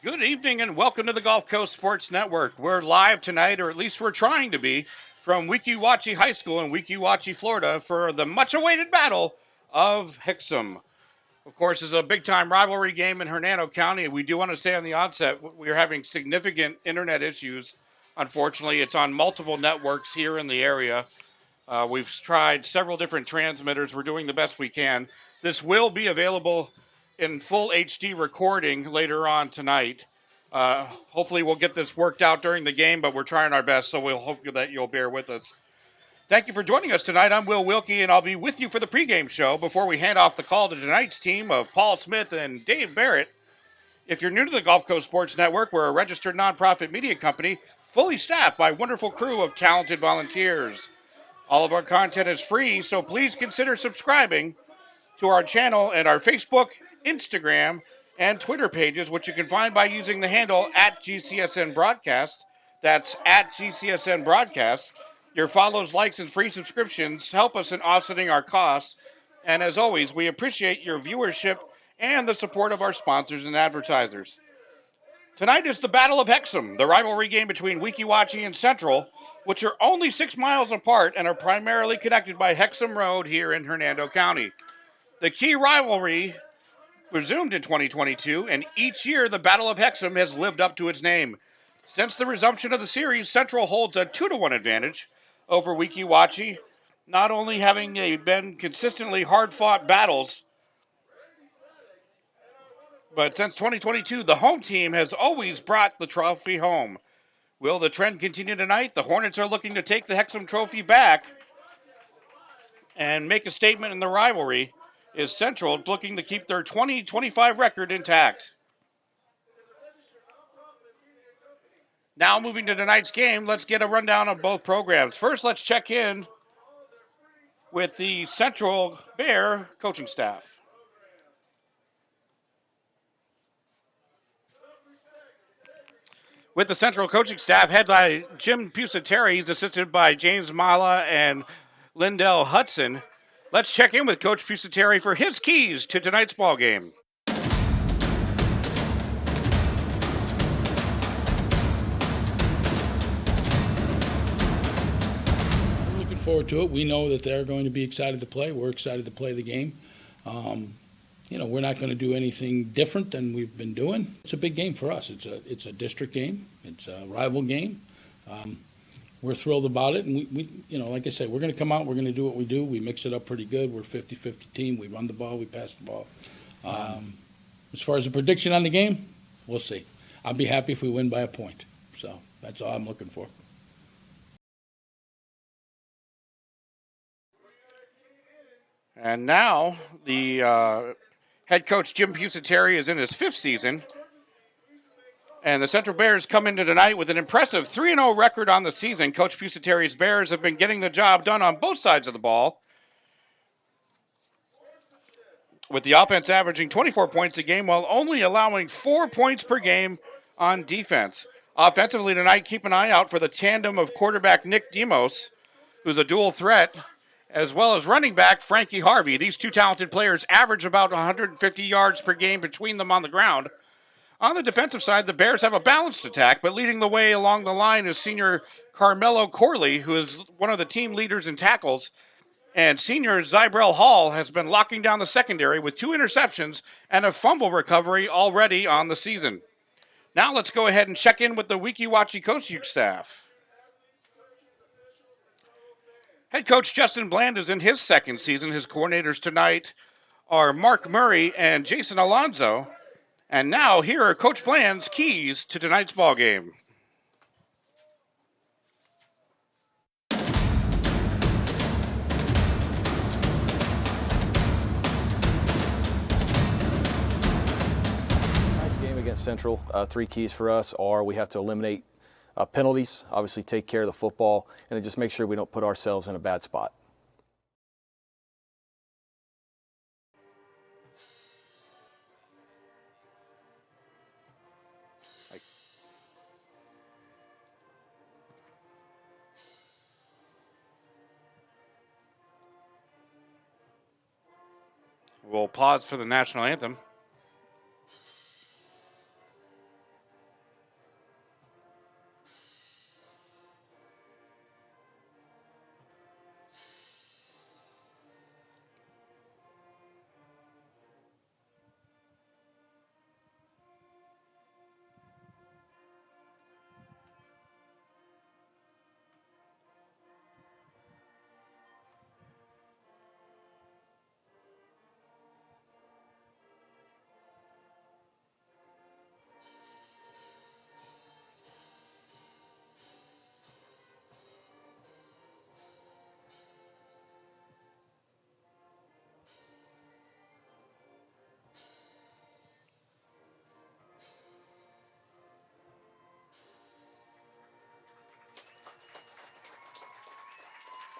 Good evening and welcome to the Gulf Coast Sports Network. We're live tonight, or at least we're trying to be, from Weeki Wachee High School in Weeki Wachee, Florida, for the much-awaited battle of Hixom. Of course, it's a big-time rivalry game in Hernando County. We do want to say on the onset, we're having significant internet issues. Unfortunately, it's on multiple networks here in the area. We've tried several different transmitters. We're doing the best we can. This will be available in full HD recording later on tonight. Hopefully, we'll get this worked out during the game, but we're trying our best, so we'll hope that you'll bear with us. Thank you for joining us tonight. I'm Will Wilkie, and I'll be with you for the pregame show before we hand off the call to tonight's team of Paul Smith and Dave Barrett. If you're new to the Gulf Coast Sports Network, we're a registered nonprofit media company fully staffed by a wonderful crew of talented volunteers. All of our content is free, so please consider subscribing to our channel and our Facebook, Instagram, and Twitter pages, which you can find by using the handle at GCSN Broadcast. That's at GCSN Broadcast. Your follows, likes, and free subscriptions help us in offsetting our costs. And as always, we appreciate your viewership and the support of our sponsors and advertisers. Tonight is the Battle of Hexham, the rivalry game between Weeki Wachee and Central, which are only 6 miles apart and are primarily connected by Hexham Road here in Hernando County. The key rivalry resumed in 2022, and each year the Battle of Hexham has lived up to its name. Since the resumption of the series, Central holds a 2-1 advantage over Weeki Wachee, not only having been consistently hard-fought battles, but since 2022, the home team has always brought the trophy home. Will the trend continue tonight? The Hornets are looking to take the Hexham Trophy back and make a statement in the rivalry. Is Central looking to keep their 20-25 record intact? Now moving to tonight's game, let's get a rundown of both programs. First, let's check in with the Central Bear coaching staff. With the Central coaching staff, head by Jim Pusateri, he's assisted by James Mala and Lindell Hudson. Let's check in with Coach Pusateri for his keys to tonight's ball game. We're looking forward to it. We know that they're going to be excited to play. We're excited to play the game. We're not going to do anything different than we've been doing. It's a big game for us. It's a district game. It's a rival game. We're thrilled about it, and we like I said, we're going to come out. We're going to do what we do. We mix it up pretty good. We're a 50-50 team. We run the ball. We pass the ball. As far as a prediction on the game, we'll see. I'll be happy if we win by a point. So that's all I'm looking for. And now the head coach Jim Pusateri is in his 5th season. And the Central Bears come into tonight with an impressive 3-0 record on the season. Coach Pusateri's Bears have been getting the job done on both sides of the ball, with the offense averaging 24 points a game while only allowing 4 points per game on defense. Offensively tonight, keep an eye out for the tandem of quarterback Nick Demos, who's a dual threat, as well as running back Frankie Harvey. These two talented players average about 150 yards per game between them on the ground. On the defensive side, the Bears have a balanced attack, but leading the way along the line is senior Carmelo Corley, who is one of the team leaders in tackles. And senior Zybrel Hall has been locking down the secondary with 2 interceptions and a fumble recovery already on the season. Now let's go ahead and check in with the Weeki Wachee coaching staff. Head coach Justin Bland is in his 2nd season. His coordinators tonight are Mark Murray and Jason Alonzo. And now here are Coach Bland's keys to tonight's ball game. Tonight's game against Central, 3 keys for us are we have to eliminate penalties, obviously take care of the football, and then just make sure we don't put ourselves in a bad spot. We'll pause for the national anthem.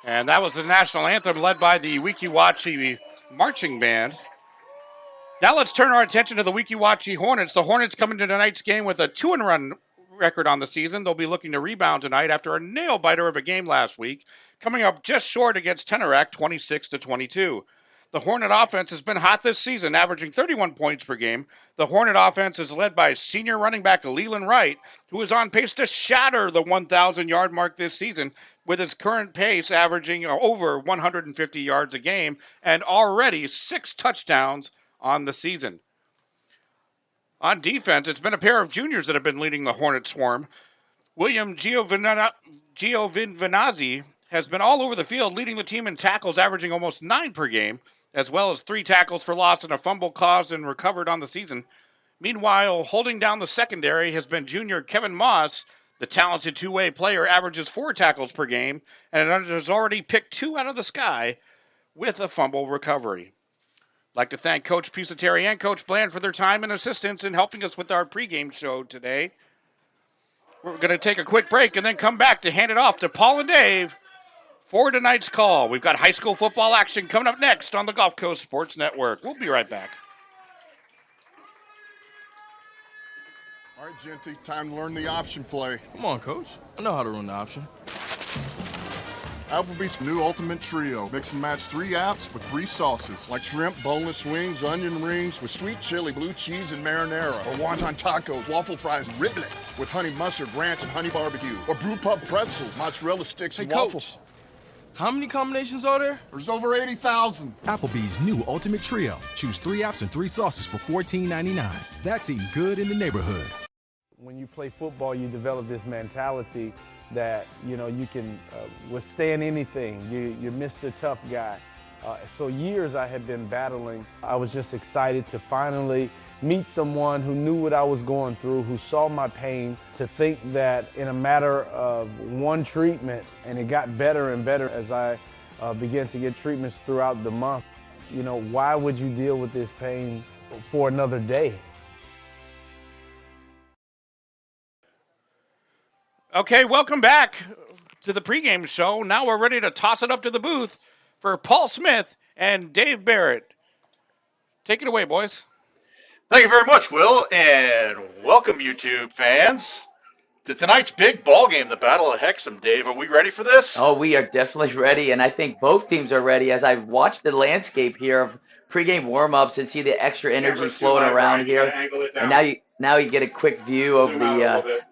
And that was the national anthem led by the Weeki Wachee marching band. Now let's turn our attention to the Weeki Wachee Hornets. The Hornets come into tonight's game with a 2-run record on the season. They'll be looking to rebound tonight after a nail-biter of a game last week, coming up just short against Tenerac, 26-22. The Hornet offense has been hot this season, averaging 31 points per game. The Hornet offense is led by senior running back Leland Wright, who is on pace to shatter the 1,000-yard mark this season, with his current pace averaging over 150 yards a game and already 6 touchdowns on the season. On defense, it's been a pair of juniors that have been leading the Hornet swarm. William Giovinazzi has been all over the field, leading the team in tackles, averaging almost 9 per game, as well as 3 tackles for loss and a fumble caused and recovered on the season. Meanwhile, holding down the secondary has been junior Kevin Moss. The talented two-way player averages 4 tackles per game and has already picked 2 out of the sky with a fumble recovery. I'd like to thank Coach Pusateri and Coach Bland for their time and assistance in helping us with our pregame show today. We're going to take a quick break and then come back to hand it off to Paul and Dave for tonight's call. We've got high school football action coming up next on the Gulf Coast Sports Network. We'll be right back. All right, Genty, time to learn the option play. Come on, Coach. I know how to run the option. Applebee's new Ultimate Trio. Mix and match 3 apps with 3 sauces, like shrimp, boneless wings, onion rings with sweet chili, blue cheese, and marinara. Or wonton tacos, waffle fries, and riblets with honey mustard, ranch, and honey barbecue. Or brew pub pretzels, mozzarella sticks, and waffles. Coach, how many combinations are there? There's over 80,000. Applebee's new Ultimate Trio. Choose 3 apps and 3 sauces for $14.99. That's eating good in the neighborhood. When you play football, you develop this mentality that, you know, you can withstand anything. You're Mr. Tough Guy. So years I had been battling. I was just excited to finally meet someone who knew what I was going through, who saw my pain, to think that in a matter of one treatment, and it got better and better as I began to get treatments throughout the month. You know, why would you deal with this pain for another day? Okay, welcome back to the pregame show. Now we're ready to toss it up to the booth for Paul Smith and Dave Barrett. Take it away, boys. Thank you very much, Will, and welcome, YouTube fans, to tonight's big ball game, the Battle of Hexham. Dave, are we ready for this? Oh, we are definitely ready, and I think both teams are ready as I've watched the landscape here of pregame warm-ups and see the extra energy floating around here. And now you get a quick view of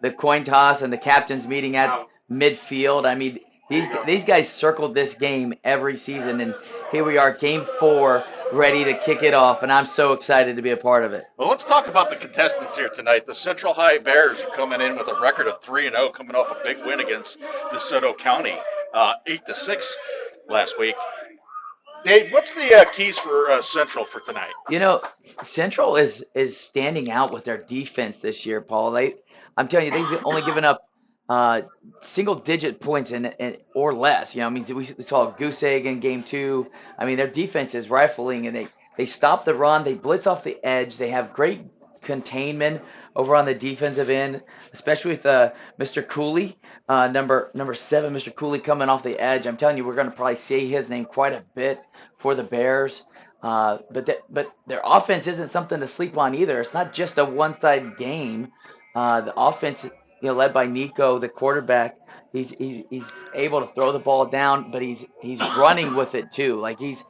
the coin toss and the captains meeting at midfield. I mean, these guys circled this game every season, and here we are, Game 4, ready to kick it off, and I'm so excited to be a part of it. Well, let's talk about the contestants here tonight. The Central High Bears are coming in with a record of 3-0, coming off a big win against DeSoto County, 8-6 last week. Dave, what's the keys for Central for tonight? You know, Central is standing out with their defense this year, Paul. I'm telling you, they've only given up single-digit points or less. You know, I mean, we saw a goose egg in Game 2. I mean, their defense is rifling, and they stop the run. They blitz off the edge. They have great containment over on the defensive end, especially with Mr. Cooley, number 7, Mr. Cooley coming off the edge. I'm telling you, we're going to probably say his name quite a bit for the Bears. But their offense isn't something to sleep on either. It's not just a one-sided game. The offense, you know, led by Nico, the quarterback, he's able to throw the ball down, but he's running with it too. Like he's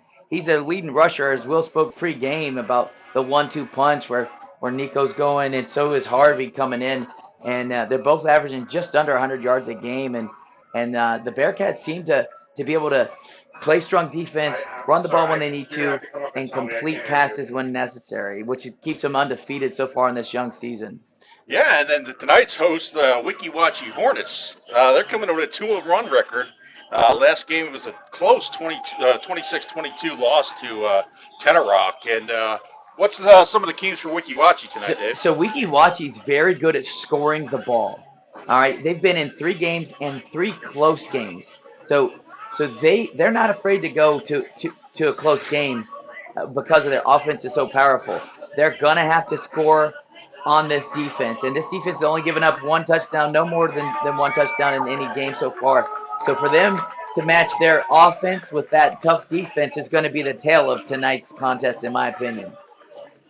their leading rusher, as Will spoke pre-game about the 1-2 punch where Nico's going, and so is Harvey coming in, and they're both averaging just under 100 yards a game, and the Bearcats seem to be able to play strong defense, run the ball when they need to, and complete passes when necessary, which keeps them undefeated so far in this young season. Yeah, and then tonight's host, Weeki Wachee Hornets, they're coming in with a 2-run record. Last game was a close 26-22 loss to Tenerac. And what's some of the keys for Weeki Wachee tonight, Dave? So Weeki Wachee is very good at scoring the ball. All right, they've been in 3 games and 3 close games. So they're not afraid to go to a close game because of their offense is so powerful. They're gonna have to score on this defense, and this defense has only given up 1 touchdown, no more than 1 touchdown in any game so far. So for them to match their offense with that tough defense is going to be the tale of tonight's contest, in my opinion.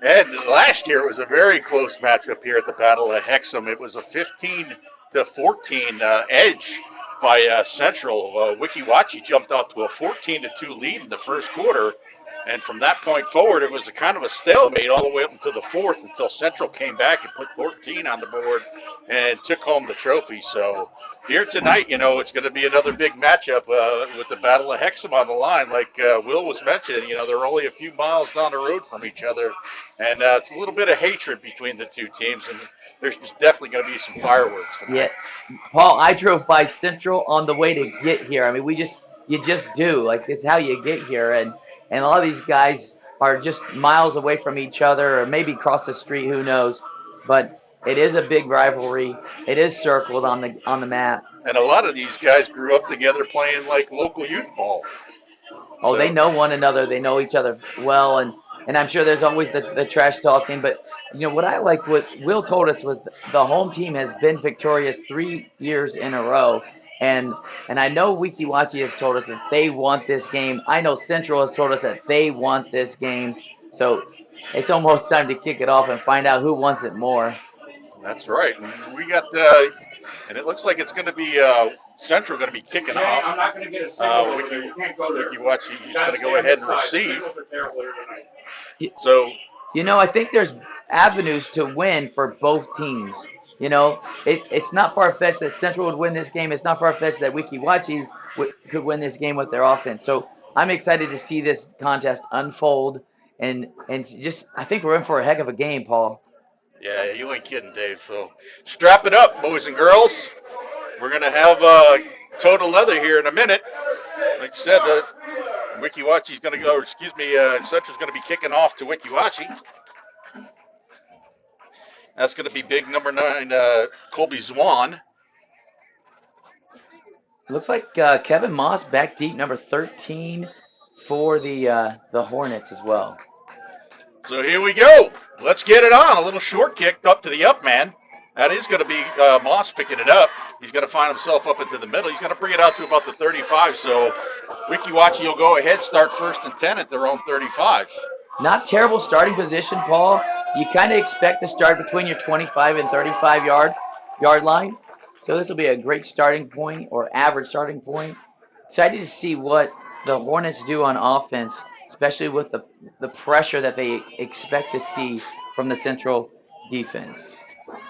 And last year it was a very close matchup here at the Battle of Hexham. It was a 15-14 edge by Central. Weeki Wachee jumped out to a 14-2 lead in the first quarter, and from that point forward, it was a kind of a stalemate all the way up until the fourth, until Central came back and put 14 on the board and took home the trophy. So here tonight, it's going to be another big matchup with the Battle of Hexham on the line. Like Will was mentioning, they're only a few miles down the road from each other, and it's a little bit of hatred between the two teams, and there's definitely going to be some fireworks tonight. Yeah, Paul, I drove by Central on the way to get here. I mean, you just do. Like, it's how you get here, and a lot of these guys are just miles away from each other, or maybe across the street, who knows. But it is a big rivalry. It is circled on the map. And a lot of these guys grew up together playing like local youth ball. Oh, they know one another. They know each other well, and I'm sure there's always the trash talking. But what I like, what Will told us, was the home team has been victorious 3 years in a row. And I know Weeki Wachee has told us that they want this game. I know Central has told us that they want this game. So it's almost time to kick it off and find out who wants it more. That's right. And we got, and it looks like it's going to be Central going to be kicking off. I'm not going to get a signal over there. You can't go there. Weeki Wachee, he's going to go ahead and receive. So, I think there's avenues to win for both teams. It's not far-fetched that Central would win this game. It's not far-fetched that Weeki Wachee could win this game with their offense. So I'm excited to see this contest unfold, and just I think we're in for a heck of a game, Paul. Yeah, you ain't kidding, Dave. So strap it up, boys and girls. We're going to have total leather here in a minute. Like I said, Weeki Wachee's going to go, Central's going to be kicking off to Weeki Wachee. That's going to be big number 9, Colby Zwan. Looks like Kevin Moss back deep, number 13 for the Hornets as well. So here we go. Let's get it on. A little short kick up to the up man. That is going to be Moss picking it up. He's going to find himself up into the middle. He's going to bring it out to about the 35. So Weeki Wachee will go ahead, start 1st and 10 at their own 35. Not terrible starting position, Paul. You kind of expect to start between your 25 and 35 yard line. So this will be a great starting point, or average starting point. Excited to see what the Hornets do on offense, especially with the pressure that they expect to see from the Central defense.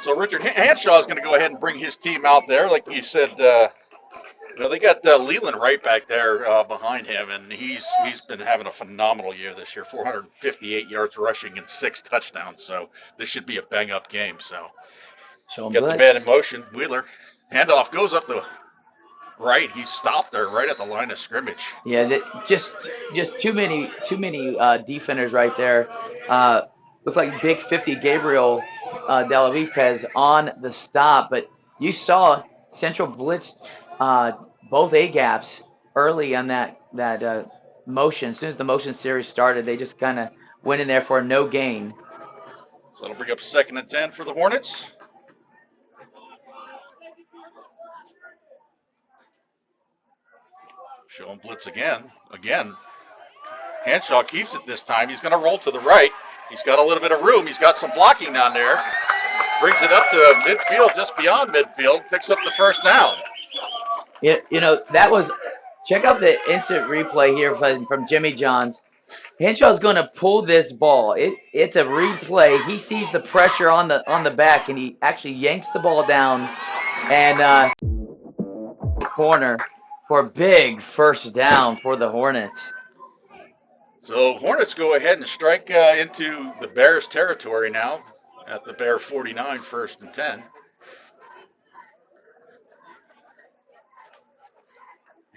So Richard Hanshaw is going to go ahead and bring his team out there. Like you said, they got Leland right back there behind him, and he's been having a phenomenal year this year, 458 yards rushing and 6 touchdowns. So this should be a bang-up game. So got the man in motion. Wheeler, handoff goes up the right. He's stopped there right at the line of scrimmage. Yeah, just too many defenders right there. Looks like big 50 Gabriel Delavipez on the stop, but you saw Central blitzed both A-gaps early on that motion. As soon as the motion series started, they just kind of went in there for a no gain. So it'll bring up 2nd and 10 for the Hornets. Showing blitz again. Hanshaw keeps it this time. He's going to roll to the right. He's got a little bit of room. He's got some blocking down there. Brings it up to midfield, just beyond midfield. Picks up the 1st down. That was, check out the instant replay here from Jimmy Johns. Henshaw's going to pull this ball. It's a replay. He sees the pressure on the back, and he actually yanks the ball down and corner for a big 1st down for the Hornets. So Hornets go ahead and strike into the Bears' territory now at the Bear 49, 1st and 10.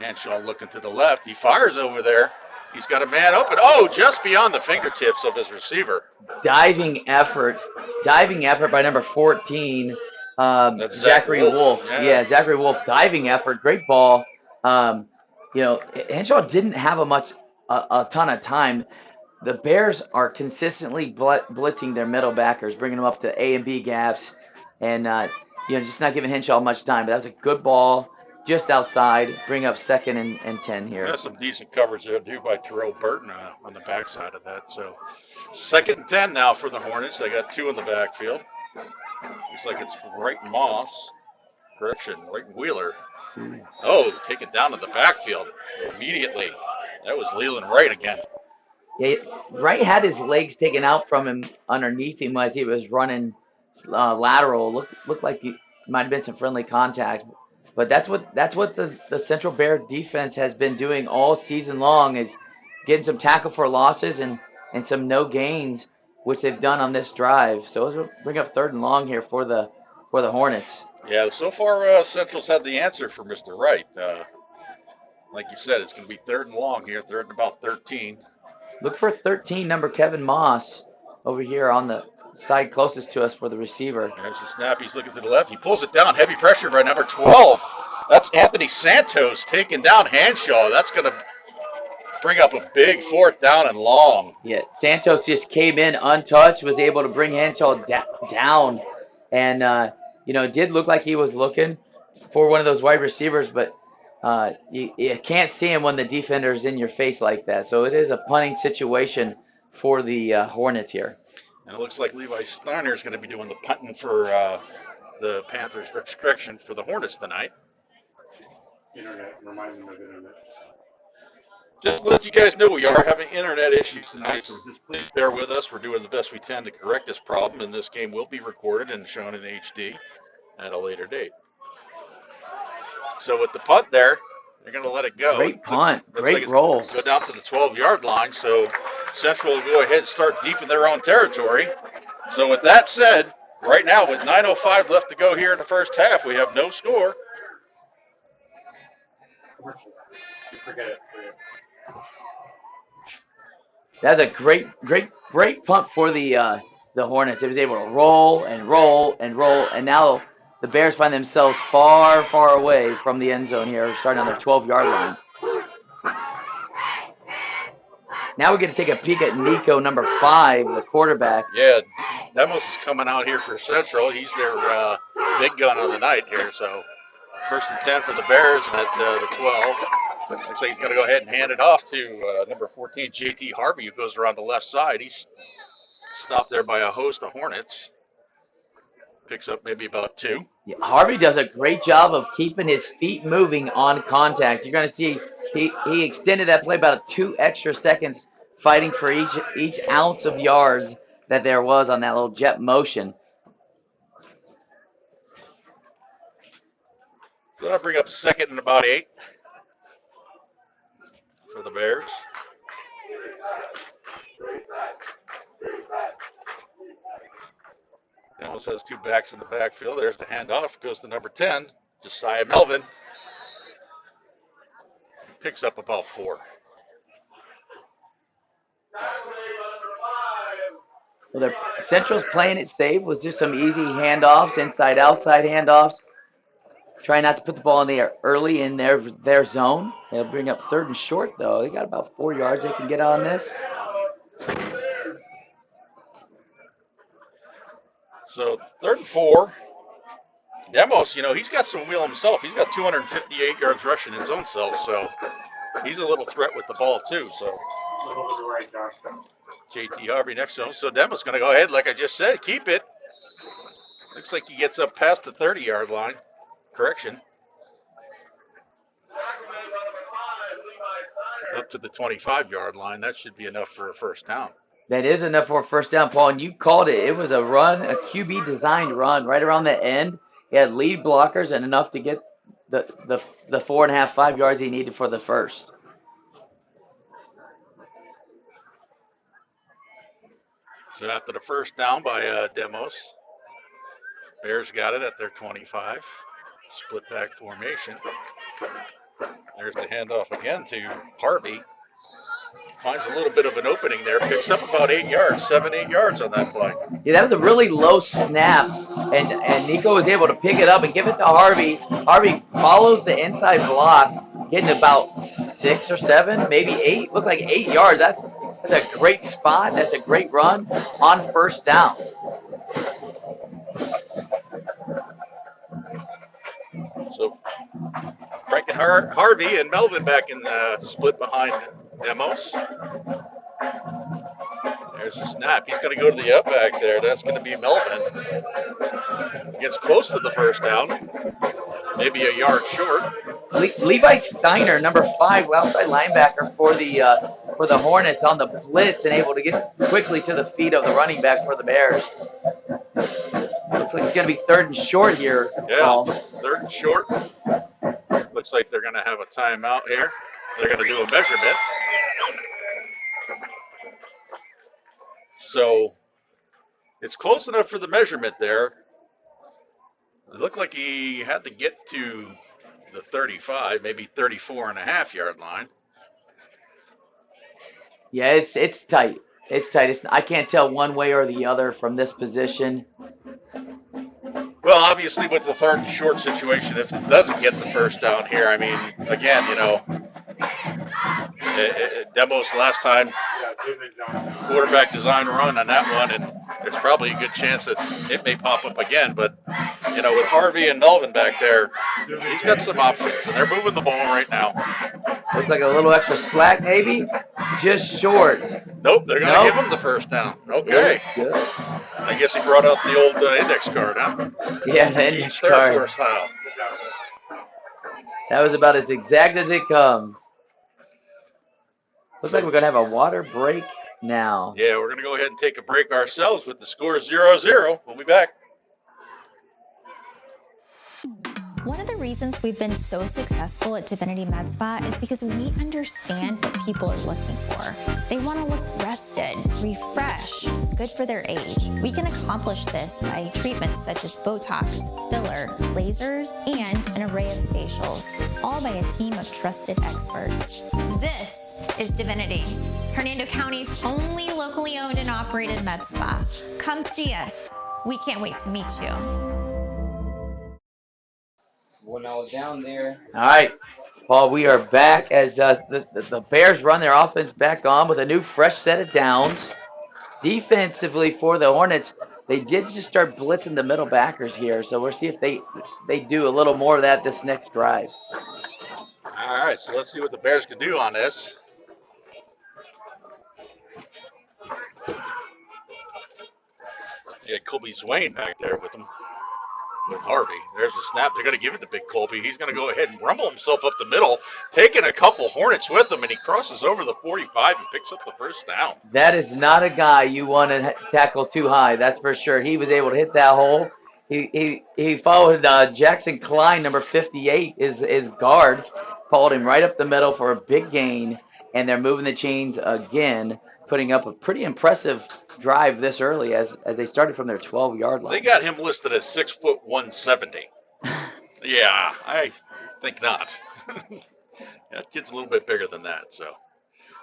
Hanshaw looking to the left. He fires over there. He's got a man open. Oh, just beyond the fingertips of his receiver. Diving effort by number 14, Zachary Wolf. Yeah, Zachary Wolf, diving effort. Great ball. Henshaw didn't have a ton of time. The Bears are consistently blitzing their middle backers, bringing them up to A and B gaps, and just not giving Henshaw much time. But that was a good ball. just outside, bring up 2nd and 10 here. That's some decent coverage there, too, by Terrell Burton on the backside of that. So 2nd and 10 now for the Hornets. They got 2 in the backfield. Looks like it's Wright and Moss. Correction, Wright and Wheeler. Oh, taken down in the backfield immediately. That was Leland Wright again. Yeah, Wright had his legs taken out from him underneath him as he was running lateral. Looked like it might have been some friendly contact. But that's what the Central Bear defense has been doing all season long, is getting some tackle for losses and some no gains, which they've done on this drive. So let's bring up 3rd and long here for the Hornets. Yeah, so far Central's had the answer for Mr. Wright. Like you said, it's going to be 3rd and long here, 3rd and about 13. Look for 13, number Kevin Moss, over here on the side closest to us for the receiver. There's the snap. He's looking to the left. He pulls it down. Heavy pressure by number 12. That's Anthony Santos taking down Hanshaw. That's going to bring up a big 4th down and long. Yeah, Santos just came in untouched, was able to bring Hanshaw down. And, it did look like he was looking for one of those wide receivers, but you can't see him when the defender's in your face like that. So it is a punting situation for the Hornets here. And it looks like Levi Steiner is going to be doing the punting for the Panthers, correction, for the Hornets tonight. Internet, remind them of internet. Just to let you guys know, we are having internet issues tonight, so just please bear with us. We're doing the best we can to correct this problem, and this game will be recorded and shown in HD at a later date. So with the punt there, they're going to let it go. Great punt. Great like roll. Go down to the 12-yard line, so Central will go ahead and start deep in their own territory. So with that said, right now with 9:05 left to go here in the first half, we have no score. Forget it. That's a great punt for the Hornets. It was able to roll and roll and roll, and now the Bears find themselves far, far away from the end zone here, starting on their 12-yard line. Now we get to take a peek at Nico, number 5, the quarterback. Yeah, Demos is coming out here for Central. He's their big gun of the night here. So 1st and 10 for the Bears at the 12. Looks like he's going to go ahead and hand it off to number 14, JT Harvey, who goes around the left side. He's stopped there by a host of Hornets. Picks up maybe about 2. Yeah, Harvey does a great job of keeping his feet moving on contact. You're going to see he extended that play about 2 extra seconds, fighting for each ounce of yards that there was on that little jet motion. So that'll bring up 2nd and about 8 for the Bears. Demos has 2 backs in the backfield. There's the handoff. Goes to number 10, Josiah Melvin. Picks up about 4. Well, Central's playing it safe with just some easy handoffs, inside-outside handoffs. Trying not to put the ball in the air early in their zone. They'll bring up 3rd and short, though. They got about 4 yards they can get on this. So 3rd and 4. Demos, he's got some wheel himself. He's got 258 yards rushing his own self, so he's a little threat with the ball, too. So JT Harvey next to him. So Demos going to go ahead, like I just said, keep it. Looks like he gets up past the 30-yard line. Correction. Up to the 25-yard line. That should be enough for a 1st down. That is enough for a 1st down, Paul, and you called it. It was a run, a QB-designed run right around the end. He had lead blockers and enough to get the 4.5, 5 yards he needed for the 1st. So after the 1st down by Demos, Bears got it at their 25. Split back formation. There's the handoff again to Harvey. Finds a little bit of an opening there. Picks up about 8 yards, 8 yards on that play. Yeah, that was a really low snap, and Nico was able to pick it up and give it to Harvey. Harvey follows the inside block, getting about 6 or 7, maybe 8. Looked like 8 yards. That's a great spot. That's a great run on 1st down. So Harvey and Melvin back in the split behind Demos. There's a snap. He's going to go to the up back there. That's going to be Melvin. Gets close to the first down. Maybe a yard short. Levi Steiner, number 5, outside linebacker for the Hornets on the blitz and able to get quickly to the feet of the running back for the Bears. Looks like it's going to be 3rd and short here. Yeah, Paul. 3rd and short. Looks like they're going to have a timeout here. They're going to do a measurement. So it's close enough for the measurement there. It looked like he had to get to the 35, maybe 34.5-yard line. Yeah, it's tight. It's tight. I can't tell one way or the other from this position. Well, obviously with the 3rd and short situation, if it doesn't get the first down here, I mean, again, Demos last time, quarterback design run on that one, and there's probably a good chance that it may pop up again. But, with Harvey and Melvin back there, he's got some options, and they're moving the ball right now. Looks like a little extra slack, maybe. Just short. Nope, they're going to give him the first down. Okay. Good. I guess he brought out the old index card, huh? Yeah, the index card. That was about as exact as it comes. Looks like we're going to have a water break now. Yeah, we're going to go ahead and take a break ourselves with the score 0-0. We'll be back. One of the reasons we've been so successful at Divinity Med Spa is because we understand what people are looking for. They want to look rested, refreshed, good for their age. We can accomplish this by treatments such as Botox, filler, lasers, and an array of facials, all by a team of trusted experts. This is Divinity, Hernando County's only locally owned and operated med spa. Come see us. We can't wait to meet you. When I was down there. All right, Paul, we are back as the Bears run their offense back on with a new fresh set of downs. Defensively for the Hornets, they did just start blitzing the middle backers here, so we'll see if they do a little more of that this next drive. All right, so let's see what the Bears can do on this. Yeah, Colby Swain back there with him. With Harvey. There's a snap. They're going to give it to Big Colby. He's going to go ahead and rumble himself up the middle, taking a couple Hornets with him, and he crosses over the 45 and picks up the first down. That is not a guy you want to tackle too high, that's for sure. He was able to hit that hole. He followed Jackson Klein, number 58, is guard. Followed him right up the middle for a big gain, and they're moving the chains again, putting up a pretty impressive drive this early as they started from their 12-yard line. They got him listed as 6'170". Yeah, I think not. That kid's a little bit bigger than that. So,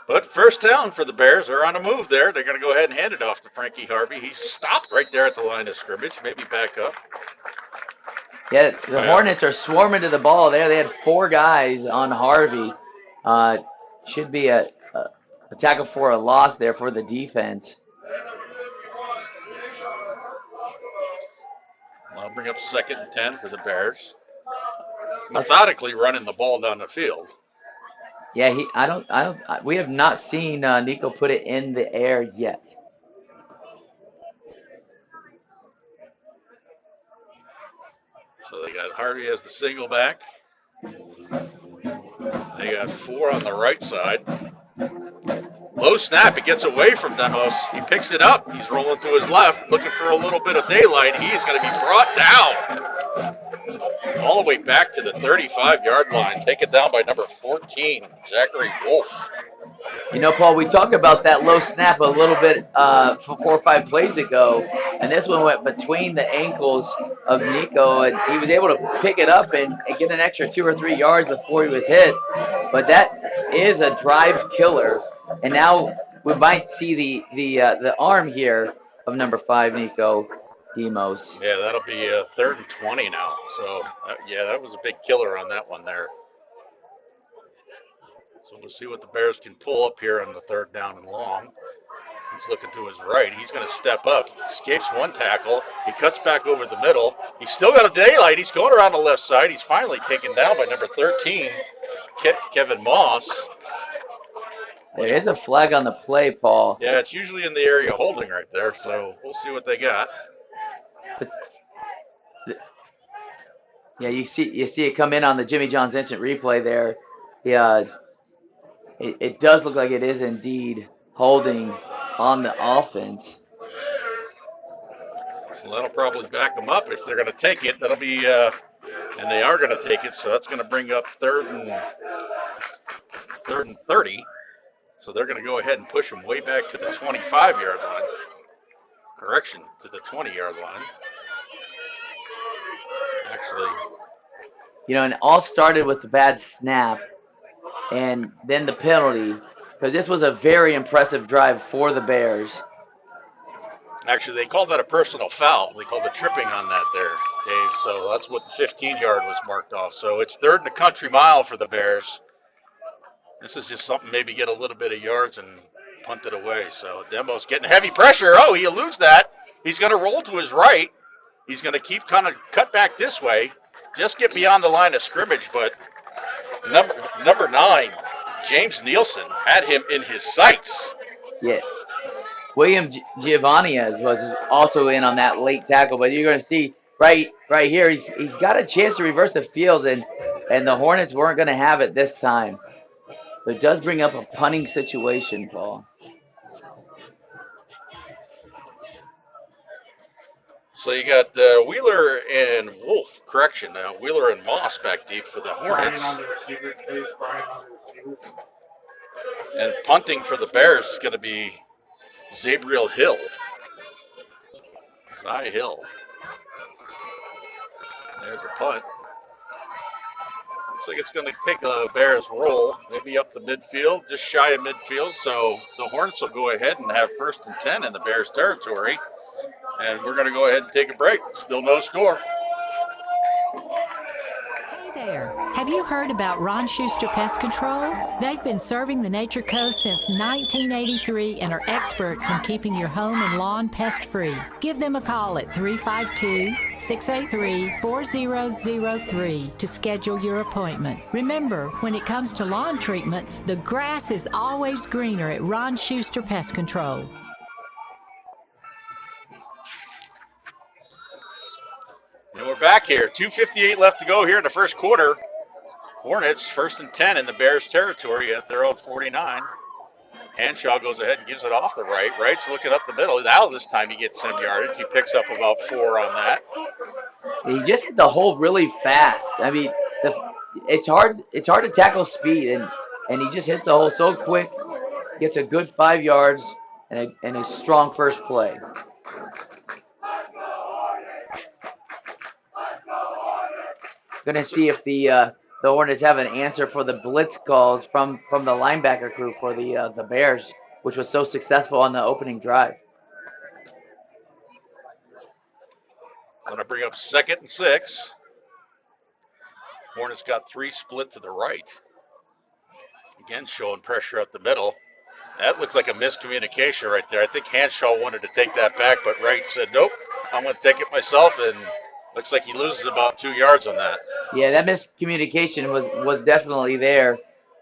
but first down for the Bears. They're on a move there. They're going to go ahead and hand it off to Frankie Harvey. He's stopped right there at the line of scrimmage. Maybe back up. Yeah, the Hornets are swarming to the ball there. They had 4 guys on Harvey. Should be a tackle for a loss there for the defense. I'll bring up 2nd and 10 for the Bears. Methodically running the ball down the field. Yeah, we have not seen Nico put it in the air yet. So they got Harvey as the single back. They got 4 on the right side. Low snap. It gets away from Demos. He picks it up. He's rolling to his left, looking for a little bit of daylight. He is going to be brought down all the way back to the 35-yard line. Taken down by number 14, Zachary Wolf. You know, Paul, we talked about that low snap a little bit 4 or 5 plays ago, and this one went between the ankles of Nico, and he was able to pick it up and get an extra 2 or 3 yards before he was hit. But that is a drive killer. And now we might see the arm here of number 5, Nico Demos. Yeah, that'll be 3rd and 20 now. So, that was a big killer on that one there. So we'll see what the Bears can pull up here on the 3rd down and long. He's looking to his right. He's going to step up. Escapes one tackle. He cuts back over the middle. He's still got a daylight. He's going around the left side. He's finally taken down by number 13, Kevin Moss. There is a flag on the play, Paul. Yeah, it's usually in the area holding right there, so we'll see what they got. Yeah, you see it come in on the Jimmy John's instant replay there. Yeah, it does look like it is indeed holding on the offense. So that'll probably back them up if they're going to take it. That'll be, and they are going to take it, so that's going to bring up third and 30. So they're going to go ahead and push them way back to the 25-yard line. Correction, to the 20-yard line. Actually, and it all started with the bad snap and then the penalty, because this was a very impressive drive for the Bears. Actually, they called that a personal foul. They called the tripping on that there, Dave. So that's what the 15-yard was marked off. So it's third and a country mile for the Bears. This is just something, maybe get a little bit of yards and punt it away. So Dembo's getting heavy pressure. Oh, he eludes that. He's going to roll to his right. He's going to keep kind of cut back this way. Just get beyond the line of scrimmage, but number 9, James Nielsen, had him in his sights. Yeah. William Giovanni was also in on that late tackle, but you're going to see right here, he's got a chance to reverse the field, and the Hornets weren't going to have it this time. So it does bring up a punting situation, Paul. So you got Wheeler and Wolf, correction, Wheeler and Moss back deep for the Hornets. And punting for the Bears is going to be Zabriel Hill. Zy Hill. There's a punt. Looks like it's going to take a Bears roll, maybe up the midfield, just shy of midfield. So the Hornets will go ahead and have 1st and 10 in the Bears territory. And we're going to go ahead and take a break. Still no score. Hey there. Have you heard about Ron Schuster Pest Control? They've been serving the Nature Coast since 1983 and are experts in keeping your home and lawn pest-free. Give them a call at 352-683-4003 to schedule your appointment. Remember, when it comes to lawn treatments, the grass is always greener at Ron Schuster Pest Control. And we're back here. 2:58 left to go here in the first quarter. Hornets 1st and 10 in the Bears territory at their own 49. Hanshaw goes ahead and gives it off the right. Right's looking up the middle. Now this time he gets some yardage. He picks up about 4 on that. He just hit the hole really fast. I mean, it's hard to tackle speed, and he just hits the hole so quick. Gets a good 5 yards and a strong first play. Going to see if the Hornets have an answer for the blitz calls from the linebacker crew for the Bears, which was so successful on the opening drive. Going to bring up 2nd and 6. Hornets got 3 split to the right. Again, showing pressure up the middle. That looks like a miscommunication right there. I think Hanshaw wanted to take that back, but Wright said, nope, I'm going to take it myself, and looks like he loses about 2 yards on that. Yeah, that miscommunication was definitely there.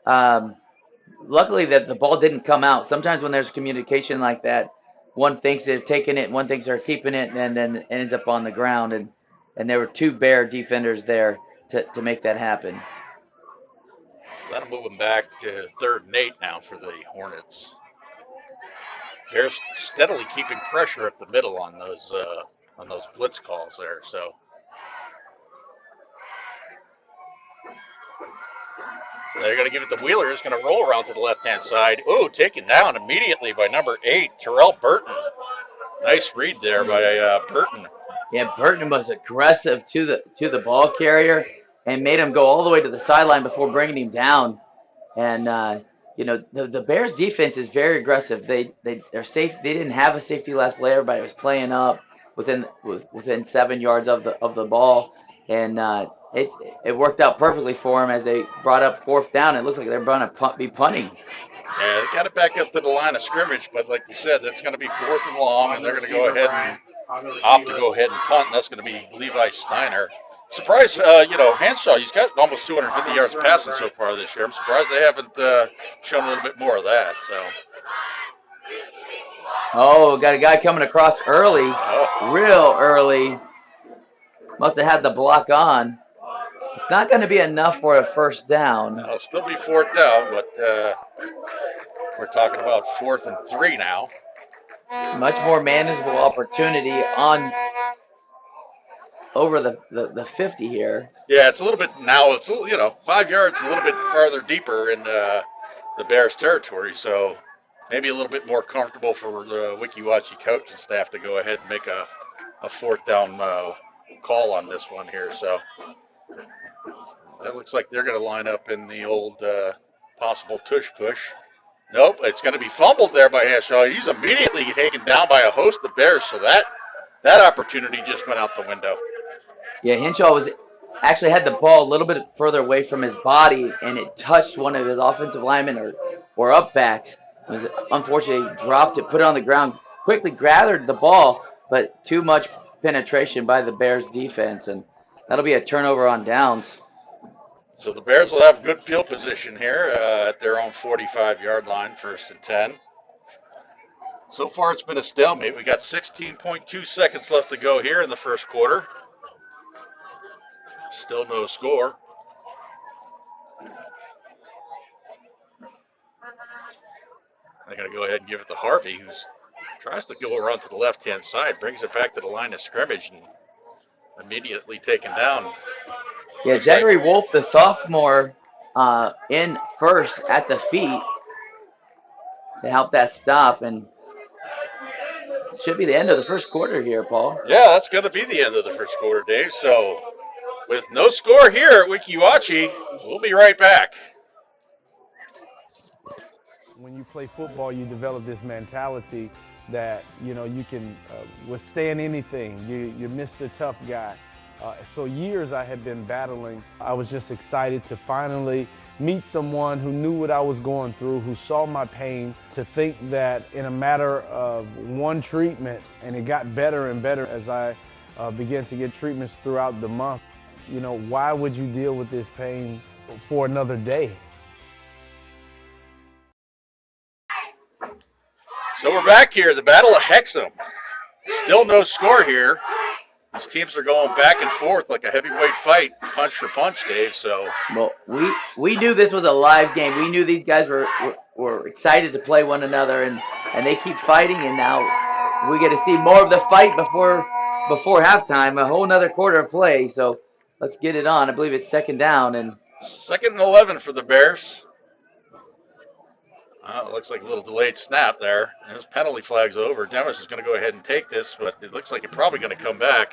Luckily that the ball didn't come out. Sometimes when there's communication like that, one thinks they're taking it, one thinks they're keeping it, and then it ends up on the ground. And there were 2 Bear defenders there to make that happen. So that'll move them back to 3rd and 8 now for the Hornets. Bears steadily keeping pressure up the middle on those blitz calls there. So they're going to give it to Wheeler, who's going to roll around to the left-hand side. Ooh, taken down immediately by number 8, Terrell Burton. Nice read there by Burton. Yeah, Burton was aggressive to the ball carrier and made him go all the way to the sideline before bringing him down. And the Bears defense is very aggressive. They're safe. They didn't have a safety last play. Everybody was playing up within 7 yards of the ball, and it worked out perfectly for them as they brought up 4th down. It looks like they're going to be punting. Yeah, they got it back up to the line of scrimmage, but like you said, that's going to be 4th and long, and they're going to go ahead and opt to go ahead and punt, and that's going to be Levi Steiner. Surprised, Hanshaw, he's got almost 250 yards passing so far this year. I'm surprised they haven't shown a little bit more of that. So. Oh, got a guy coming across early, real early. Must have had the block on. It's not going to be enough for a first down. It'll still be 4th down, but we're talking about 4th and 3 now. Much more manageable opportunity on over the 50 here. Yeah, it's a little bit now. It's 5 yards, a little bit farther deeper in the Bears' territory. So maybe a little bit more comfortable for the Weeki Wachee coach and staff to go ahead and make a 4th down call on this one here. So that looks like they're going to line up in the old possible tush push. Nope, it's going to be fumbled there by Hanshaw. He's immediately taken down by a host of Bears. So that opportunity just went out the window. Yeah, Henshaw actually had the ball a little bit further away from his body, and it touched one of his offensive linemen or up backs. It was unfortunately dropped it, put it on the ground, quickly gathered the ball, but too much penetration by the Bears defense, and that'll be a turnover on downs. So the Bears will have good field position here at their own 45-yard line, 1st and 10. So far it's been a stalemate. We got 16.2 seconds left to go here in the first quarter. Still no score. They're going to go ahead and give it to Harvey, who tries to go around to the left-hand side, brings it back to the line of scrimmage, and immediately taken down. Yeah, Zachary Wolf, the sophomore, in first at the feet to help that stop, and it should be the end of the first quarter here, Paul. Yeah, that's going to be the end of the first quarter, Dave. So with no score here at Weeki Wachee, we'll be right back. When you play football, you develop this mentality that, you can withstand anything. You're Mr. Tough Guy. So years I had been battling. I was just excited to finally meet someone who knew what I was going through, who saw my pain, to think that in a matter of one treatment, and it got better and better as I began to get treatments throughout the month. Why would you deal with this pain for another day? So we're back here, the Battle of Hexham. Still no score here. These teams are going back and forth like a heavyweight fight, punch for punch, Dave. So, well, we knew this was a live game. We knew these guys were excited to play one another, and they keep fighting. And now we get to see more of the fight before halftime. A whole nother quarter of play. So let's get it on. I believe it's 2nd down and 2nd and 11 for the Bears. It looks like a little delayed snap there. His penalty flag's over. Demis is going to go ahead and take this, but it looks like he's probably going to come back.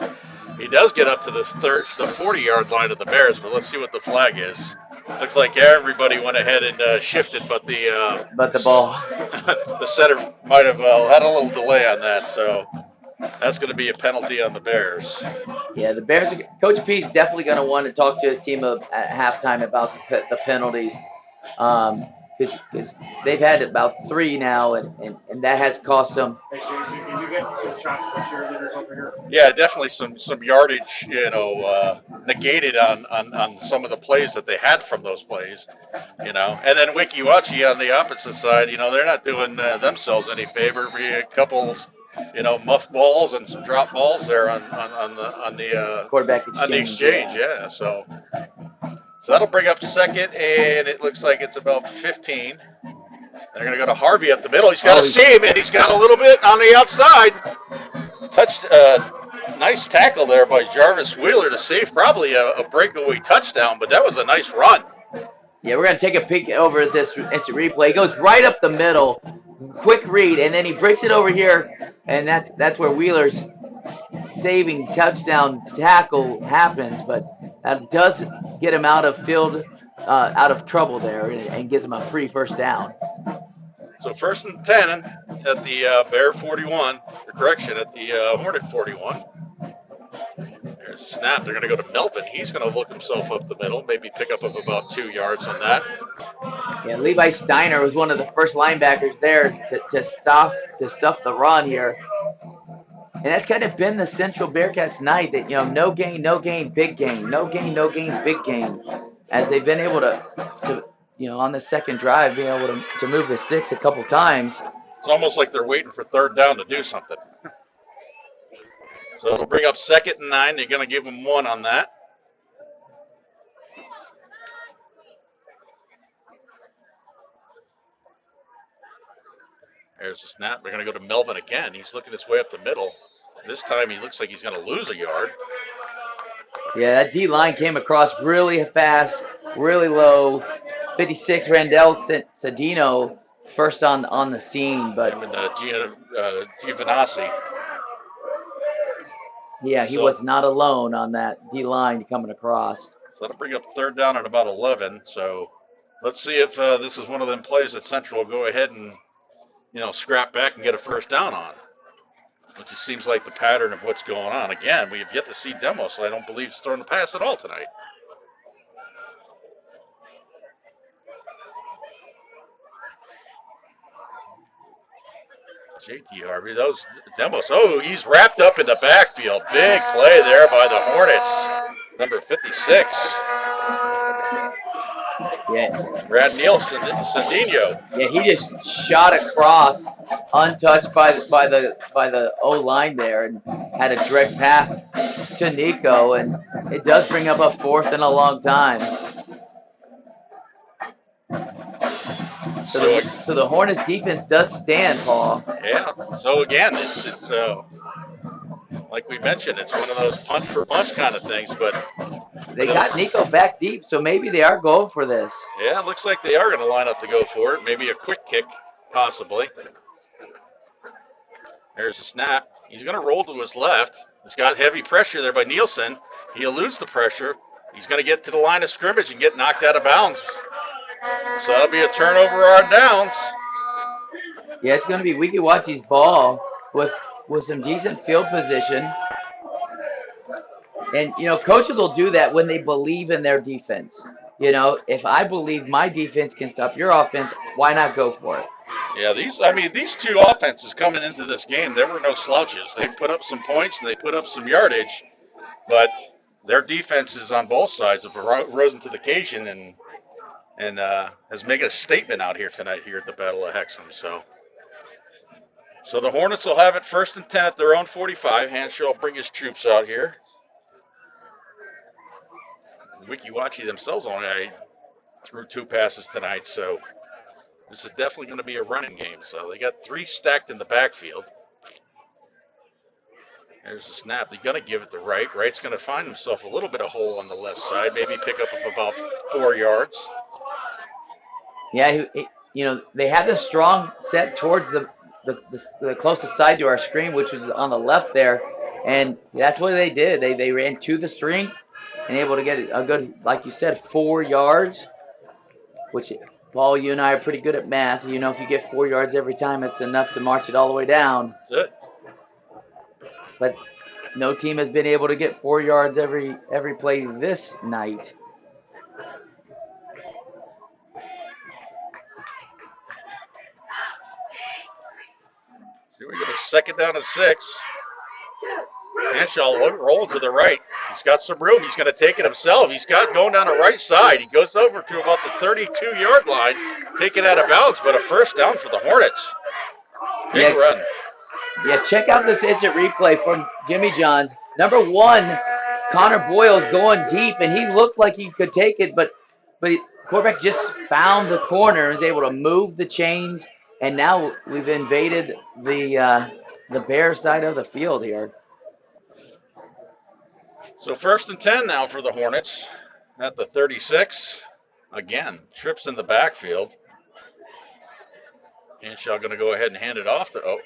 He does get up to the 40-yard line of the Bears, but let's see what the flag is. Looks like everybody went ahead and shifted, but the ball. The center might have had a little delay on that, so that's going to be a penalty on the Bears. Yeah, the Bears. Coach P's definitely going to want to talk to his team at halftime about the penalties. Because they've had about 3 now, and that has cost them. Hey, Jason, can you get some shots from cheerleaders over here? Yeah, definitely some yardage, negated on some of the plays that they had from those plays, And then Weeki Wachee on the opposite side, they're not doing themselves any favor. A couple, muff balls and some drop balls there on the quarterback exchange. Yeah, so that'll bring up 2nd, and it looks like it's about 15. They're going to go to Harvey up the middle. He's got a seam, and he's got a little bit on the outside. Nice tackle there by Jarvis Wheeler to save probably a breakaway touchdown, but that was a nice run. Yeah, we're going to take a peek over at this instant replay. He goes right up the middle, quick read, and then he breaks it over here, and that's where Wheeler's saving touchdown tackle happens, but that does get him out of trouble there and gives him a free first down. So 1st and 10 at the Bear 41, at the Hornet 41. There's a snap. They're going to go to Melvin. He's going to look himself up the middle, maybe pick up about 2 yards on that. Yeah, Levi Steiner was one of the first linebackers there to stuff the run here. And that's kind of been the Central Bearcats night that, no gain, big gain, no gain, big gain. As they've been able to on the second drive, being able to move the sticks a couple times. It's almost like they're waiting for third down to do something. So it'll bring up 2nd and 9. They're going to give them 1 on that. There's a snap. They're going to go to Melvin again. He's looking his way up the middle. This time he looks like he's going to lose a yard. Yeah, that D-line came across really fast, really low. 56, Randall Cedino, first on the scene. But him and Giovinazzi. Yeah, he was not alone on that D-line coming across. So that'll bring up third down at about 11. So let's see if this is one of them plays that Central will go ahead and, scrap back and get a first down on. Which just seems like the pattern of what's going on. Again, we have yet to see Demo, so I don't believe he's throwing the pass at all tonight. JT Harvey, those Demos. Oh, he's wrapped up in the backfield. Big play there by the Hornets. Number 56. Yeah. Brad Nielsen, Cedino. Yeah, he just shot across, untouched by the O-line there, and had a direct path to Nico, and it does bring up a 4th in a long time. So the Hornets defense does stand, Paul. Yeah. So again, it's like we mentioned, it's one of those punch for punch kind of things, but they got Nico back deep, so maybe they are going for this. Yeah, it looks like they are going to line up to go for it. Maybe a quick kick, possibly. There's a snap. He's going to roll to his left. It's got heavy pressure there by Nielsen. He eludes the pressure. He's going to get to the line of scrimmage and get knocked out of bounds. So that'll be a turnover on downs. Yeah, it's going to be Weeki Wachee's ball with some decent field position. And, coaches will do that when they believe in their defense. If I believe my defense can stop your offense, why not go for it? Yeah, these two offenses coming into this game, there were no slouches. They put up some points and they put up some yardage, but their defenses on both sides have risen to the occasion and has made a statement out here tonight here at the Battle of Hexham. So the Hornets will have it 1st and 10 at their own 45. Hanshaw will bring his troops out here. Weeki Wachee themselves only threw 2 passes tonight, so this is definitely going to be a running game. So they got 3 stacked in the backfield. There's the snap. They're going to give it to Wright. Wright's going to find himself a little bit of hole on the left side, maybe pick up of about 4 yards. Yeah, they had the strong set towards the closest side to our screen, which was on the left there, and that's what they did. They ran to the string and able to get a good, like you said, 4 yards, which, Paul, you and I are pretty good at math. If you get 4 yards every time, it's enough to march it all the way down. That's it. But no team has been able to get 4 yards every play this night. Here we go, 2nd down and 6. Hanshaw rolling to the right. He's got some room. He's going to take it himself. He's got going down the right side. He goes over to about the 32-yard line, taken out of bounds, but a first down for the Hornets. Big run. Yeah, check out this instant replay from Jimmy John's. Number 1, Connor Boyle's going deep, and he looked like he could take it, but quarterback just found the corner and was able to move the chains, and now we've invaded the Bear side of the field here. So 1st and 10 now for the Hornets at the 36. Again, trips in the backfield. Hanshaw going to go ahead and hand it off to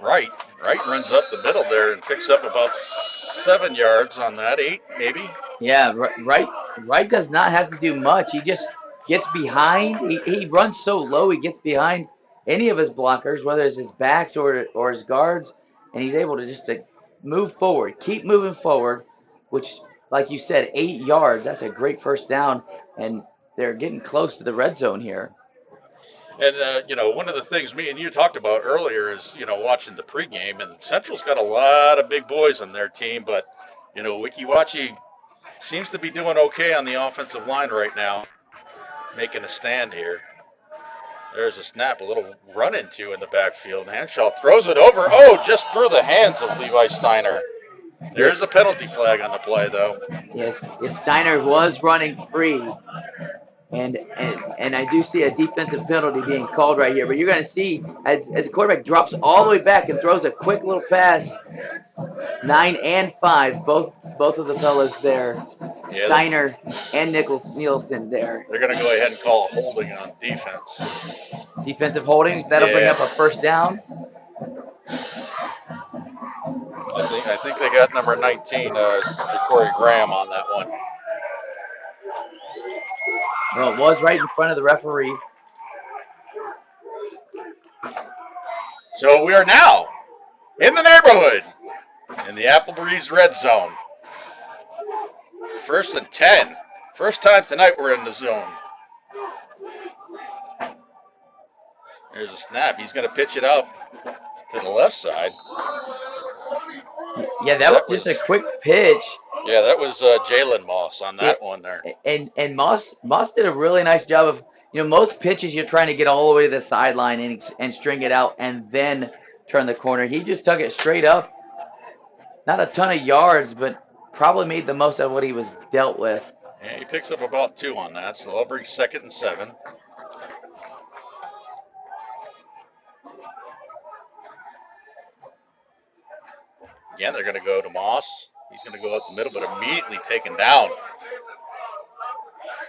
Wright. Wright runs up the middle there and picks up about 7 yards on that, 8 maybe. Yeah, Wright does not have to do much. He just gets behind. He runs so low, he gets behind any of his blockers, whether it's his backs or his guards, and he's able to just move forward, keep moving forward, which, like you said, 8 yards. That's a great first down, and they're getting close to the red zone here. And, one of the things me and you talked about earlier is, watching the pregame, and Central's got a lot of big boys on their team, but, Weeki Wachee seems to be doing okay on the offensive line right now, making a stand here. There's a snap, a little run into in the backfield. Hanshaw throws it over. Oh, just through the hands of Levi Steiner. There's a penalty flag on the play, though. Yes, Steiner was running free. And I do see a defensive penalty being called right here. But you're going to see as the quarterback drops all the way back and throws a quick little pass, 9 and 5, both of the fellas there, Yeah, Steiner and Nielsen there. They're going to go ahead and call a holding on defense. Defensive holding, that'll bring up a first down. I think they got number 19, Corey Graham, on that one. Well, it was right in front of the referee. So we are now in the neighborhood in the Applebee's red zone. 1st and 10. First time tonight we're in the zone. There's a snap. He's going to pitch it out to the left side. Yeah, that was just a quick pitch. Yeah, that was Jalen Moss on that one there. And Moss did a really nice job of, most pitches you're trying to get all the way to the sideline and string it out and then turn the corner. He just took it straight up. Not a ton of yards, but probably made the most of what he was dealt with. Yeah, he picks up about 2 on that, so they'll bring 2nd and 7. Again, they're going to go to Moss. He's going to go up the middle, but immediately taken down.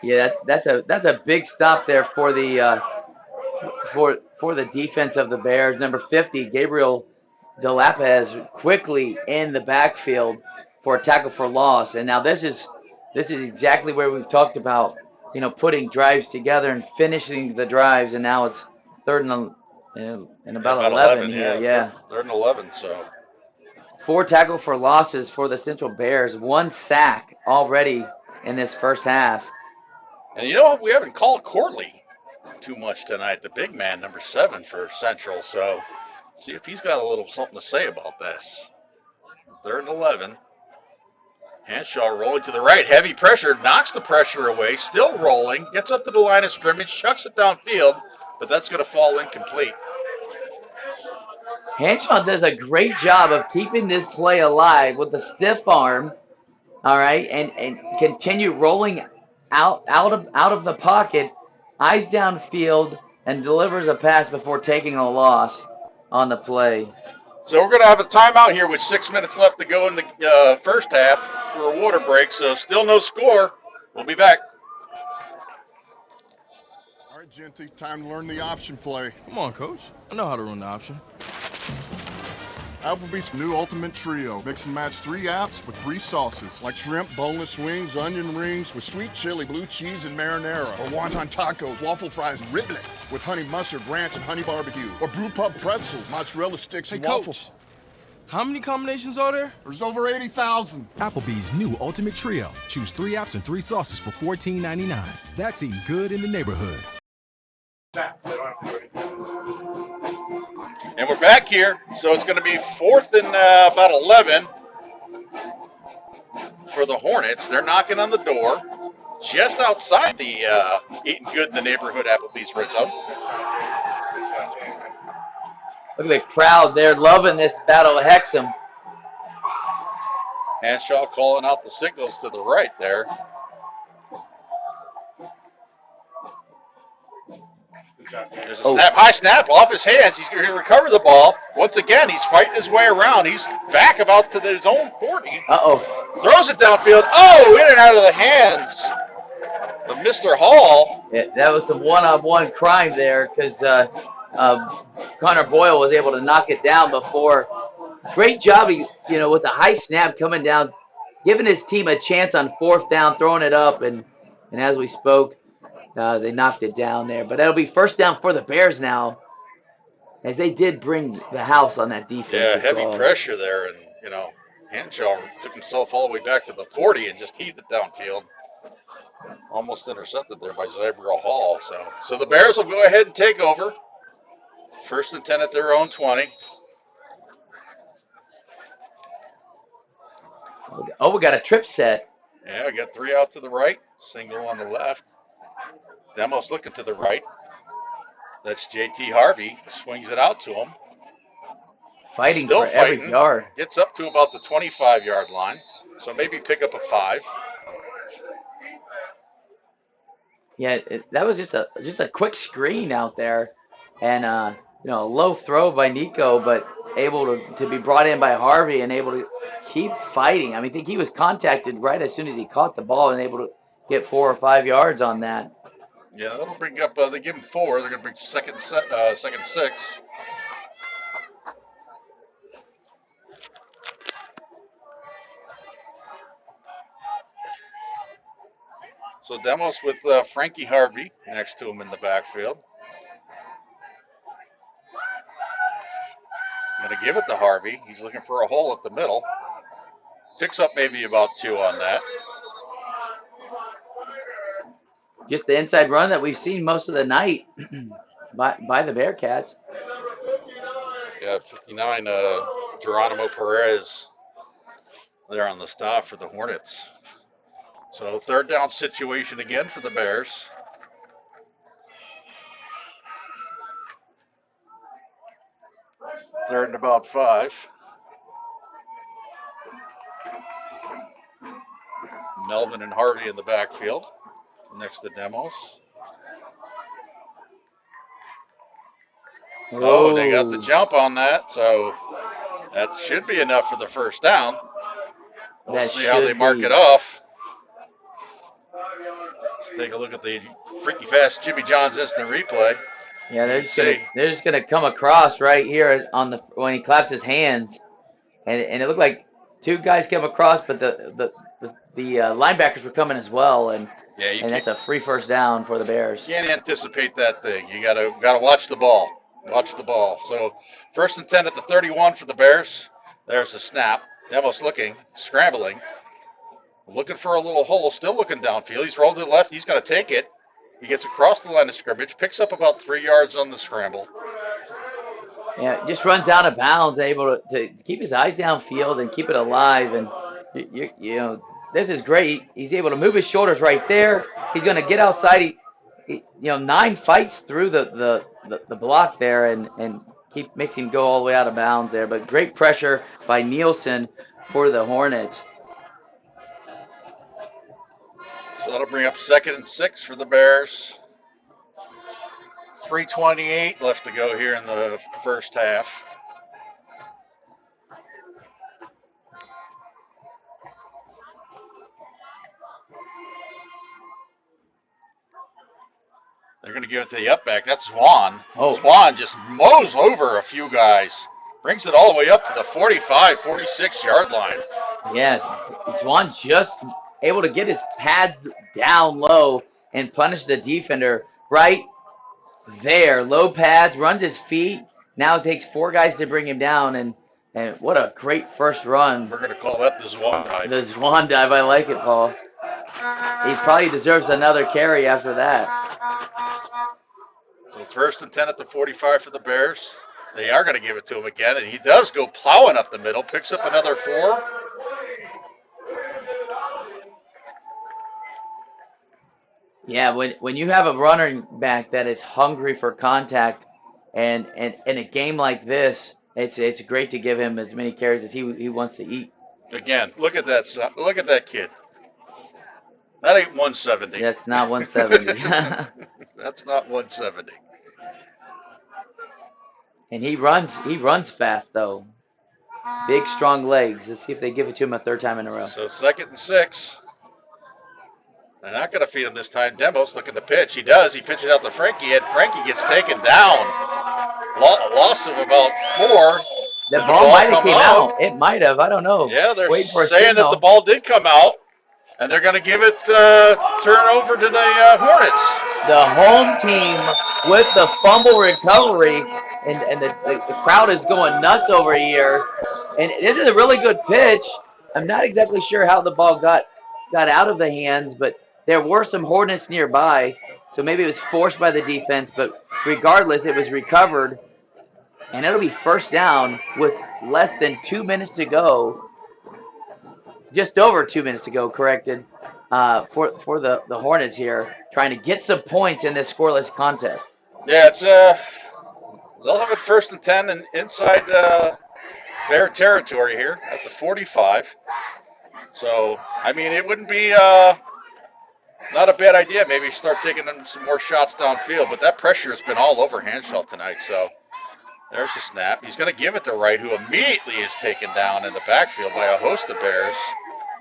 Yeah, that's a big stop there for the for the defense of the Bears. Number 50, Gabriel DeLapez, quickly in the backfield for a tackle for loss. And now this is exactly where we've talked about, putting drives together and finishing the drives. And now it's 3rd and about 11 here. Yeah, 3rd and 11. So 4 tackle for losses for the Central Bears. 1 sack already in this first half. And we haven't called Corley too much tonight, the big man, number 7 for Central. So see if he's got a little something to say about this. 3rd and 11. Hanshaw rolling to the right. Heavy pressure. Knocks the pressure away. Still rolling. Gets up to the line of scrimmage. Chucks it downfield. But that's going to fall incomplete. Hanshaw does a great job of keeping this play alive with a stiff arm. All right. And continue rolling out of the pocket. Eyes downfield. And delivers a pass before taking a loss on the play. So we're going to have a timeout here with 6 minutes left to go in the first half for a water break. So still no score. We'll be back. All right, Genty, time to learn the option play. Come on, Coach. I know how to run the option. Applebee's new Ultimate Trio. Mix and match 3 apps with 3 sauces, like shrimp, boneless wings, onion rings with sweet chili, blue cheese, and marinara. Or wonton tacos, waffle fries, and riblets with honey mustard, ranch, and honey barbecue. Or brew pub pretzels, mozzarella sticks, and waffles. Coach, how many combinations are there? There's over 80,000. Applebee's new Ultimate Trio. Choose 3 apps and 3 sauces for $14.99. That's eating good in the neighborhood. And we're back here, so it's going to be 4th and about 11 for the Hornets. They're knocking on the door just outside the Eating Good in the Neighborhood Applebee's red zone. Look at the crowd there loving this battle of Hexham. Hanshaw calling out the signals to the right there. There's a snap, high snap off his hands. He's going to recover the ball. Once again, he's fighting his way around. He's back about to his own 40. Uh-oh. Throws it downfield. Oh, in and out of the hands of Mr. Hall. Yeah, that was some one-on-one crime there because Connor Boyle was able to knock it down before. Great job, with the high snap coming down, giving his team a chance on 4th down, throwing it up, and as we spoke, they knocked it down there. But that'll be first down for the Bears now, as they did bring the house on that defense. Yeah, heavy pressure there, and, Hanshaw took himself all the way back to the 40 and just heaved it downfield. Almost intercepted there by Zabriel Hall. So the Bears will go ahead and take over. 1st and 10 at their own 20. Oh, we got a trip set. Yeah, we got 3 out to the right, single on the left. Demos looking to the right. That's JT Harvey. Swings it out to him. Fighting Still for every fighting. yard. Gets up to about the 25-yard line. So maybe pick up a 5. Yeah, that was just a quick screen out there, and a low throw by Nico, but able to be brought in by Harvey and able to keep fighting. I mean, I think he was contacted right as soon as he caught the ball and able to get 4 or 5 yards on that. Yeah, that'll bring up. They give him 4. They're going to bring second and 6. So Demos with Frankie Harvey next to him in the backfield. Going to give it to Harvey. He's looking for a hole at the middle. Picks up maybe about 2 on that. Just the inside run that we've seen most of the night by the Bearcats. Yeah, 59, Geronimo Perez there on the stop for the Hornets. So 3rd down situation again for the Bears. 3rd and about 5. Melvin and Harvey in the backfield next to Demos. Oh, they got the jump on that, so that should be enough for the 1st down. We'll see how they mark it off. Let's take a look at the freaky fast Jimmy John's instant replay. Yeah, they're just gonna come across right here when he claps his hands, and it looked like 2 guys came across, but the linebackers were coming as well, and that's a free 1st down for the Bears. You can't anticipate that thing. You gotta watch the ball. Watch the ball. So 1st and 10 at the 31 for the Bears. There's the snap. Demos looking, scrambling, looking for a little hole. Still looking downfield. He's rolled to the left. He's gonna take it. He gets across the line of scrimmage, picks up about 3 yards on the scramble. Yeah, just runs out of bounds, able to keep his eyes downfield and keep it alive. And this is great. He's able to move his shoulders right there. He's going to get outside. He 9 fights through the block there and makes him go all the way out of bounds there. But great pressure by Nielsen for the Hornets. So that'll bring up 2nd and 6 for the Bears. 3:28 left to go here in the 1st half. They're going to give it to the upback. That's Swan. Oh. Swan just mows over a few guys. Brings it all the way up to the 45, 46-yard line. Yes, Swan's just able to get his pads down low and punish the defender right there. Low pads, runs his feet. Now it takes 4 guys to bring him down, and what a great first run. We're going to call that the Swan dive. The Swan dive, I like it, Paul. He probably deserves another carry after that. So 1st and 10 at the 45 for the Bears. They are going to give it to him again, and he does go plowing up the middle, picks up another 4. Yeah, when you have a running back that is hungry for contact, and in a game like this, it's great to give him as many carries as he wants to eat. Again, look at that. Look at that kid. That ain't 170. That's not 170. That's not 170. And he runs fast though. Big strong legs. Let's see if they give it to him a 3rd time in a row. So 2nd and 6. They're not going to feed him this time. Demos looking to pitch. He does. He pitches out to Frankie, and Frankie gets taken down. Loss of about 4. The ball might have came out. It might have. I don't know. Yeah, they're waiting for saying that the ball did come out, and they're going to give it turn over to the Hornets. The home team with the fumble recovery, and the crowd is going nuts over here. And this is a really good pitch. I'm not exactly sure how the ball got out of the hands, but There were some Hornets nearby, so maybe it was forced by the defense, but regardless, it was recovered, and it'll be first down with less than 2 minutes to go, just over 2 minutes to go, corrected, for the Hornets here, trying to get some points in this scoreless contest. Yeah, it's they'll have it first and 10 and inside their territory here at the 45. So, I mean, it wouldn't be not a bad idea. Maybe start taking them some more shots downfield, but that pressure has been all over Hanshaw tonight. So there's the snap. He's going to give it to Wright, who immediately is taken down in the backfield by a host of Bears.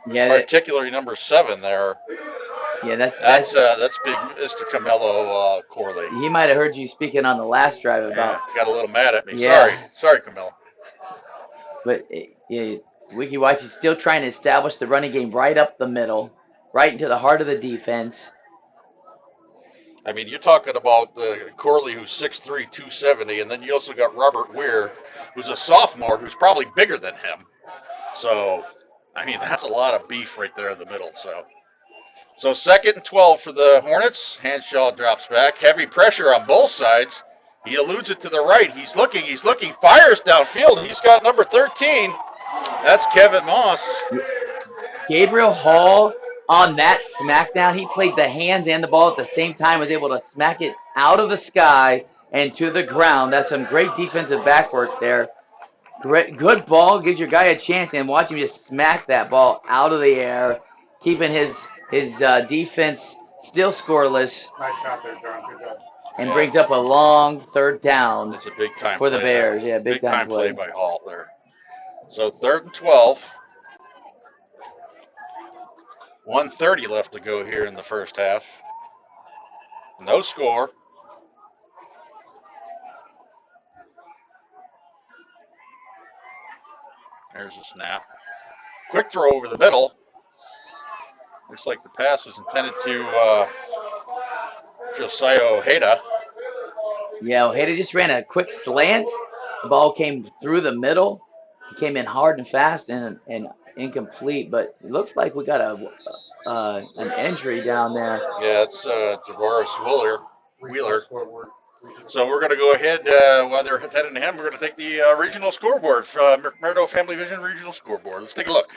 Yeah, particularly number 7 there. Yeah, that's big, Mr. Camelo Corley. He might have heard you speaking on the last drive about. Yeah, got a little mad at me. Yeah. Sorry, Camelo. But yeah, Weeki Wachee is still trying to establish the running game right up the middle, right into the heart of the defense. I mean, you're talking about Corley, who's 6'3", 270, and then you also got Robert Weir, who's a sophomore, who's probably bigger than him. So, I mean, that's a lot of beef right there in the middle. So 2nd and 12 for the Hornets. Hanshaw drops back. Heavy pressure on both sides. He eludes it to the right. He's looking, fires downfield. He's got number 13. That's Kevin Moss. Gabriel Hall on that smackdown. He played the hands and the ball at the same time, was able to smack it out of the sky and to the ground. That's some great defensive back work there. Good ball, gives your guy a chance, and watch him just smack that ball out of the air, keeping his defense still scoreless. Nice shot there, John. Good job. And brings up a long 3rd down. It's a big time for the play Bears. there. Yeah, big time play by Hall there. So 3rd and 12. 1:30 left to go here in the first half. No score. There's a snap. Quick throw over the middle. Looks like the pass was intended to Josiah Ojeda. Yeah, Ojeda just ran a quick slant. The ball came through the middle. He came in hard and fast and incomplete, but it looks like we got an injury down there. Yeah, it's Javaris Wheeler. So we're going to go ahead, while they're heading to him, we're going to take the regional scoreboard, McMurdo Family Vision Regional Scoreboard. Let's take a look.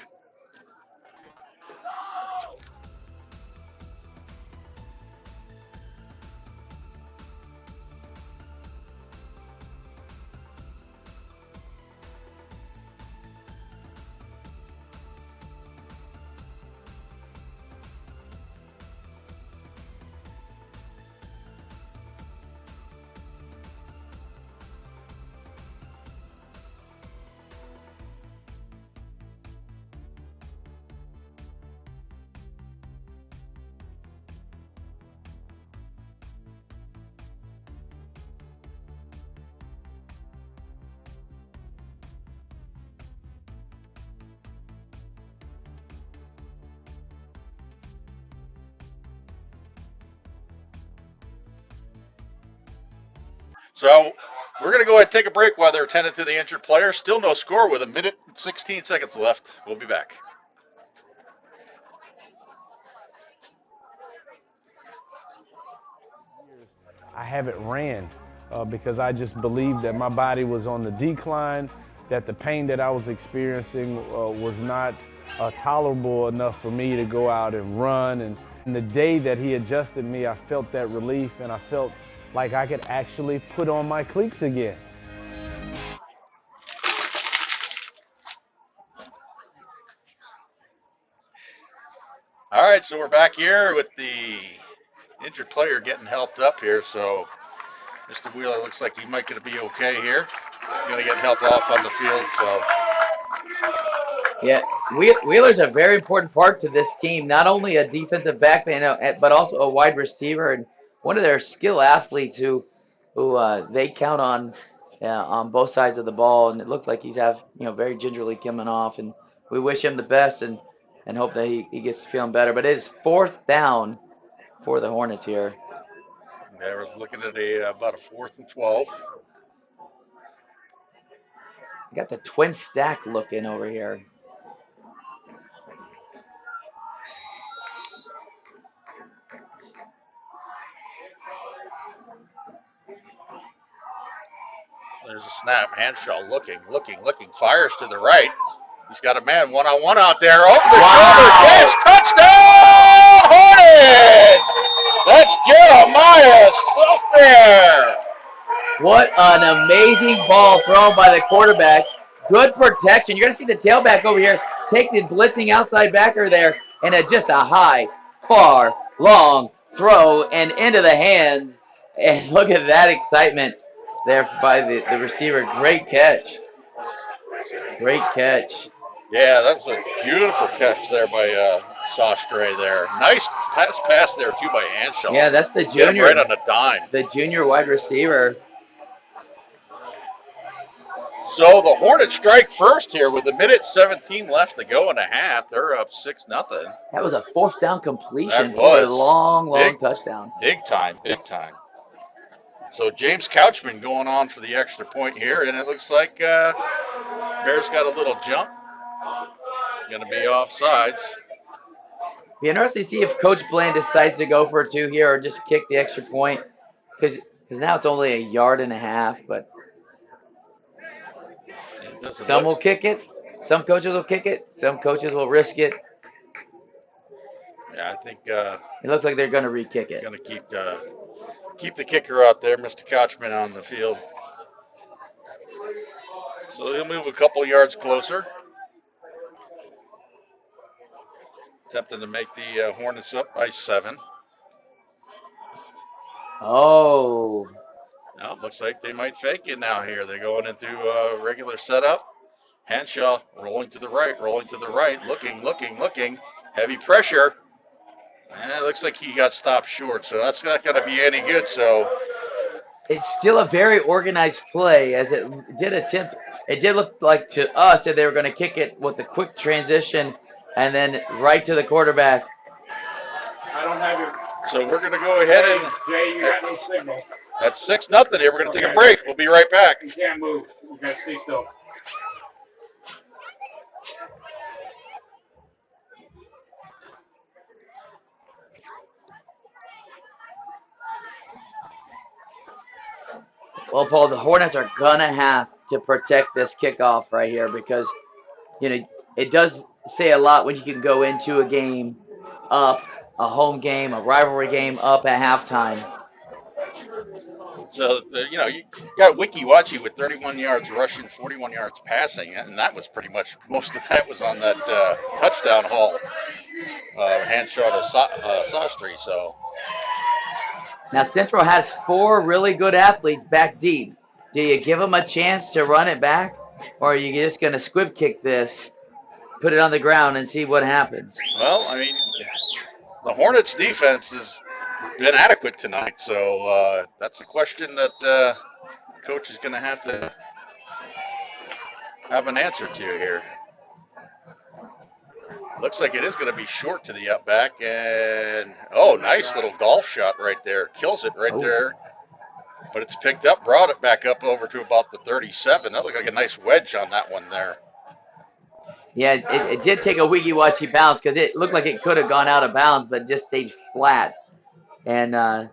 So we're going to go ahead and take a break while they're attending to the injured player. Still no score with 1 minute and 16 seconds left. We'll be back. I haven't ran because I just believed that my body was on the decline, that the pain that I was experiencing was not tolerable enough for me to go out and run. And the day that he adjusted me, I felt that relief, and I felt like I could actually put on my cleats again. All right, so we're back here with the injured player getting helped up here. So Mr. Wheeler looks like he might going to be okay here. Going to get helped off on the field. So yeah, Wheeler's a very important part to this team. Not only a defensive back, but also a wide receiver and one of their skill athletes who they count on both sides of the ball. And it looks like he's very gingerly coming off. And we wish him the best and hope that he gets feeling better. But it is 4th down for the Hornets here. Yeah, we're looking at about a 4th and 12. Got the twin stack looking over here. There's a snap. Hanshaw looking, fires to the right. He's got a man one-on-one out there. Over the shoulder catch. Touchdown, Hornets! That's Jeremiah Software. What an amazing ball thrown by the quarterback. Good protection. You're going to see the tailback over here take the blitzing outside backer there, and just a high, far, long throw and into the hands. And look at that excitement there by the receiver. Great catch. Great catch. Yeah, that was a beautiful catch there by Sostre there. Nice pass there, too, by Hanshaw. Yeah, that's the Hit him junior. right on the dime. The junior wide receiver. So the Hornets strike first here with 1:17 left to go in a half. They're up 6-0. That was a fourth down completion That for a was long touchdown. Big time. So James Couchman going on for the extra point here, and it looks like Bears got a little jump. Going to be offsides. Be interesting to see if Coach Bland decides to go for 2 here or just kick the extra point, because now it's only a yard and a half, but some will kick it. Some coaches will kick it. Some coaches will risk it. Yeah, I think it looks like they're going to re-kick it. Going to keep the kicker out there, Mr. Couchman on the field. So he'll move a couple yards closer. Attempting to make the Hornets up by 7. Oh. Now it looks like they might fake it now here. They're going into a regular setup. Hanshaw rolling to the right, looking. Heavy pressure. And it looks like he got stopped short, so that's not going to be any good. So it's still a very organized play, as it did look like to us that they were going to kick it with a quick transition and then right to the quarterback. I don't have your. So we're going to go ahead and. Jay, you got no signal. That's 6-0 here. We're going to take a break. We'll be right back. You can't move. You got to stay still. Well, Paul, the Hornets are going to have to protect this kickoff right here because, it does say a lot when you can go into a game up, a home game, a rivalry game up at halftime. So, you got Weeki Wachee with 31 yards rushing, 41 yards passing, and that was pretty much, most of that was on that touchdown haul. Hanshaw to Sostre, so. Now, Central has 4 really good athletes back deep. Do you give them a chance to run it back, or are you just going to squib kick this, put it on the ground, and see what happens? Well, I mean, the Hornets' defense has been adequate tonight, so that's a question that coach is going to have an answer to here. Looks like it is going to be short to the back, and nice little golf shot right there. Kills it right there. But it's picked up, brought it back up over to about the 37. That looked like a nice wedge on that one there. Yeah, it did take a Weeki Wachee bounce because it looked like it could have gone out of bounds, but just stayed flat. And the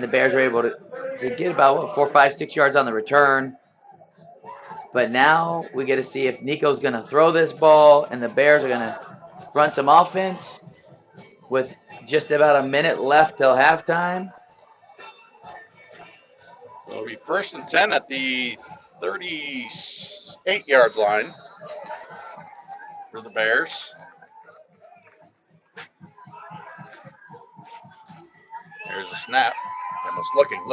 Bears were able to get about 4, 5, 6 yards on the return. But now we get to see if Nico's going to throw this ball, and the Bears are going to run some offense with just about a minute left till halftime. So it'll be 1st and 10 at the 38-yard line for the Bears. There's a snap. Almost looking.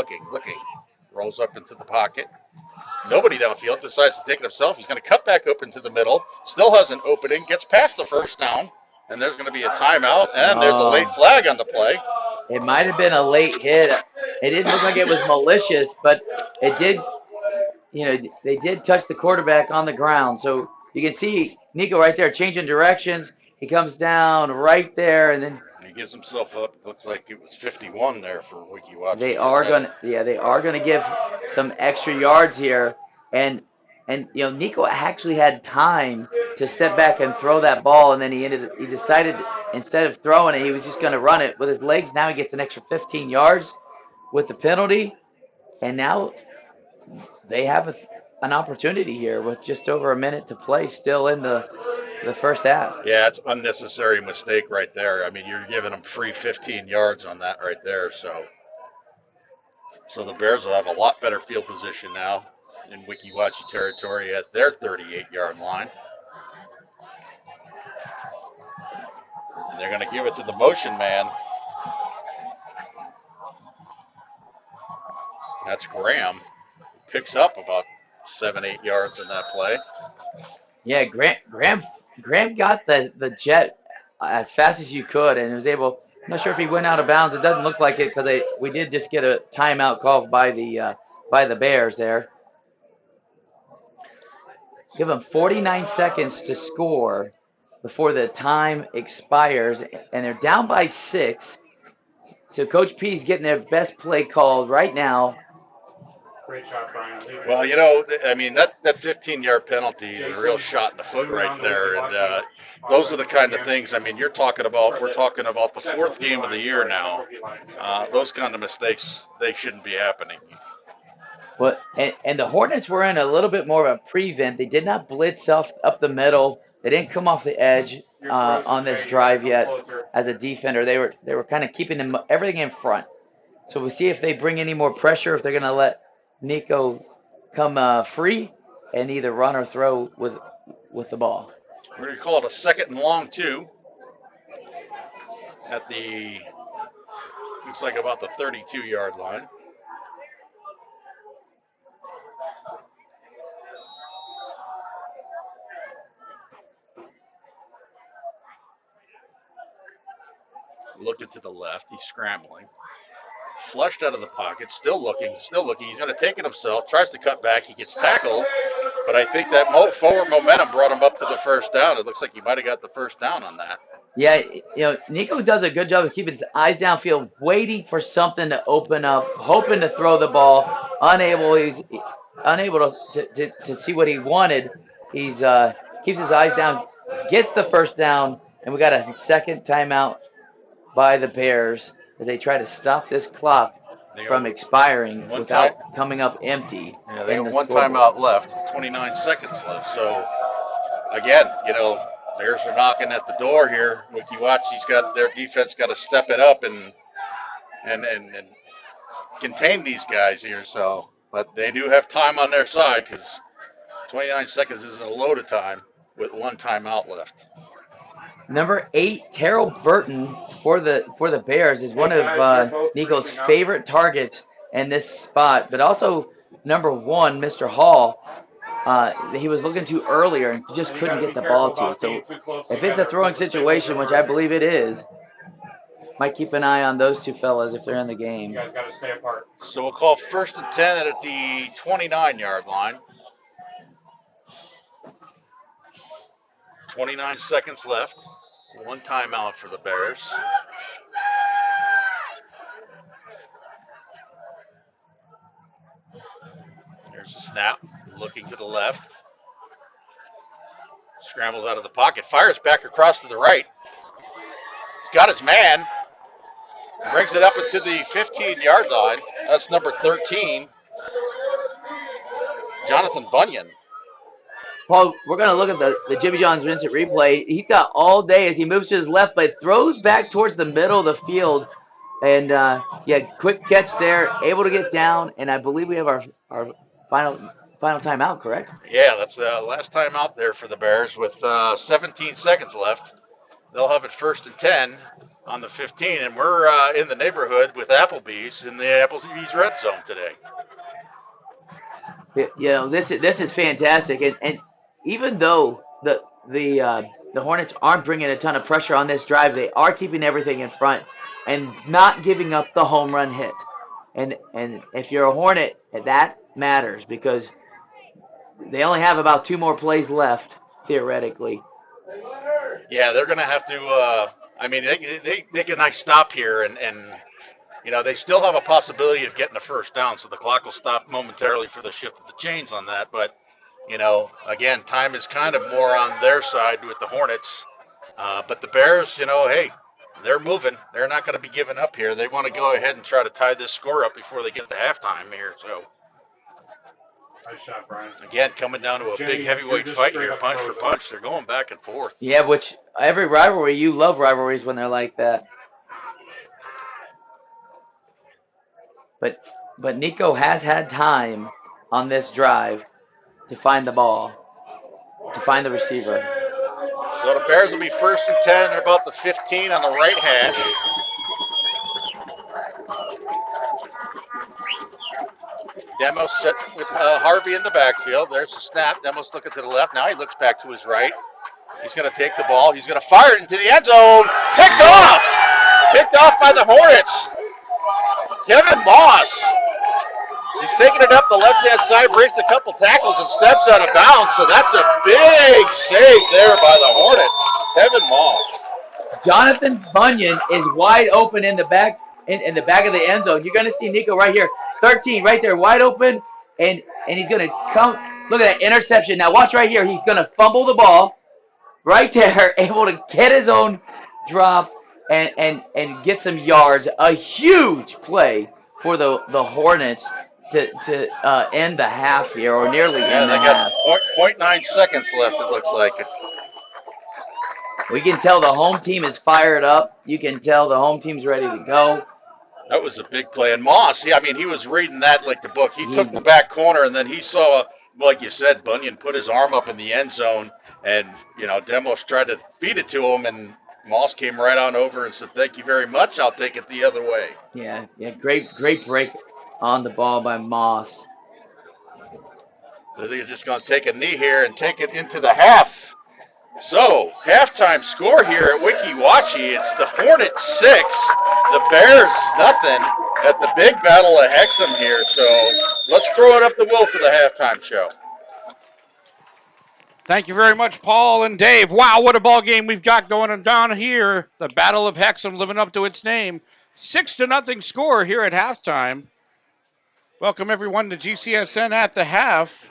Rolls up into the pocket. Nobody downfield, decides to take it himself. He's going to cut back up into the middle. Still has an opening. Gets past the first down. And there's going to be a timeout. And there's a late flag on the play. It might have been a late hit. It didn't look like it was malicious, but it did, they did touch the quarterback on the ground. So you can see Nico right there changing directions. He comes down right there, and then he gives himself up. Looks like it was 51 there for Weeki Wachee. They are going to give some extra yards here, and Nico actually had time to step back and throw that ball, and then he decided instead of throwing it, he was just going to run it with his legs. Now he gets an extra 15 yards with the penalty, and now they have an opportunity here with just over a minute to play still in the first half. Yeah, it's unnecessary mistake right there. I mean, you're giving them free 15 yards on that right there. So the Bears will have a lot better field position now in Weeki Wachee territory at their 38-yard line. And they're going to give it to the motion man. That's Graham. Picks up about 7-8 yards in that play. Yeah, Graham got the jet as fast as you could, and was able. I'm not sure if he went out of bounds. It doesn't look like it because we did just get a timeout called by the Bears there. Give them 49 seconds to score before the time expires, and they're down by 6. So Coach P's getting their best play called right now. Great shot, Brian. Well, I mean, that 15-yard penalty is a real shot in the foot right there. And those are the kind of things, I mean, we're talking about the 4th game of the year now. Those kind of mistakes, they shouldn't be happening. Well, and the Hornets were in a little bit more of a prevent. They did not blitz up the middle. They didn't come off the edge on this drive yet as a defender. They were kind of keeping everything in front. So we'll see if they bring any more pressure, if they're going to let Nico come free and either run or throw with the ball. We're going to call it a 2nd and long, too. Looks like about the 32-yard line. Looking to the left, he's scrambling. Flushed out of the pocket, still looking. He's going to take it himself, tries to cut back. He gets tackled, but I think that forward momentum brought him up to the first down. It looks like he might have got the first down on that. Yeah, Nico does a good job of keeping his eyes downfield, waiting for something to open up, hoping to throw the ball. He's unable to see what he wanted. He's keeps his eyes down, gets the first down, and we got a second timeout by the Bears as they try to stop this clock from expiring without coming up empty. Yeah, they have one timeout left, 29 seconds left. So, again, Bears are knocking at the door here. Weeki Wachee's got their defense got to step it up and contain these guys here. So, but they do have time on their side because 29 seconds isn't a load of time with one timeout left. Number 8, Terrell Burton for the Bears is one of Nico's favorite targets in this spot, but also number 1, Mr. Hall. He was looking to earlier and just couldn't get the ball to. So if it's a throwing situation, which I believe it is, might keep an eye on those two fellas if they're in the game. You guys got to stay apart. So we'll call 1st and 10 at the 29-yard line. 29 seconds left. One timeout for the Bears. Here's a snap. Looking to the left. Scrambles out of the pocket. Fires back across to the right. He's got his man. Brings it up into the 15-yard line. That's number 13. Jonathan Bunyan. Paul, we're going to look at the Jimmy John's Vincent replay. He's got all day as he moves to his left, but throws back towards the middle of the field. And, quick catch there, able to get down. And I believe we have our final timeout, correct? Yeah, that's the last time out there for the Bears with 17 seconds left. They'll have it 1st and 10 on the 15, and we're in the neighborhood with Applebee's in the Applebee's red zone today. This is fantastic, and even though the Hornets aren't bringing a ton of pressure on this drive, they are keeping everything in front and not giving up the home run hit. And if you're a Hornet, that matters because they only have about 2 more plays left theoretically. Yeah, they're going to have to. They make a nice stop here, and they still have a possibility of getting a first down, so the clock will stop momentarily for the shift of the chains on that. But, again, time is kind of more on their side with the Hornets. But the Bears, hey, they're moving. They're not going to be giving up here. They want to go ahead and try to tie this score up before they get to halftime here. So Nice shot, Brian. Again, coming down to a Jenny, big heavyweight you're just fight straight here, up punch for frozen. punch. They're going back and forth. Yeah, which every rivalry, you love rivalries when they're like that. But Nico has had time on this drive to find the ball, to find the receiver. So the Bears will be 1st and 10. They're about the 15 on the right hash. Demos set with Harvey in the backfield. There's the snap. Demos looking to the left. Now he looks back to his right. He's going to take the ball. He's going to fire it into the end zone. Picked off! Picked off by the Hornets. Kevin Moss. He's taking it up the left-hand side, breaks a couple tackles, and steps out of bounds. So that's a big save there by the Hornets. Kevin Moss. Jonathan Bunyan is wide open in the back in the back of the end zone. You're going to see Nico right here, 13 right there, wide open, and he's going to come. Look at that interception. Now watch right here. He's going to fumble the ball right there, able to get his own drop and get some yards. A huge play for the Hornets to end the half here, or nearly end the half. They got 0.9 seconds left, it looks like. We can tell the home team is fired up. You can tell the home team's ready to go. That was a big play. And Moss, he was reading that like the book. He took the back corner, and then he saw, like you said, Bunyan put his arm up in the end zone, and, Demos tried to feed it to him, and Moss came right on over and said, "Thank you very much. I'll take it the other way." Yeah, great break on the ball by Moss. So they're just going to take a knee here and take it into the half. So, halftime score here at Weeki Wachee. It's the Hornets 6, the Bears nothing at the big battle of Hexham here. So, let's throw it up the wheel for the halftime show. Thank you very much, Paul and Dave. Wow, what a ball game we've got going down here. The Battle of Hexham living up to its name. 6-0 score here at halftime. Welcome everyone to GCSN at the half.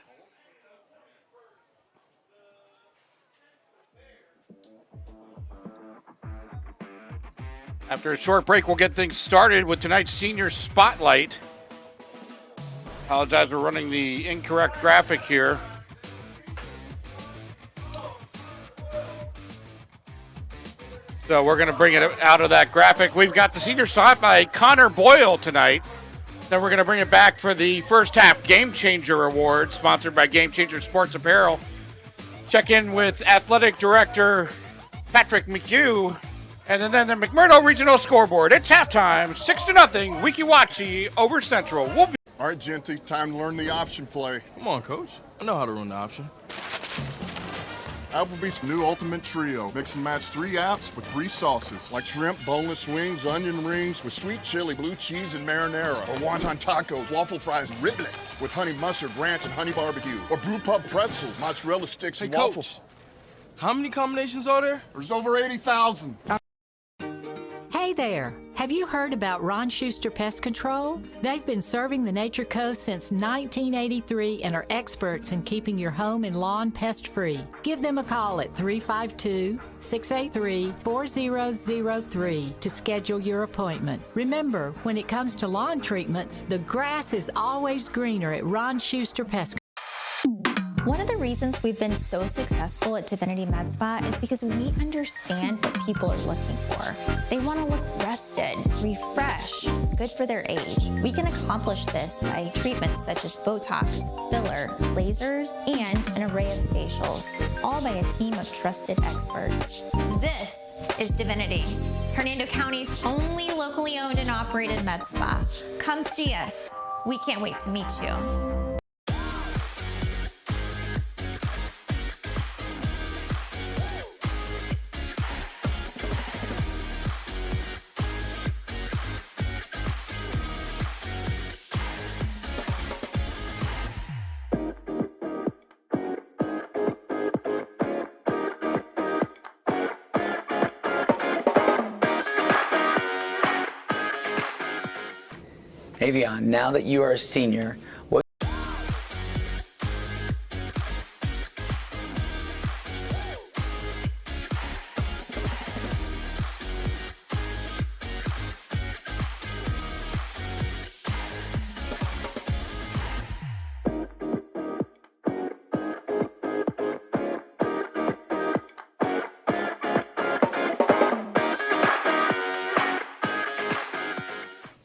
After a short break, we'll get things started with tonight's Senior Spotlight. Apologize, we're running the incorrect graphic here. So we're going to bring it out of that graphic. We've got the Senior Spotlight by Connor Boyle tonight. Then we're going to bring it back for the first half Game Changer Award, sponsored by Game Changer Sports Apparel. Check in with Athletic Director Patrick McHugh. And then the McMurdo Regional Scoreboard. It's halftime, 6-0, Weeki Wachee over Central. We'll be. All right, Genty, time to learn the option play. Come on, Coach. I know how to run the option. Applebee's new Ultimate Trio. Mix and match 3 apps with 3 sauces, like shrimp, boneless wings, onion rings with sweet chili, blue cheese, and marinara. Or wonton tacos, waffle fries, and riblets with honey mustard, ranch, and honey barbecue. Or brew pub pretzels, mozzarella sticks, and waffles. Coach, how many combinations are there? There's over 80,000. Hey there! Have you heard about Ron Schuster Pest Control? They've been serving the Nature Coast since 1983 and are experts in keeping your home and lawn pest-free. Give them a call at 352-683-4003 to schedule your appointment. Remember, when it comes to lawn treatments, the grass is always greener at Ron Schuster Pest Control. One of the reasons we've been so successful at Divinity Med Spa is because we understand what people are looking for. They want to look rested, refreshed, good for their age. We can accomplish this by treatments such as Botox, filler, lasers, and an array of facials, all by a team of trusted experts. This is Divinity, Hernando County's only locally owned and operated med spa. Come see us. We can't wait to meet you. Avion, now that you are a senior, what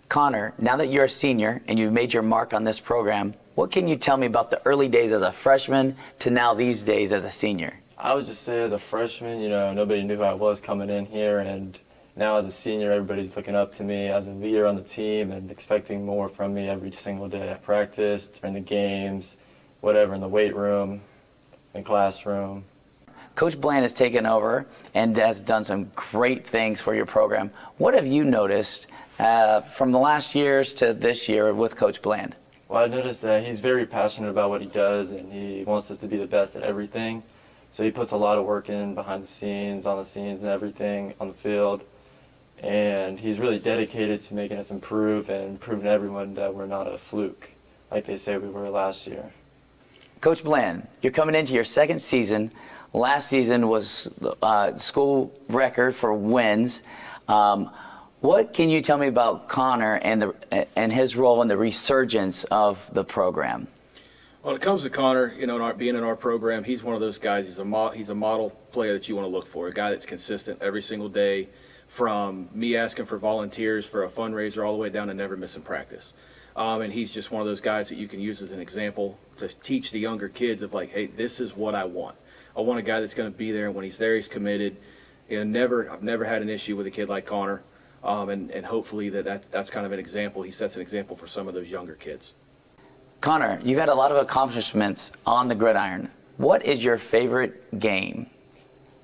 Connor, now that you're a senior and you've made your mark on this program, what can you tell me about the early days as a freshman to now these days as a senior? I would just say as a freshman, nobody knew who I was coming in here, and now as a senior, everybody's looking up to me as a leader on the team and expecting more from me every single day at practice, during the games, whatever, in the weight room, in the classroom. Coach Bland has taken over and has done some great things for your program. What have you noticed from the last years to this year with Coach Bland? Well, I noticed that he's very passionate about what he does, and he wants us to be the best at everything. So he puts a lot of work in behind the scenes, on the scenes and everything on the field. And he's really dedicated to making us improve and proving to everyone that we're not a fluke like they say we were last year. Coach Bland, you're coming into your second season. Last season was school record for wins. What can you tell me about Connor and his role in the resurgence of the program? When it comes to Connor, being in our program, he's one of those guys. He's a model player that you want to look for, a guy that's consistent every single day, from me asking for volunteers for a fundraiser all the way down to never missing practice. And he's just one of those guys that you can use as an example to teach the younger kids of like, hey, this is what I want. I want a guy that's going to be there, and when he's there, he's committed. I've never had an issue with a kid like Connor. And hopefully that's kind of an example. He sets an example for some of those younger kids. Connor, you've had a lot of accomplishments on the gridiron. What is your favorite game?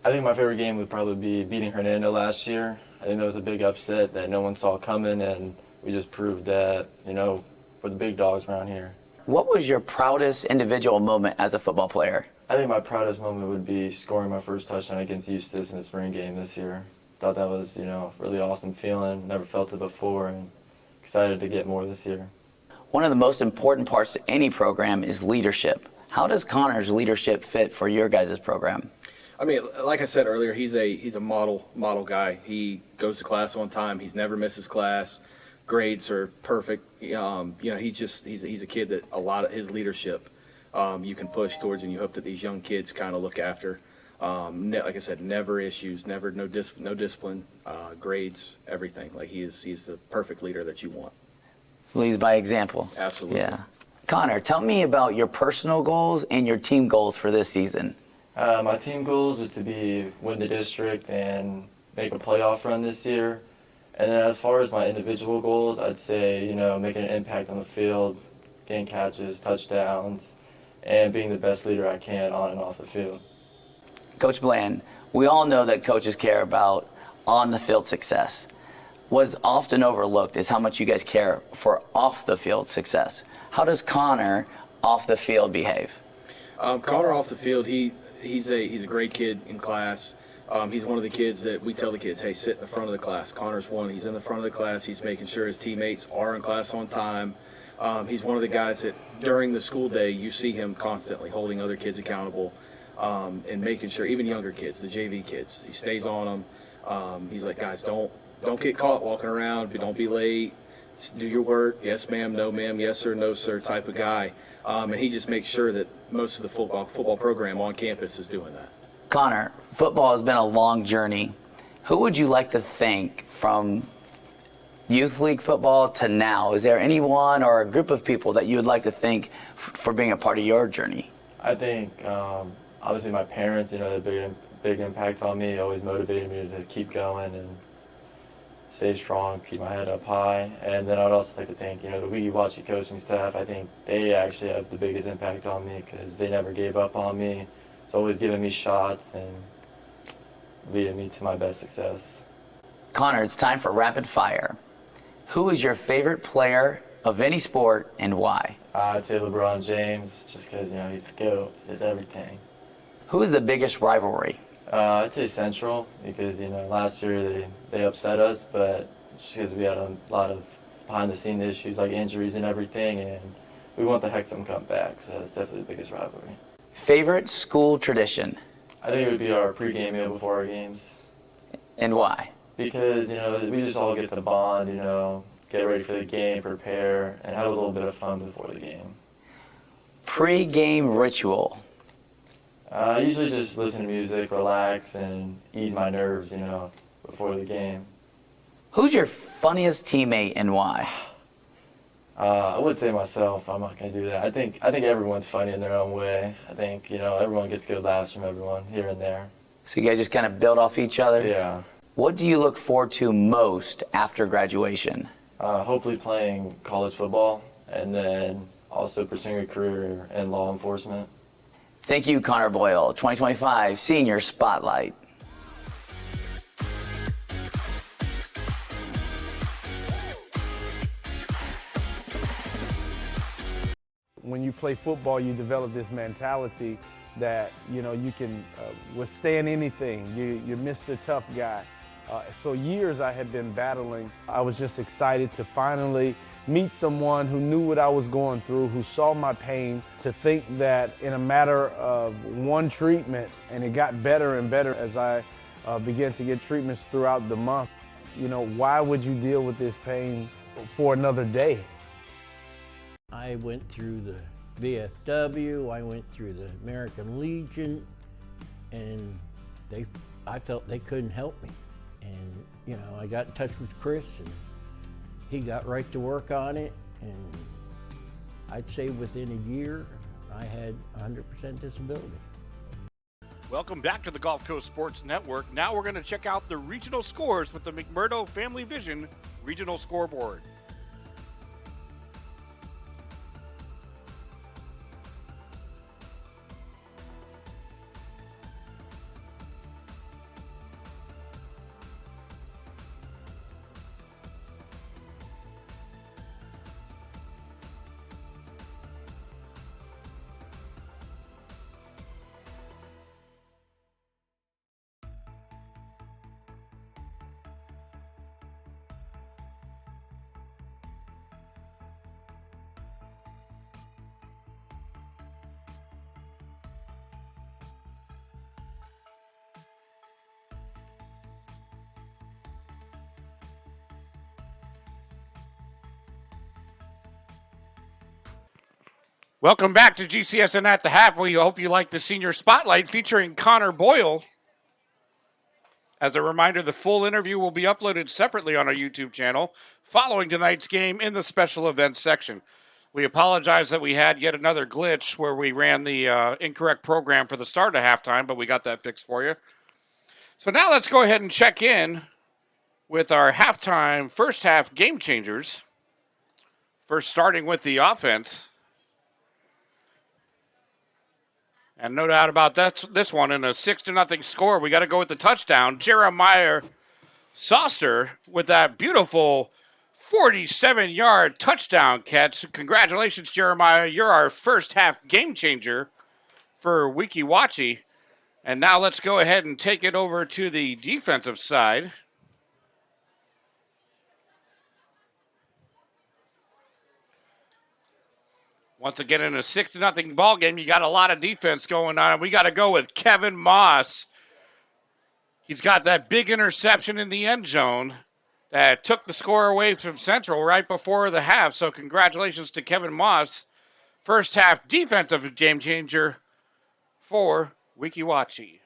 I think my favorite game would probably be beating Hernando last year. I think that was a big upset that no one saw coming, and we just proved that, we're the big dogs around here. What was your proudest individual moment as a football player? I think my proudest moment would be scoring my first touchdown against Eustis in the spring game this year. Thought that was, really awesome feeling. Never felt it before, and excited to get more this year. One of the most important parts to any program is leadership. How does Connor's leadership fit for your guys' program? I mean, like I said earlier, he's a model guy. He goes to class on time. He's never misses class. Grades are perfect. He's a kid that a lot of his leadership you can push towards, and you hope that these young kids kind of look after. Like I said, never issues, no discipline, grades, everything. Like he's the perfect leader that you want. Leads by example. Absolutely. Yeah. Connor, tell me about your personal goals and your team goals for this season. My team goals are to win the district and make a playoff run this year. And then as far as my individual goals, I'd say, making an impact on the field, getting catches, touchdowns, and being the best leader I can on and off the field. Coach Bland, we all know that coaches care about on-the-field success. What's often overlooked is how much you guys care for off-the-field success. How does Connor off the field behave? Connor off the field, he's a great kid in class. He's one of the kids that we tell the kids, hey, sit in the front of the class. Connor's one. He's in the front of the class. He's making sure his teammates are in class on time. He's one of the guys that during the school day you see him constantly holding other kids accountable and making sure, even younger kids, the JV kids, he stays on them. He's like, guys, don't get caught walking around. Don't be late. Do your work. Yes, ma'am. No, ma'am. Yes, sir. No, sir type of guy. And he just makes sure that most of the football program on campus is doing that. Connor, football has been a long journey. Who would you like to thank from youth league football to now? Is there anyone or a group of people that you would like to thank for being a part of your journey? I think, obviously, my parents, they had a big impact on me, always motivated me to keep going and stay strong, keep my head up high. And then I'd also like to thank, the Weeki Wachee coaching staff. I think they actually have the biggest impact on me because they never gave up on me. It's always giving me shots and leading me to my best success. Connor, it's time for rapid fire. Who is your favorite player of any sport and why? I'd say LeBron James, just because, he's the GOAT, he's everything. Who is the biggest rivalry? I'd say Central, because, last year they upset us, but just because we had a lot of behind-the-scenes issues like injuries and everything, and we want the Hexham to come back, so that's definitely the biggest rivalry. Favorite school tradition? I think it would be our pregame meal before our games. And why? Because, we just all get to bond, get ready for the game, prepare, and have a little bit of fun before the game. Pre-game ritual? I usually just listen to music, relax, and ease my nerves, before the game. Who's your funniest teammate and why? I would say myself. I'm not gonna do that. I think everyone's funny in their own way. I think everyone gets good laughs from everyone here and there. So you guys just kind of build off each other? Yeah. What do you look forward to most after graduation? Hopefully playing college football, and then also pursuing a career in law enforcement. Thank you, Connor Boyle. 2025 Senior Spotlight. When you play football, you develop this mentality that, you can withstand anything. You're Mr. Tough Guy. So years I had been battling. I was just excited to finally meet someone who knew what I was going through, who saw my pain, to think that in a matter of one treatment, and it got better and better as I began to get treatments throughout the month. Why would you deal with this pain for another day? I went through the VFW, I went through the American Legion, and I felt they couldn't help me. And, I got in touch with Chris, and he got right to work on it, and I'd say within a year, I had 100% disability. Welcome back to the Gulf Coast Sports Network. Now we're going to check out the regional scores with the McMurdo Family Vision Regional Scoreboard. Welcome back to GCSN at the Half. We hope you like the Senior Spotlight featuring Connor Boyle. As a reminder, the full interview will be uploaded separately on our YouTube channel following tonight's game in the special events section. We apologize that we had yet another glitch where we ran the incorrect program for the start of halftime, but we got that fixed for you. So now let's go ahead and check in with our halftime first half game changers. First starting with the offense. And no doubt about this one, in a 6-0 score, we got to go with the touchdown. Jeremiah Soster with that beautiful 47-yard touchdown catch. Congratulations, Jeremiah. You're our first half game changer for Weeki Wachee. And now let's go ahead and take it over to the defensive side. Once again, in a 6-0 ball game, you got a lot of defense going on. We got to go with Kevin Moss. He's got that big interception in the end zone that took the score away from Central right before the half. So congratulations to Kevin Moss. First half defensive game changer for Weeki Wachee.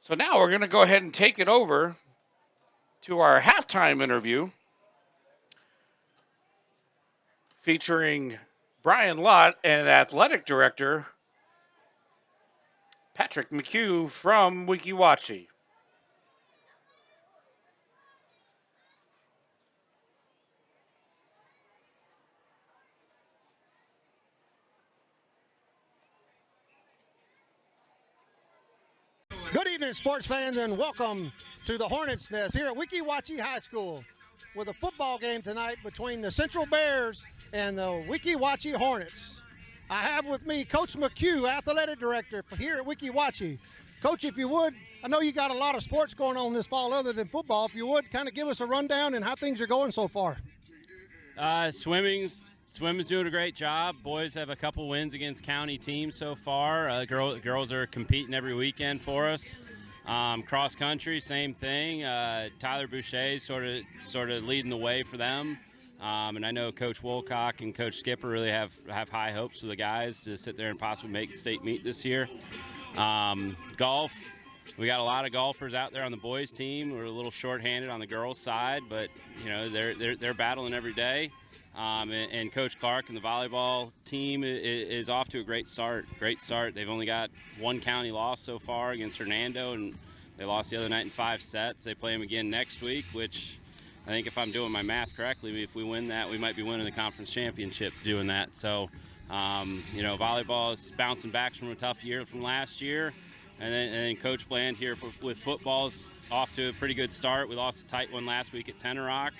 So now we're going to go ahead and take it over to our halftime interview, featuring Brian Lott and athletic director Patrick McHugh from Weeki Wachee. Good evening, sports fans, and welcome to the Hornets' Nest here at Weeki Wachee High School with a football game tonight between the Central Bears and the Weeki Wachee Hornets. I have with me Coach McHugh, athletic director here at Weeki Wachee. Coach, if you would, I know you got a lot of sports going on this fall other than football. If you would, kind of give us a rundown and how things are going so far. Swimming's doing a great job. Boys have a couple wins against county teams so far. Girls are competing every weekend for us. Cross country, same thing. Tyler Boucher sort of leading the way for them. And I know Coach Woolcock and Coach Skipper really have high hopes for the guys to sit there and possibly make the state meet this year. Golf, we got a lot of golfers out there on the boys team. We're a little short-handed on the girls side, but they're battling every day. And Coach Clark and the volleyball team is off to a great start. Great start. They've only got one county loss so far against Hernando, and they lost the other night in 5 sets. They play them again next week, which I think if I'm doing my math correctly, if we win that, we might be winning the conference championship doing that. So, volleyball is bouncing back from a tough year from last year. And then Coach Bland here with football is off to a pretty good start. We lost a tight one last week at Tenor Rock,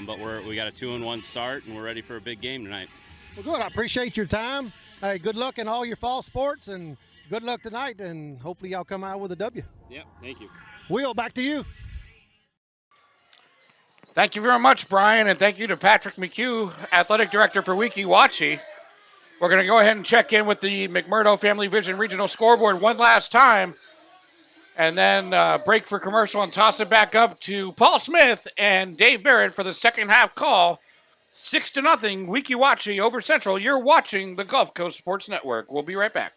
but we got a 2-1 start, and we're ready for a big game tonight. Well, good. I appreciate your time. Hey, good luck in all your fall sports, and good luck tonight, and hopefully y'all come out with a W. Yep, thank you. Will, back to you. Thank you very much, Brian, and thank you to Patrick McHugh, Athletic Director for Weeki Wachee. We're going to go ahead and check in with the McMurdo Family Vision Regional Scoreboard one last time, and then break for commercial and toss it back up to Paul Smith and Dave Barrett for the second half call. 6-0, Weeki Wachee over Central. You're watching the Gulf Coast Sports Network. We'll be right back.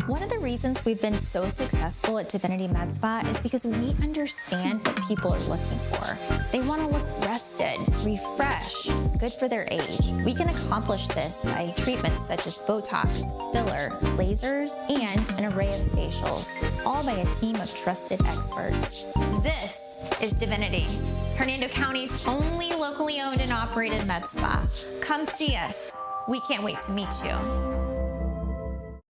One of the reasons we've been so successful at Divinity Med Spa is because we understand what people are looking for. They want to look rested, refreshed, good for their age. We can accomplish this by treatments such as Botox, filler, lasers, and an array of facials, all by a team of trusted experts. This is Divinity, Hernando County's only locally owned and operated med spa. Come see us. We can't wait to meet you.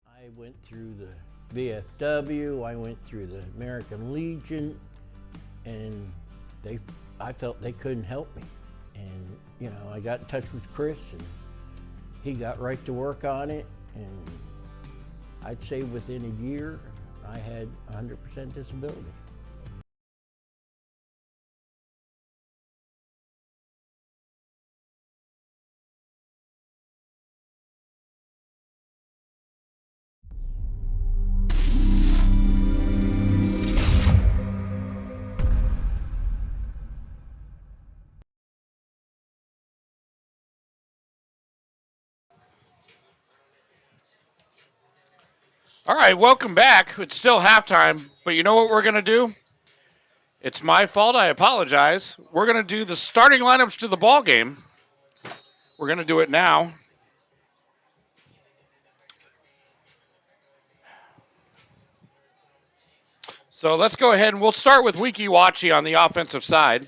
I went through the VFW, I went through the American Legion, and I felt they couldn't help me. And, I got in touch with Chris, and he got right to work on it, and I'd say within a year, I had 100% disability. All right, welcome back. It's still halftime, but you know what we're going to do? It's my fault. I apologize. We're going to do the starting lineups to the ball game. We're going to do it now. So let's go ahead and we'll start with Weeki Wachee on the offensive side.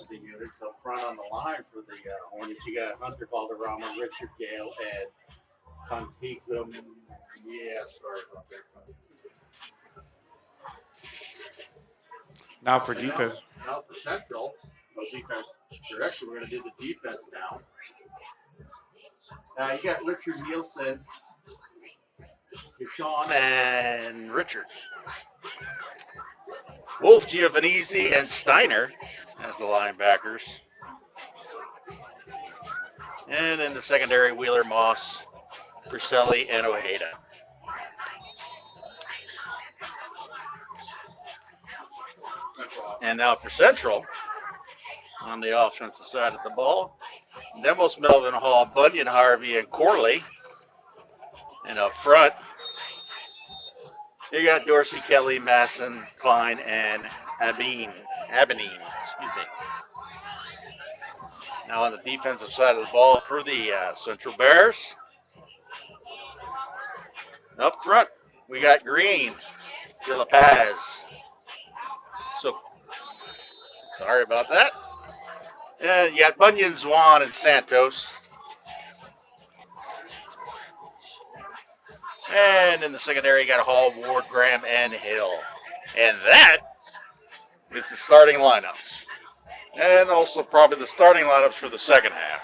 The units up front on the line for the Hornets. You got Hunter Valderrama, Richard Gale, and Contigum. Yeah, sorry about that. Now for defense. Now for Central, defense direction. We're going to do the defense now. You got Richard Nielsen, Deshaun, and Richards. Wolf, Giovanizzi, and Steiner as the linebackers. And in the secondary, Wheeler, Moss, Briselli, and Ojeda. And now for Central, on the offensive side of the ball, Demos, Melvin Hall, Bunyan, Harvey, and Corley. And up front, you got Dorsey, Kelly, Masson, Klein, and Abinine. Excuse me. Now on the defensive side of the ball for the Central Bears. Up front, we got Green, De La Paz. So, sorry about that. And you got Bunyan, Zwan, and Santos. And in the secondary, you got Hall, Ward, Graham, and Hill. And that is the starting lineups. And also probably the starting lineups for the second half.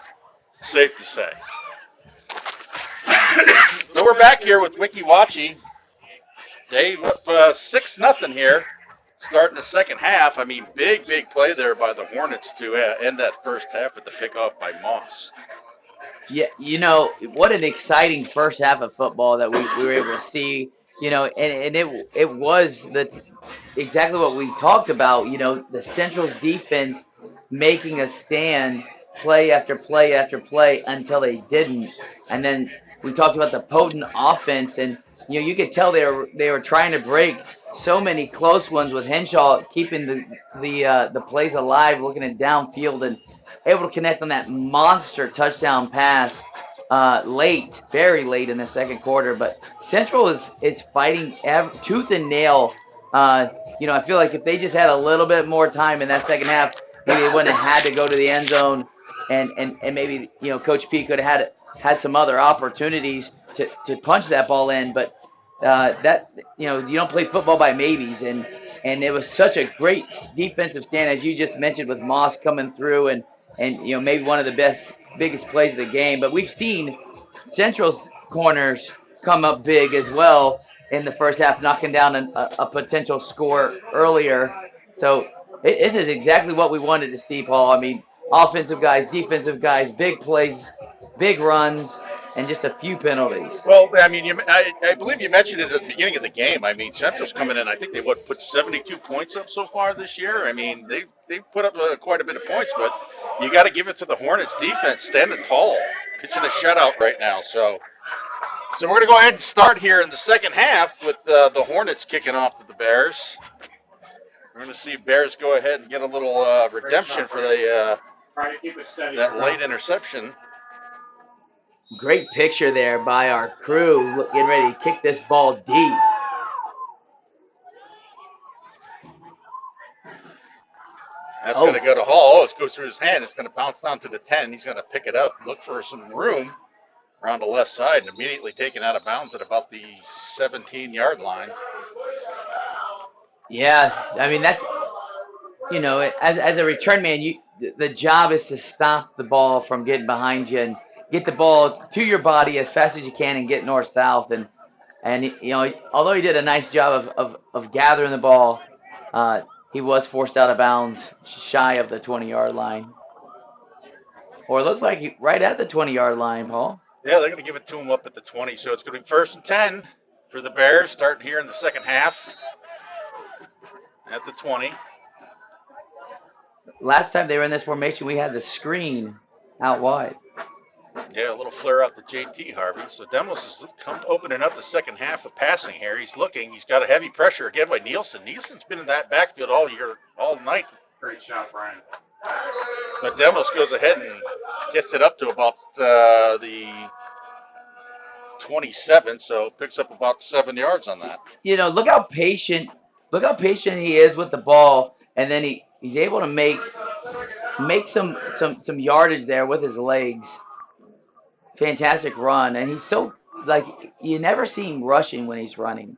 Safe to say. So we're back here with Weeki Wachee. Dave up 6-0 here. Starting the second half. I mean, big play there by the Hornets to end that first half with the pickoff by Moss. Yeah, what an exciting first half of football that we were able to see. And it was exactly what we talked about. The Central's defense making a stand, play after play after play until they didn't, and then we talked about the potent offense, and you could tell they were trying to break so many close ones with Henshaw keeping the plays alive, looking at downfield and able to connect on that monster touchdown pass very late in the second quarter. But Central is fighting tooth and nail. I feel like if they just had a little bit more time in that second half, maybe they wouldn't have had to go to the end zone, and maybe Coach P could have had some other opportunities to punch that ball in. But that you don't play football by maybes, and it was such a great defensive stand, as you just mentioned, with Moss coming through and maybe one of the biggest plays of the game. But we've seen Central's corners come up big as well in the first half, knocking down a potential score earlier. So this is exactly what we wanted to see, Paul. I mean, offensive guys, defensive guys, big plays, big runs, and just a few penalties. Well, I mean, I believe you mentioned it at the beginning of the game. I mean, Central's coming in. I think they put 72 points up so far this year. I mean, they've put up quite a bit of points, but you got to give it to the Hornets defense, standing tall, pitching a shutout right now. So we're going to go ahead and start here in the second half with the Hornets kicking off with the Bears. We're going to see Bears go ahead and get a little redemption for that late interception. Great picture there by our crew, getting ready to kick this ball deep. That's going to go to Hall. It goes through his hand. It's going to bounce down to the 10. He's going to pick it up, look for some room around the left side, and immediately taken out of bounds at about the 17-yard line. Yeah, I mean, that's, as a return man, the job is to stop the ball from getting behind you and get the ball to your body as fast as you can and get north-south. And although he did a nice job of gathering the ball, he was forced out of bounds shy of the 20-yard line. Or it looks like right at the 20-yard line, Paul. Yeah, they're going to give it to him up at the 20, so it's going to be 1st and 10 for the Bears, starting here in the second half at the 20. Last time they were in this formation, we had the screen out wide. Yeah, a little flare out to JT Harvey. So Demos is opening up the second half of passing here. He's looking. He's got a heavy pressure again by Nielsen. Nielsen's been in that backfield all night. Great shot, Brian. But Demos goes ahead and gets it up to about the 27, so picks up about 7 yards on that. Look how patient he is with the ball, and then he's able to make some yardage there with his legs. Fantastic run, and he's so, you never see him rushing when he's running.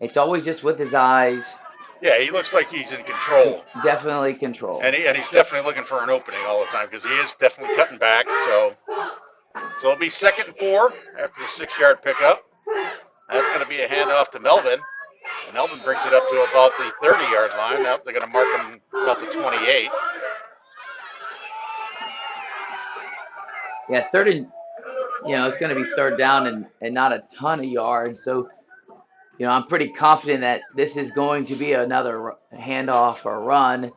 It's always just with his eyes. Yeah, he looks like he's in control. Definitely control. And he's definitely looking for an opening all the time because he is definitely cutting back. So it'll be 2nd and 4 after the 6-yard pickup. That's going to be a handoff to Melvin. And Melvin brings it up to about the 30-yard line. Now they're going to mark him about the 28. Yeah, it's going to be 3rd down and not a ton of yards. So, I'm pretty confident that this is going to be another handoff or run.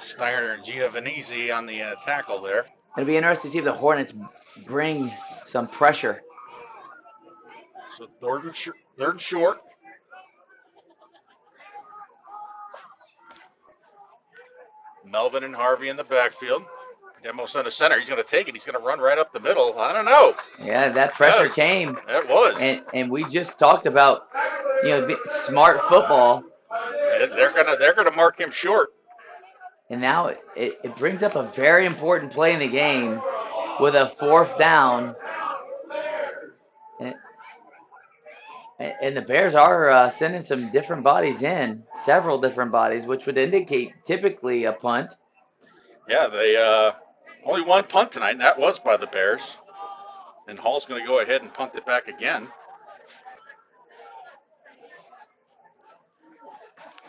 Steiner and Giovanizzi on the tackle there. It'll be interesting to see if the Hornets bring some pressure. So 3rd and short. Melvin and Harvey in the backfield. Demos on the center. He's going to take it. He's going to run right up the middle. I don't know. Yeah, that pressure came. That was. And we just talked about, smart football. They're gonna mark him short. And now it brings up a very important play in the game with a 4th down. And the Bears are sending some different bodies in, several different bodies, which would indicate typically a punt. Yeah, they only one punt tonight, and that was by the Bears. And Hall's going to go ahead and punt it back again.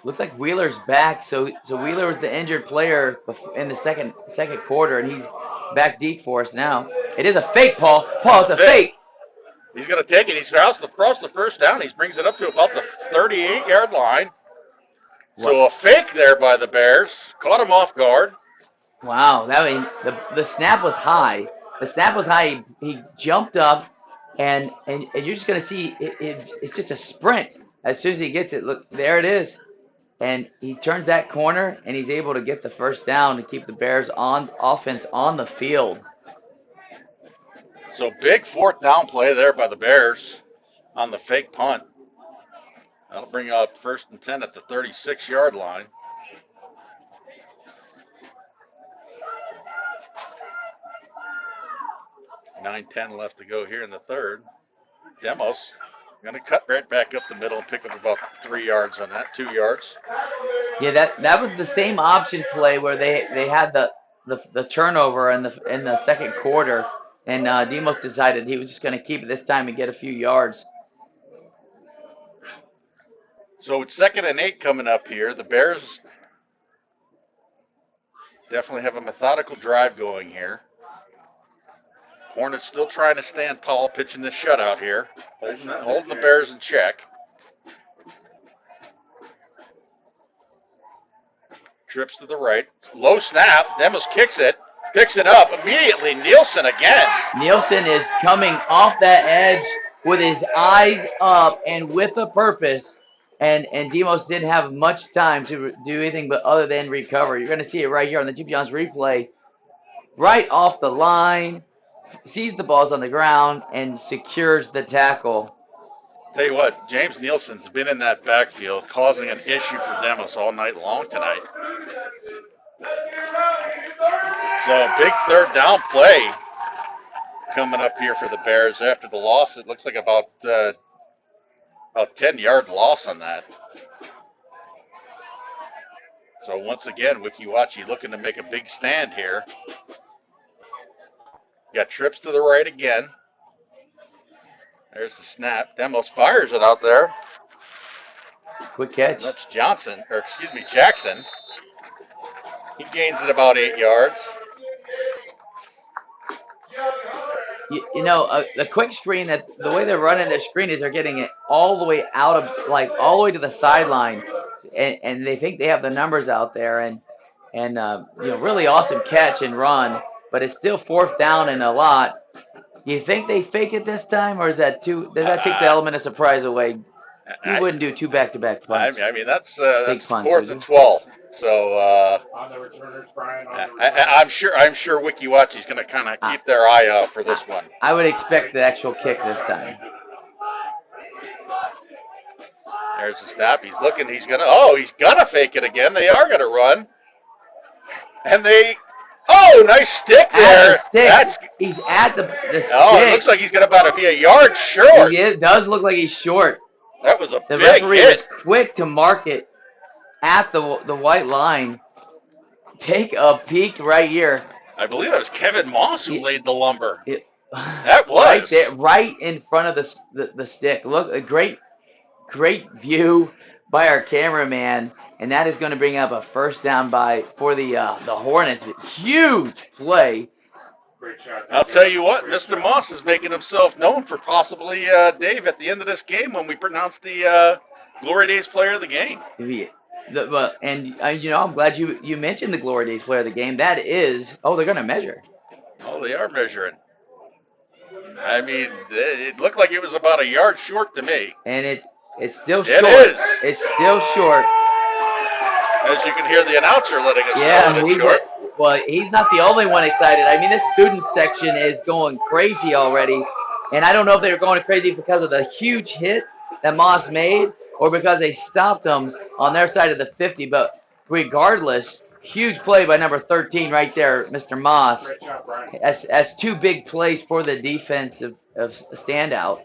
Looks like Wheeler's back, so Wheeler was the injured player in the second quarter, and he's back deep for us now. It is a fake, Paul. Paul, it's a fake. He's going to take it. He's across the first down. He brings it up to about the 38-yard line. So a fake there by the Bears. Caught him off guard. Wow, the snap was high. The snap was high. He jumped up, and you're just going to see it's just a sprint. As soon as he gets it, look, there it is. And he turns that corner, and he's able to get the first down to keep the Bears on offense on the field. So big 4th down play there by the Bears on the fake punt. That'll bring up 1st and 10 at the 36-yard line. Nine, 10 left to go here in the third. Demos going to cut right back up the middle and pick up about 3 yards on that, 2 yards. Yeah, that was the same option play where they had the turnover in the second quarter, and Demos decided he was just going to keep it this time and get a few yards. So it's 2nd and 8 coming up here. The Bears definitely have a methodical drive going here. Hornets still trying to stand tall, pitching this shutout here, holding the Bears in check. Trips to the right. Low snap. Demos kicks it. Picks it up. Immediately, Nielsen again. Nielsen is coming off that edge with his eyes up and with a purpose. And Demos didn't have much time to do anything but other than recover. You're going to see it right here on the GP replay. Right off the line. Sees the balls on the ground and secures the tackle. Tell you what, James Nielsen's been in that backfield causing an issue for Demos all night long tonight. So a big 3rd down play coming up here for the Bears after the loss. It looks like about 10-yard loss on that. So once again, Weeki Wachee looking to make a big stand here. Got trips to the right again. There's the snap. Demos fires it out there. Quick catch. That's Jackson. He gains it about 8 yards. The quick screen, that the way they're running their screen is they're getting it all the way out of, all the way to the sideline, and they think they have the numbers out there, and really awesome catch and run, but it's still 4th down and a lot. You think they fake it this time, or does that take the element of surprise away? You wouldn't do 2 back-to-back punts. I mean that's 4th and 12. So on the returners, Brian. I'm sure Weeki Wachee's going to kind of keep their eye out for this one. I would expect the actual kick this time. There's the snap. He's looking. He's gonna fake it again. They are gonna run, and nice stick there. He's at the stick. Oh, it looks like he's gonna about to be a yard short. It does look like he's short. That was a the big referee hit. was quick to mark it at the white line. Take a peek right here. I believe that was Kevin Moss who laid the lumber. That was right there, right in front of the stick. Look, a great view by our cameraman, and that is going to bring up a 1st down for the Hornets. Huge play. I'll tell you what, Mr. Moss is making himself known for possibly, Dave, at the end of this game when we pronounce the Glory Days player of the game. I'm glad you mentioned the Glory Days player of the game. That is, they're going to measure. Oh, they are measuring. I mean, it looked like it was about a yard short to me. And it's still short. It is. It's still short. As you can hear the announcer letting us know that it's short. Well, he's not the only one excited. I mean, this student section is going crazy already. And I don't know if they were going crazy because of the huge hit that Moss made or because they stopped him on their side of the 50. But regardless, huge play by number 13 right there, Mr. Moss. Great job, Brian. That's two big plays for the defense of standout.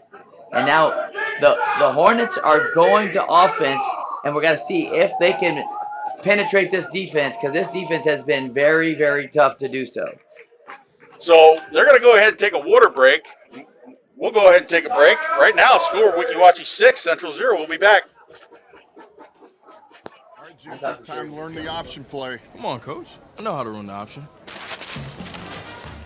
And now the Hornets are going to offense, and we're going to see if they can penetrate this defense, because this defense has been very, very tough to do so. So they're going to go ahead and take a water break. We'll go ahead and take a break. Right now, score Weeki Wachee 6, Central 0. We'll be back. All right, Jim, take time to learn the option play. Come on, Coach. I know how to run the option.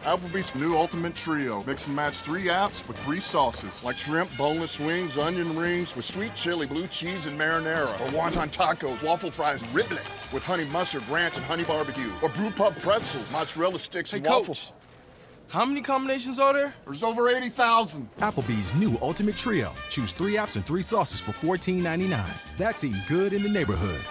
Applebee's new ultimate trio. Mix and match 3 apps with 3 sauces, like shrimp, boneless wings, onion rings with sweet chili, blue cheese, and marinara. Or wonton tacos, waffle fries, and riblets with honey mustard, ranch, and honey barbecue. Or brew pub pretzels, mozzarella sticks, and waffles. Coach, how many combinations are there? There's over 80,000. Applebee's new ultimate trio. Choose 3 apps and 3 sauces for $14.99. That's eating good in the neighborhood.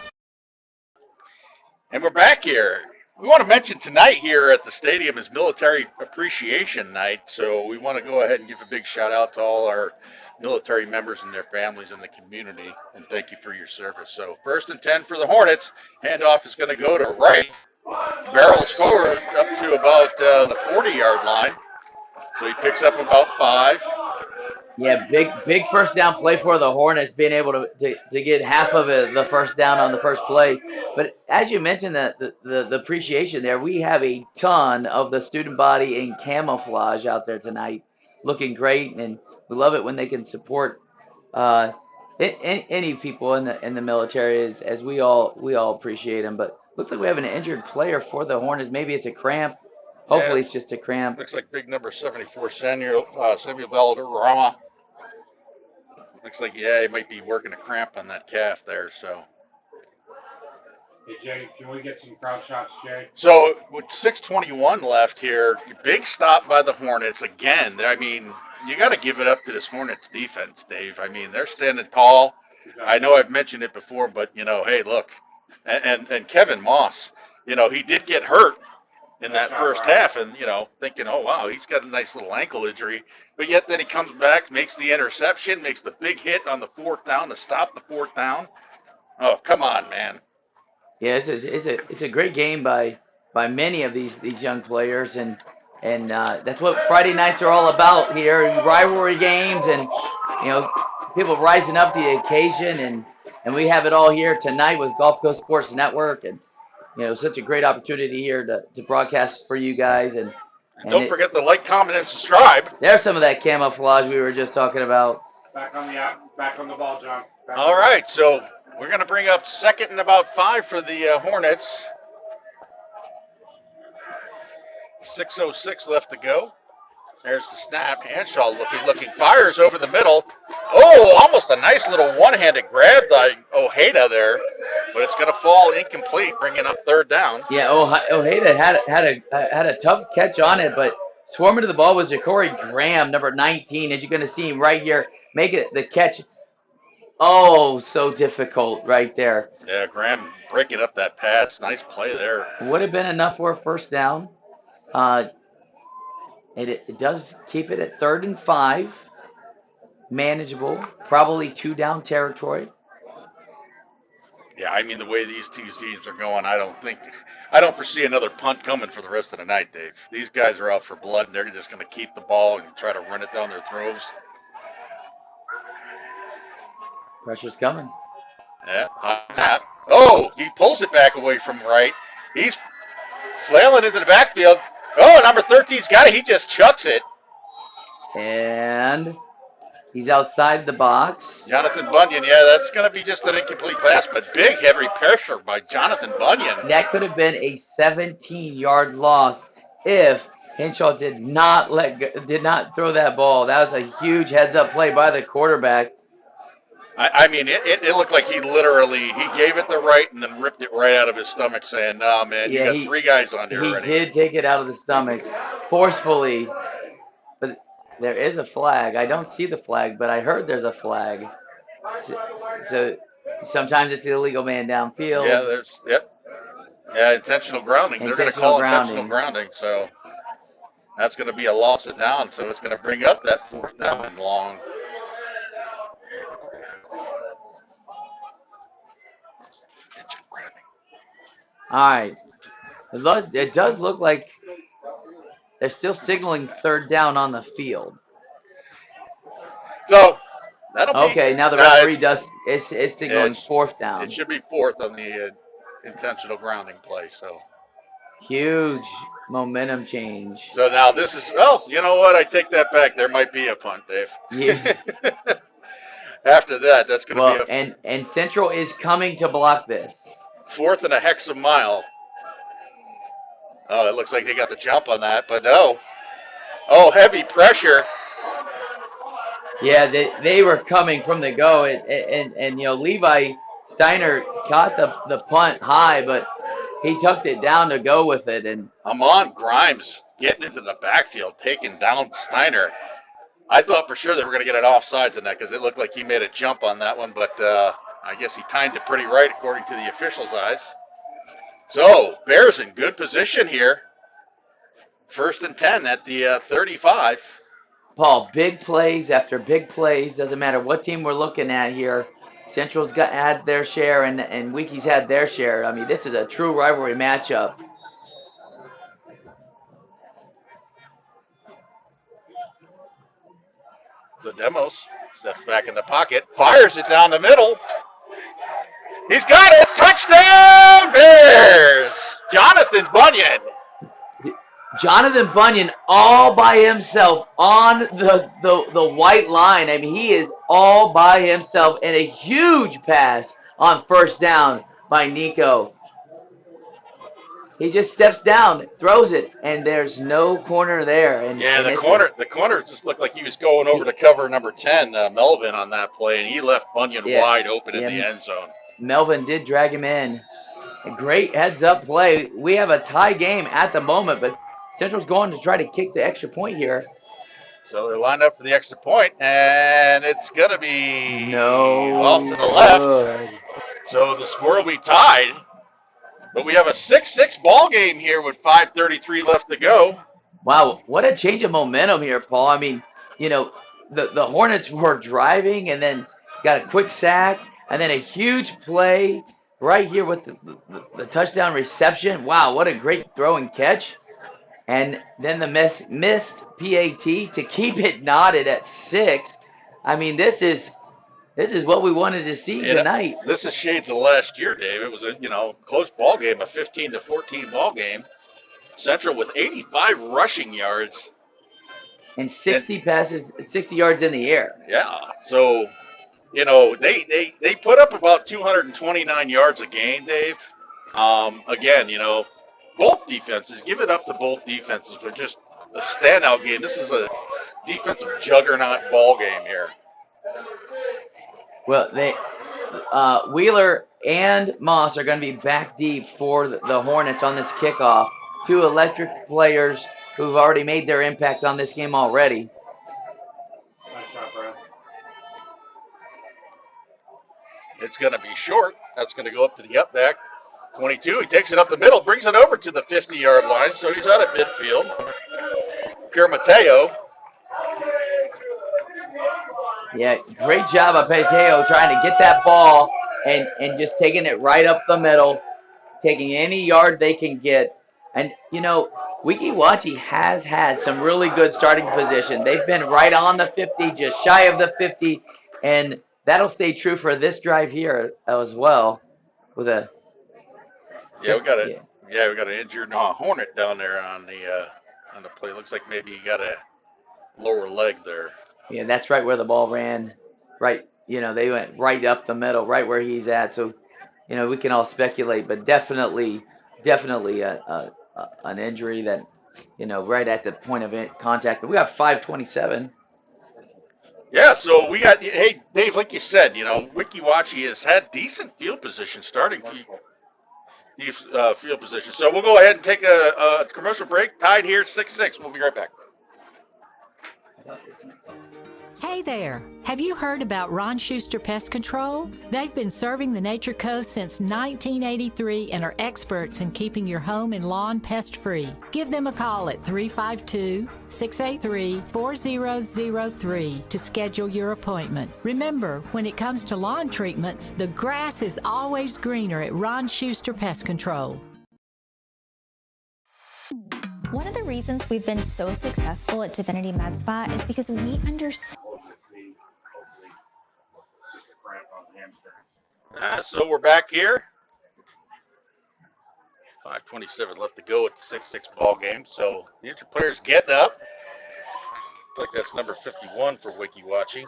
And we're back here. We want to mention tonight here at the stadium is Military Appreciation Night, so we want to go ahead and give a big shout out to all our military members and their families in the community, and thank you for your service. So 1st and 10 for the Hornets. Handoff is going to go to right. Barrels forward up to about the 40-yard line, so he picks up about 5. Yeah, big first down play for the Hornets, being able to get half of it, the first down on the first play. But as you mentioned, the appreciation there, we have a ton of the student body in camouflage out there tonight, looking great, and we love it when they can support any people in the military, as we all appreciate them. But looks like we have an injured player for the Hornets. Maybe it's a cramp. Hopefully, it's just a cramp. Looks like big number 74, Samuel Valderrama. Looks like, yeah, he might be working a cramp on that calf there, so. Hey, Jay, can we get some crowd shots, Jay? So with 6:21 left here, big stop by the Hornets again. I mean, you got to give it up to this Hornets defense, Dave. I mean, they're standing tall. I know I've mentioned it before, but, hey, look. And Kevin Moss, he did get hurt in that first half, and thinking, oh wow, he's got a nice little ankle injury, but yet then he comes back, makes the interception, makes the big hit on the 4th down to stop the 4th down. Oh, come on, man. Yeah, it's a great game by many of these young players, and that's what Friday nights are all about here, rivalry games, and people rising up to the occasion, and we have it all here tonight with Gulf Coast Sports Network, and such a great opportunity here to broadcast for you guys. And don't forget to like, comment, and subscribe. There's some of that camouflage we were just talking about. Back on the ball, John. All right, so we're going to bring up 2nd and about 5 for the Hornets. 6:06 left to go. There's the snap. Hanshaw looking, fires over the middle. Oh, almost a nice little one-handed grab by Ojeda there, but it's going to fall incomplete, bringing up 3rd down. Yeah, Ojeda had a tough catch on it, but swarming to the ball was Ja'Cory Graham, number 19, as you're going to see him right here make it the catch. Oh, so difficult right there. Yeah, Graham breaking up that pass. Nice play there. Would have been enough for a first down. It does keep it at 3rd and 5. Manageable. Probably 2 down territory. Yeah, I mean, the way these two teams are going, I don't foresee another punt coming for the rest of the night, Dave. These guys are out for blood, and they're just going to keep the ball and try to run it down their throats. Pressure's coming. Yeah. Oh, he pulls it back away from right. He's flailing into the backfield. Oh, number 13's got it. He just chucks it. And he's outside the box. Jonathan Bunyan, yeah, that's going to be just an incomplete pass, but big, heavy pressure by Jonathan Bunyan. That could have been a 17-yard loss if Henshaw did not throw that ball. That was a huge heads-up play by the quarterback. I mean, it looked like he gave it the right and then ripped it right out of his stomach, saying, "No, man, you got 3 guys on here already." He did take it out of the stomach forcefully, but there is a flag. I don't see the flag, but I heard there's a flag. So sometimes it's the illegal man downfield. Yeah, yep. Yeah, intentional grounding. They're going to Intentional call intentional grounding. grounding, so that's going to be a loss of down. So it's going to bring up that 4th down and long. All right. It does look like they're still signaling 3rd down on the field. So that'll be. Okay, now the referee It's, is signaling it's 4th it down. should be 4th on the intentional grounding play. Huge momentum change. So now this is. Oh, you know what? I take that back. There might be a punt, Dave. Yeah. After that, that's going to be Well, a and Central is coming to block this. 4th and a hex a mile. Oh, it looks like they got the jump on that, but no. Oh, heavy pressure. Yeah, they were coming from the go, and Levi Steiner caught the punt high, but he tucked it down to go with it, and Amon Grimes getting into the backfield, taking down Steiner. I thought for sure they were going to get an offsides in that because it looked like he made a jump on that one, but I guess he timed it pretty right according to the officials' eyes. So Bears in good position here. 1st and 10 at the 35. Paul, big plays after big plays. Doesn't matter what team we're looking at here. Central's had their share, and Weeki's had their share. I mean, this is a true rivalry matchup. So Demos steps back in the pocket, fires it down the middle. He's got it! Touchdown Bears! Jonathan Bunyan. Jonathan Bunyan all by himself on the white line. I mean, he is all by himself, and a huge pass on 1st down by Nico. He just steps down, throws it, and there's no corner there. And The corner just looked like he was going over to cover number 10, Melvin, on that play, and he left Bunyan wide open in the end zone. Melvin did drag him in. A great heads-up play. We have a tie game at the moment, but Central's going to try to kick the extra point here. So they're lined up for the extra point, and it's going to be off to the left. So the score will be tied. But we have a 6-6 ball game here with 5:33 left to go. Wow, what a change of momentum here, Paul. I mean, the Hornets were driving and then got a quick sack and then a huge play right here with the touchdown reception. Wow, what a great throw and catch. And then the missed PAT to keep it knotted at 6. I mean, this is what we wanted to see tonight. This is shades of last year, Dave. It was a close ball game, a 15-14 ball game. Central with 85 rushing yards and 60 passes, 60 yards in the air. Yeah, so they put up about 229 yards a game, Dave. Again, both defenses, give it up to both defenses, but just a standout game. This is a defensive juggernaut ball game here. Well, Wheeler and Moss are going to be back deep for the Hornets on this kickoff. 2 electric players who've already made their impact on this game already. Nice shot, Brad. It's going to be short. That's going to go up to the up back. 22. He takes it up the middle, brings it over to the 50-yard line, so he's out at midfield. Pierre Mateo. Yeah, great job of Mateo trying to get that ball and just taking it right up the middle, taking any yard they can get. And, Weeki Wachee has had some really good starting position. They've been right on the 50, just shy of the 50, and that'll stay true for this drive here as well. With a we got an injured Hornet down there on the play. Looks like maybe he got a lower leg there. Yeah, that's right where the ball ran. Right, they went right up the middle, right where he's at. So, we can all speculate, but definitely an injury that, right at the point of contact. But we got 5:27. Yeah, so we got, hey, Dave, like you said, Weeki Wachee has had decent field position, starting field position. So we'll go ahead and take a commercial break. Tied here, 6-6. We'll be right back. Hey there! Have you heard about Ron Schuster Pest Control? They've been serving the Nature Coast since 1983 and are experts in keeping your home and lawn pest-free. Give them a call at 352-683-4003 to schedule your appointment. Remember, when it comes to lawn treatments, the grass is always greener at Ron Schuster Pest Control. One of the reasons we've been so successful at Divinity Med Spa is because we understand. So we're back here. 5:27 left to go at the 6-6 ball game. So the injured player's getting up. Looks like that's number 51 for Weeki Wachee.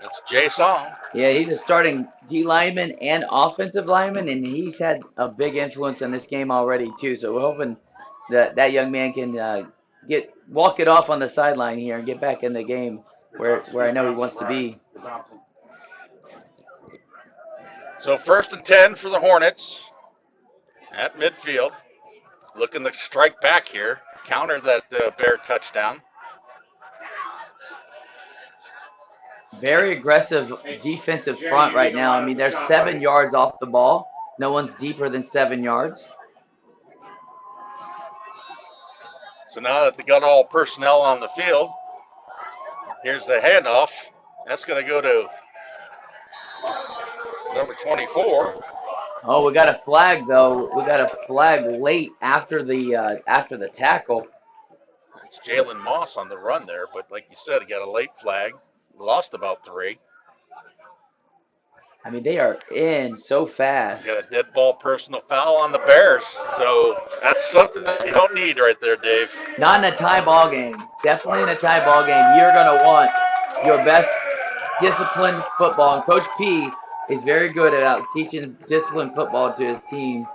That's Jay Song. Yeah, he's a starting D lineman and offensive lineman, and he's had a big influence in this game already too. So we're hoping that that young man can walk it off on the sideline here and get back in the game where I know he wants to be. So 1st and 10 for the Hornets at midfield. Looking to strike back here, counter that Bear touchdown. Very aggressive defensive front right now. I mean, they're 7 yards off the ball. No one's deeper than 7 yards. So now that they got all personnel on the field, here's the handoff. That's going to go to number 24. Oh, we got a flag though. We got a flag late after the tackle. It's Jalen Moss on the run there, but like you said, he got a late flag. Lost about 3. I mean, they are in so fast. Got a dead ball personal foul on the Bears, so that's something that you don't need right there, Dave. Not in a tie ball game. Definitely in a tie ball game. You're going to want your best disciplined football. And Coach P is very good about teaching disciplined football to his team.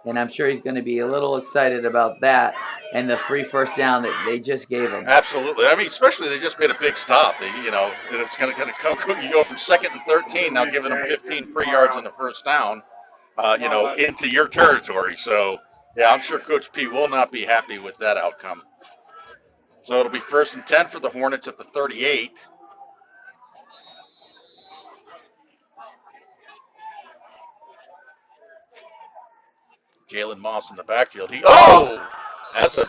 And I'm sure he's going to be a little excited about that and the free first down that they just gave him. Absolutely. I mean, especially they just made a big stop. It's going to come. You go from 2nd and 13, now giving them 15 free yards on the first down, into your territory. So, yeah, I'm sure Coach P will not be happy with that outcome. So it'll be 1st and 10 for the Hornets at the 38. Jalen Moss in the backfield. That's a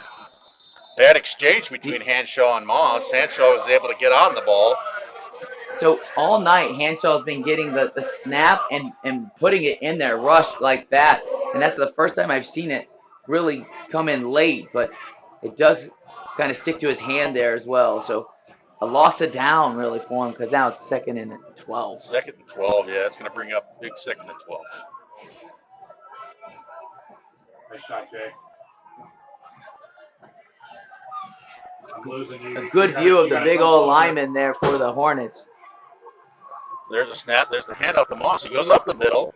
bad exchange between Hanshaw and Moss. Hanshaw was able to get on the ball. So all night, Hanshaw's been getting the snap and putting it in there, rushed like that. And that's the first time I've seen it really come in late. But it does kind of stick to his hand there as well. So a loss of down really for him because now it's 2nd and 12. 2nd and 12, yeah. It's going to bring up big 2nd and 12. Nice shot, Jay. I'm losing you. A good view of the big old lineman there for the Hornets. There's a snap. There's the handoff to Moss. He goes up the middle.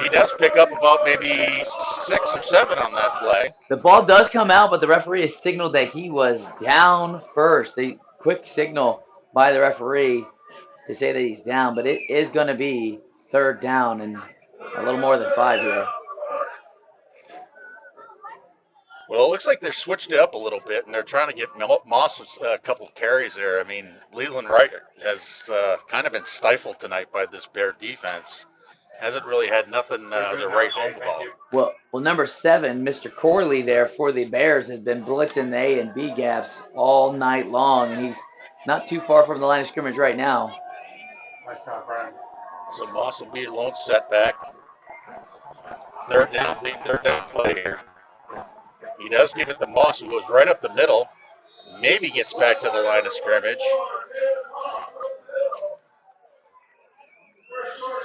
He does pick up about maybe 6 or 7 on that play. The ball does come out, but the referee has signaled that he was down first. A quick signal by the referee to say that he's down, but it is going to be 3rd down and a little more than 5 here. Well, it looks like they're switched it up a little bit, and they're trying to get Moss a couple of carries there. I mean, Leland Wright has kind of been stifled tonight by this Bear defense. Hasn't really had nothing to write home about. Well, number 7, Mr. Corley there for the Bears has been blitzing the A and B gaps all night long, and he's not too far from the line of scrimmage right now. Nice shot, Brian. So Moss will be a lone setback. Third down play here. He does give it to Moss, who goes right up the middle. Maybe gets back to the line of scrimmage.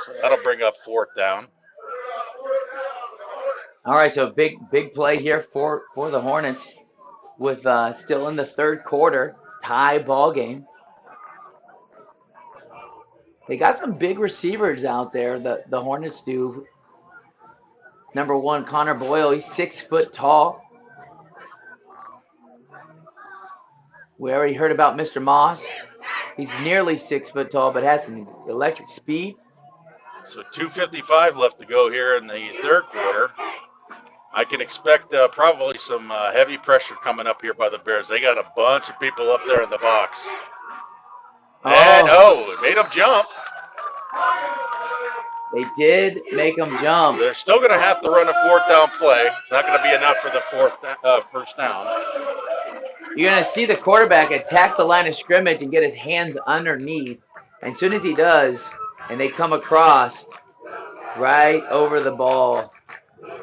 So that'll bring up 4th down. All right, so big play here for the Hornets with still in the 3rd quarter, tie ball game. They got some big receivers out there, the Hornets do. Number 1, Connor Boyle, he's 6 foot tall. We already heard about Mr. Moss. He's nearly 6 foot tall, but has some electric speed. So 2:55 left to go here in the 3rd quarter. I can expect probably some heavy pressure coming up here by the Bears. They got a bunch of people up there in the box. And, it made them jump. They did make them jump. They're still going to have to run a fourth down play. It's not going to be enough for the first down. You're going to see the quarterback attack the line of scrimmage and get his hands underneath. And as soon as he does, and they come across right over the ball.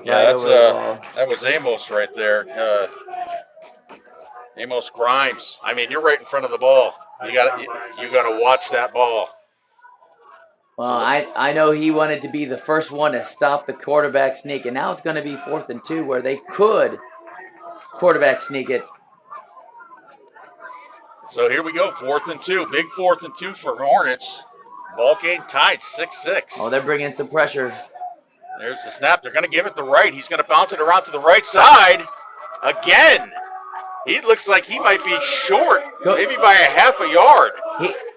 Yeah, that was Amos right there. Amos Grimes. I mean, you're right in front of the ball. You got to watch that ball. Well, I know he wanted to be the first one to stop the quarterback sneak, and now it's going to be 4th and 2 where they could quarterback sneak it. So here we go, 4th and 2. Big 4th and 2 for Hornets. Ball game tied, 6-6. Oh, they're bringing some pressure. There's the snap. They're going to give it the right. He's going to bounce it around to the right side again. He looks like he might be short, maybe by a half a yard.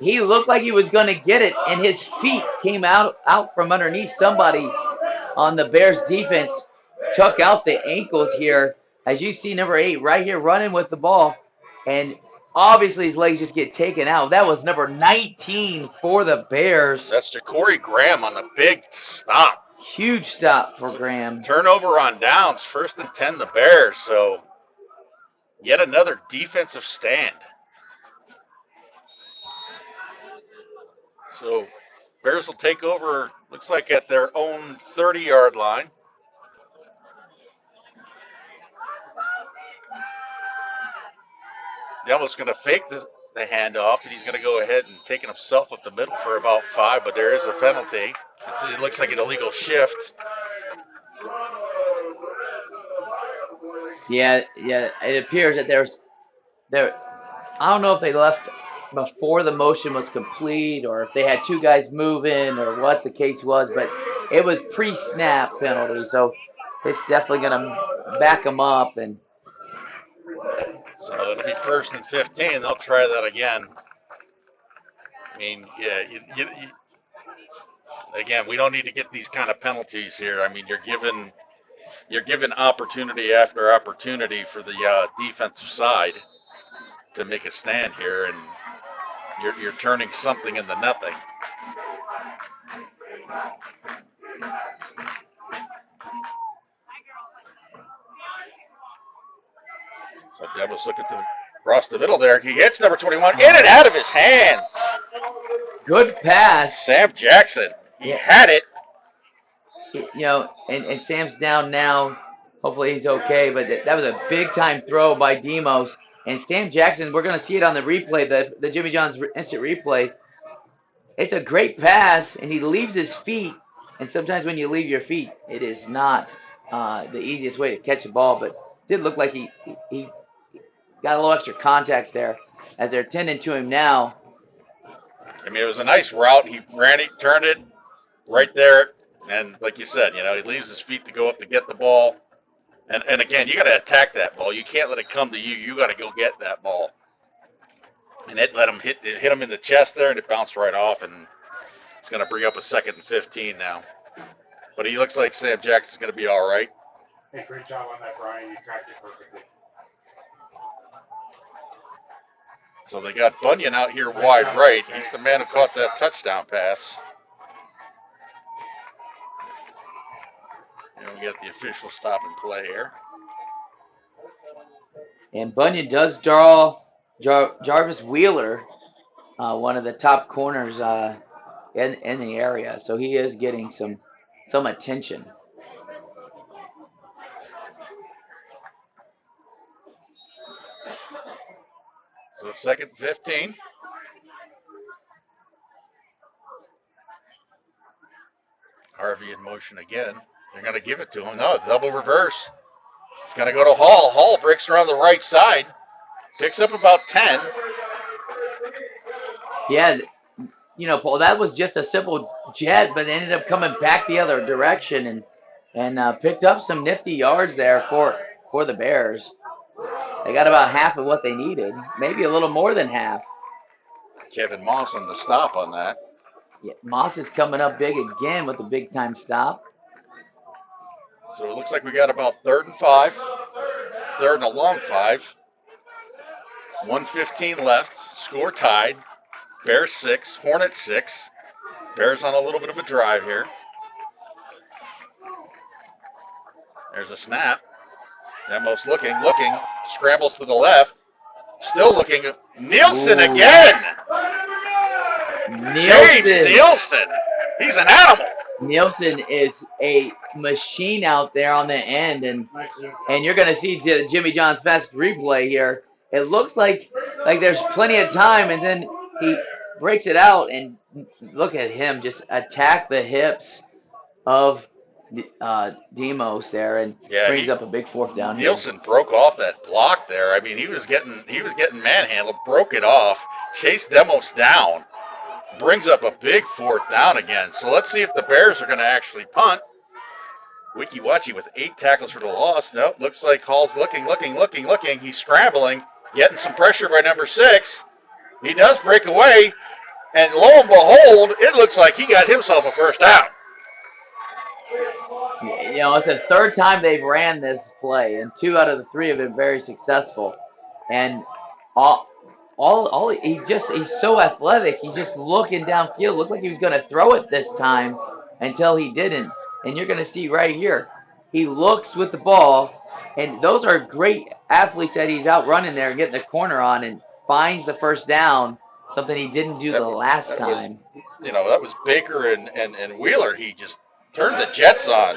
He looked like he was going to get it, and his feet came out from underneath somebody on the Bears defense. Took out the ankles here. As you see, number 8 right here running with the ball. And obviously his legs just get taken out. That was number 19 for the Bears. That's Corey Graham on the big stop. Huge stop for Graham. Turnover on downs, 1st and 10 the Bears. So yet another defensive stand. So Bears will take over, looks like at their own 30-yard line. Demo's going to fake the handoff, and he's going to go ahead and take it himself up the middle for about 5, but there is a penalty. It looks like an illegal shift. Yeah, it appears that there. I don't know if they left before the motion was complete or if they had 2 guys moving or what the case was, but it was pre-snap penalty, so it's definitely going to back them up. And so it'll be 1st and 15. They'll try that again. I mean, yeah, again, we don't need to get these kind of penalties here. I mean, you're given opportunity after opportunity for the defensive side to make a stand here, and you're turning something into nothing. So Devil's looking across the middle there. He hits number 21 in and out of his hands. Good pass. Sam Jackson. He had it. And Sam's down now. Hopefully he's okay, but that was a big-time throw by Demos. And Sam Jackson, we're going to see it on the replay, the Jimmy John's instant replay. It's a great pass, and he leaves his feet. And sometimes when you leave your feet, it is not the easiest way to catch a ball. But it did look like he got a little extra contact there as they're tending to him now. I mean, it was a nice route. He ran it, turned it right there. And like you said, he leaves his feet to go up to get the ball. And again, you got to attack that ball. You can't let it come to you. You got to go get that ball. And it let him hit him in the chest there, and it bounced right off. And it's going to bring up a 2nd and 15 now. But he looks like Sam Jackson's going to be all right. Hey, great job on that, Brian. You tracked it perfectly. So they got Bunyan out here wide right. He's the man who caught that touchdown pass. And we got the official stop and play here. And Bunyan does draw Jarvis Wheeler, one of the top corners in the area. So he is getting some attention. So 2nd and 15. Harvey in motion again. They're going to give it to him. No, double reverse. It's going to go to Hall. Hall breaks around the right side. Picks up about 10. Yeah, Paul, that was just a simple jet, but they ended up coming back the other direction and picked up some nifty yards there for the Bears. They got about half of what they needed, maybe a little more than half. Kevin Moss on the stop on that. Yeah, Moss is coming up big again with a big-time stop. So it looks like we got about 3rd and 5. 3rd and a long 5. 1:15 left. Score tied. Bears 6, Hornets 6. Bears on a little bit of a drive here. There's a snap. Demos looking, scrambles to the left. Still looking. Nielsen again. James Nielsen. He's an animal. Nielsen is a machine out there on the end, and you're going to see Jimmy John's best replay here. It looks like there's plenty of time, and then he breaks it out, and look at him just attack the hips of Demos there, and brings up a big 4th down. Nielsen broke off that block there. I mean, he was getting manhandled, broke it off, chased Demos down, brings up a big 4th down again. So let's see if the Bears are going to actually punt. Weeki Wachee with 8 tackles for the loss. Nope, looks like Hall's looking. He's scrambling, getting some pressure by number 6. He does break away, and lo and behold, it looks like he got himself a 1st down. You know, it's the 3rd time they've ran this play, and 2 out of the 3 have been very successful. And he's so athletic. He's just looking downfield. Looked like he was going to throw it this time until he didn't. And you're going to see right here, he looks with the ball, and those are great athletes that he's out running there and getting the corner on, and finds the 1st down, something he didn't do the last time. That was Baker and Wheeler. He just turned the Jets on.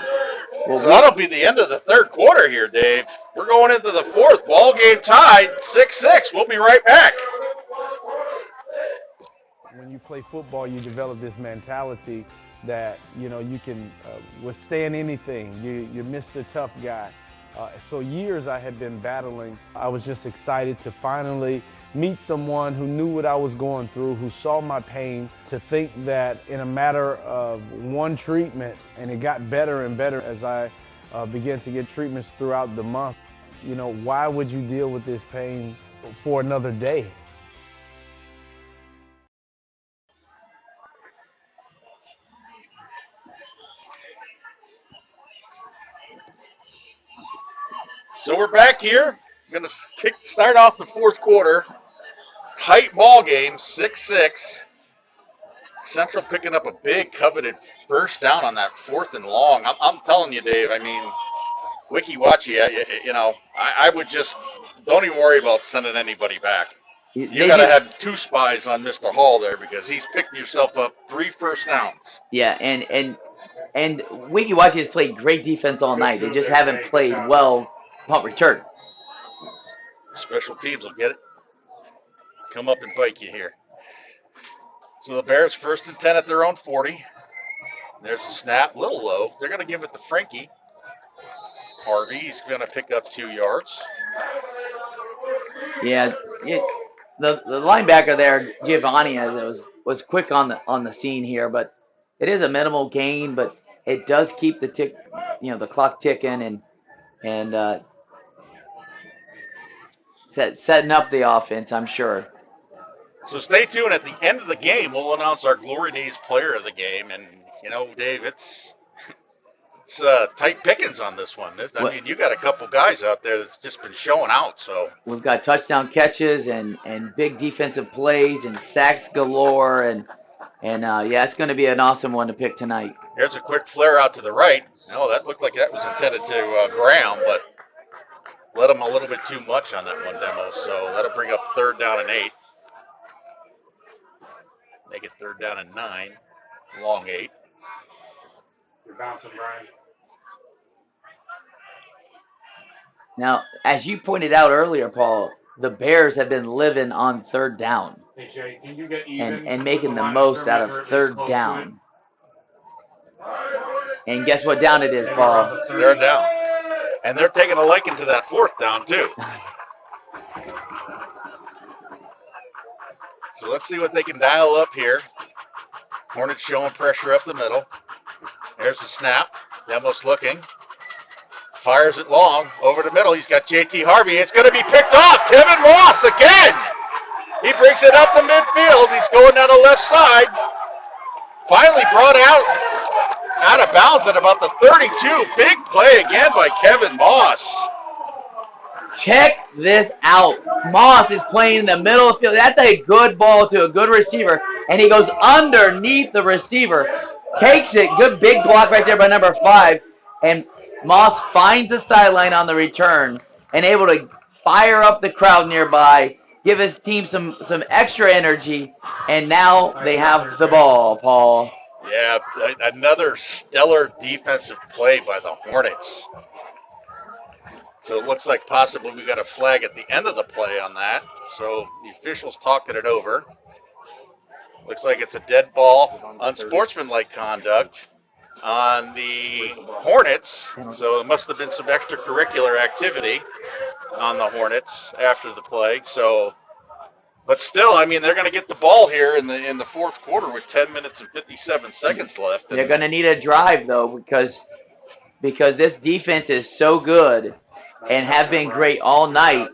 So that'll be the end of the 3rd quarter here, Dave. We're going into the 4th. Ball game tied, 6-6. We'll be right back. When you play football, you develop this mentality that, you can withstand anything. You're Mr. Tough Guy. So years I had been battling. I was just excited to finally meet someone who knew what I was going through, who saw my pain, to think that in a matter of one treatment, and it got better and better as I began to get treatments throughout the month. Why would you deal with this pain for another day? So we're back here. We're going to start off the 4th quarter. Tight ball game, 6-6. Central picking up a big coveted 1st down on that 4th and long. I'm telling you, Dave, I mean, Weeki Wachee, I would just, don't even worry about sending anybody back. You got to have 2 spies on Mr. Hall there, because he's picked yourself up 3 1st downs. Yeah, and Weeki Wachee has played great defense all night. They just haven't played well punt return. Special teams will get it. Come up and bite you here. So the Bears 1st and 10 at their own 40. There's a snap, little low. They're going to give it to Frankie. Harvey's going to pick up 2 yards. Yeah, the linebacker there, Giovanni, was quick on the scene here, but it is a minimal gain, but it does keep the clock ticking and setting up the offense, I'm sure. So stay tuned. At the end of the game, we'll announce our Glory Days player of the game. And, Dave, it's tight pickings on this one. I mean, you got a couple guys out there that's just been showing out. So we've got touchdown catches and big defensive plays and sacks galore. And it's going to be an awesome one to pick tonight. Here's a quick flare out to the right. That looked like that was intended to Graham, but let him a little bit too much on that one, Demo. So that'll bring up 3rd down and 8. Make it 3rd down and 9. Long 8. You're bouncing, Brian. Now, as you pointed out earlier, Paul, the Bears have been living on 3rd down. Hey, Jay, can you get even and making the most out of 3rd down. And guess what down it is, Paul? 3rd down. And they're taking a liking to that 4th down, too. So let's see what they can dial up here. Hornets showing pressure up the middle. There's the snap. Demos looking. Fires it long. Over the middle. He's got J.T. Harvey. It's going to be picked off. Kevin Ross again. He brings it up the midfield. He's going down the left side. Finally brought out Out of bounds at about the 32. Big play again by Kevin Moss. Check this out. Moss is playing in the middle of the field. That's a good ball to a good receiver, and he goes underneath the receiver, takes it. Good big block right there by number 5, and Moss finds the sideline on the return and able to fire up the crowd nearby, give his team some extra energy, and now they have the ball, Paul. Yeah, another stellar defensive play by the Hornets. So it looks like possibly we got a flag at the end of the play on that. So the officials talking it over. Looks like it's a dead ball, unsportsmanlike conduct on the Hornets. So it must have been some extracurricular activity on the Hornets after the play. So, but still, I mean, they're going to get the ball here in the fourth quarter with 10 minutes and 57 seconds left. They're going to need a drive though because this defense is so good and have been great all night.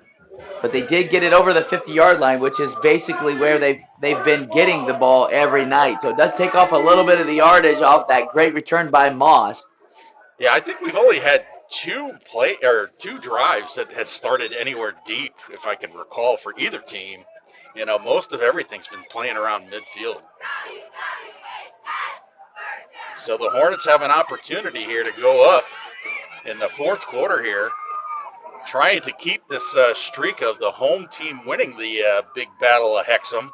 But they did get it over the 50-yard line, which is basically where they've been getting the ball every night. So it does take off a little bit of the yardage off that great return by Moss. Yeah, I think we've only had two drives that has started anywhere deep, if I can recall, for either team. You know, most of everything's been playing around midfield. So the Hornets have an opportunity here to go up in the fourth quarter here, trying to keep this streak of the home team winning the big battle of Hexham.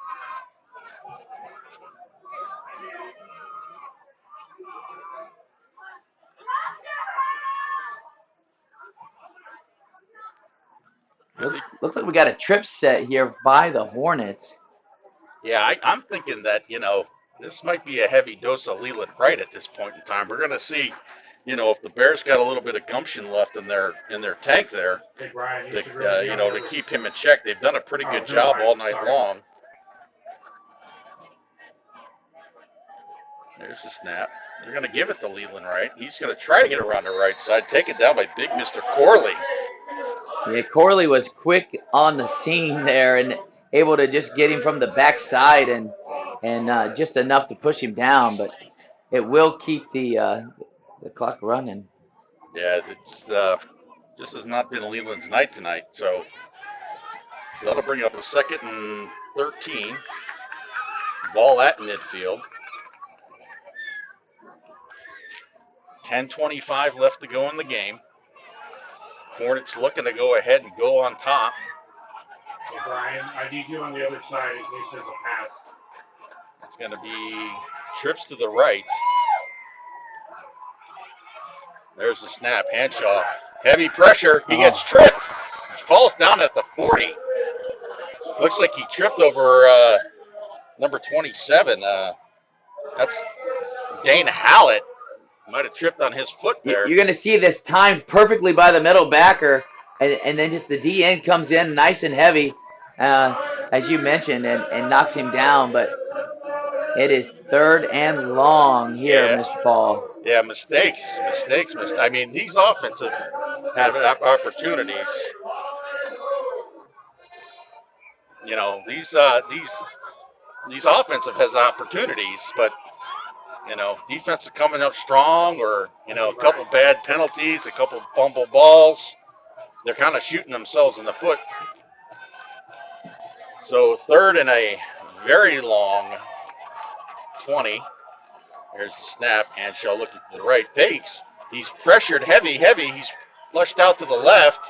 Looks like we got a trip set here by the Hornets. Yeah, I'm thinking that, you know, this might be a heavy dose of Leland Wright at this point in time. We're going to see, you know, if the Bears got a little bit of gumption left in their tank there, to keep him in check. They've done a pretty good job all night long. There's the snap. They're going to give it to Leland Wright. He's going to try to get around the right side, taken down by big Mr. Corley. Yeah, Corley was quick on the scene there and able to just get him from the backside and just enough to push him down, but it will keep the clock running. Yeah, it's just has not been Leland's night tonight, so that'll bring up a 2nd and 13. Ball at midfield. 10:25 left to go in the game. Hornets looking to go ahead and go on top. Hey, Brian, I need you on the other side in case there's a pass. It's going to be trips to the right. There's the snap. Hanshaw. Heavy pressure. He gets tripped. He falls down at the 40. Looks like he tripped over number 27. That's Dane Hallett. Might have tripped on his foot there. You're going to see this timed perfectly by the middle backer, and then just the DN comes in nice and heavy, as you mentioned, and knocks him down. But it is 3rd and long here, Mr. Paul. Yeah, mistakes. I mean, these offensive have opportunities. You know, these offensive has opportunities, but you know, defense is coming up strong, or you know, a couple bad penalties, a couple fumble balls. They're kind of shooting themselves in the foot. So 3rd and a very long 20. Here's the snap. Hanshaw looking to the right. Fakes. He's pressured heavy. He's flushed out to the left.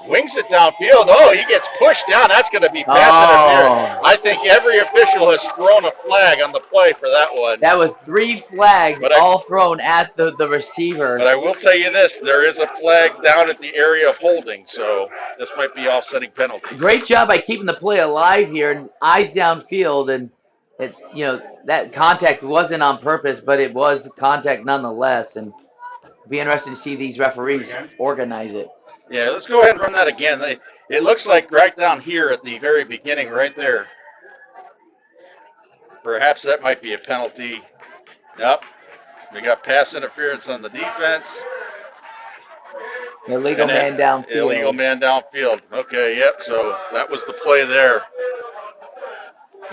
Wings it downfield. Oh, he gets pushed down. That's going to be pass interference. I think every official has thrown a flag on the play for that one. That was 3 flags all thrown at the receiver. But I will tell you this. There is a flag down at the area of holding, so this might be offsetting penalties. Great job by keeping the play alive here and eyes downfield. And, that contact wasn't on purpose, but it was contact nonetheless. And it'll be interesting to see these referees organize it. Yeah, let's go ahead and run that again. It looks like right down here at the very beginning, right there. Perhaps that might be a penalty. Yep. We got pass interference on the defense. Illegal man downfield. Illegal man downfield. Okay, yep. So that was the play there.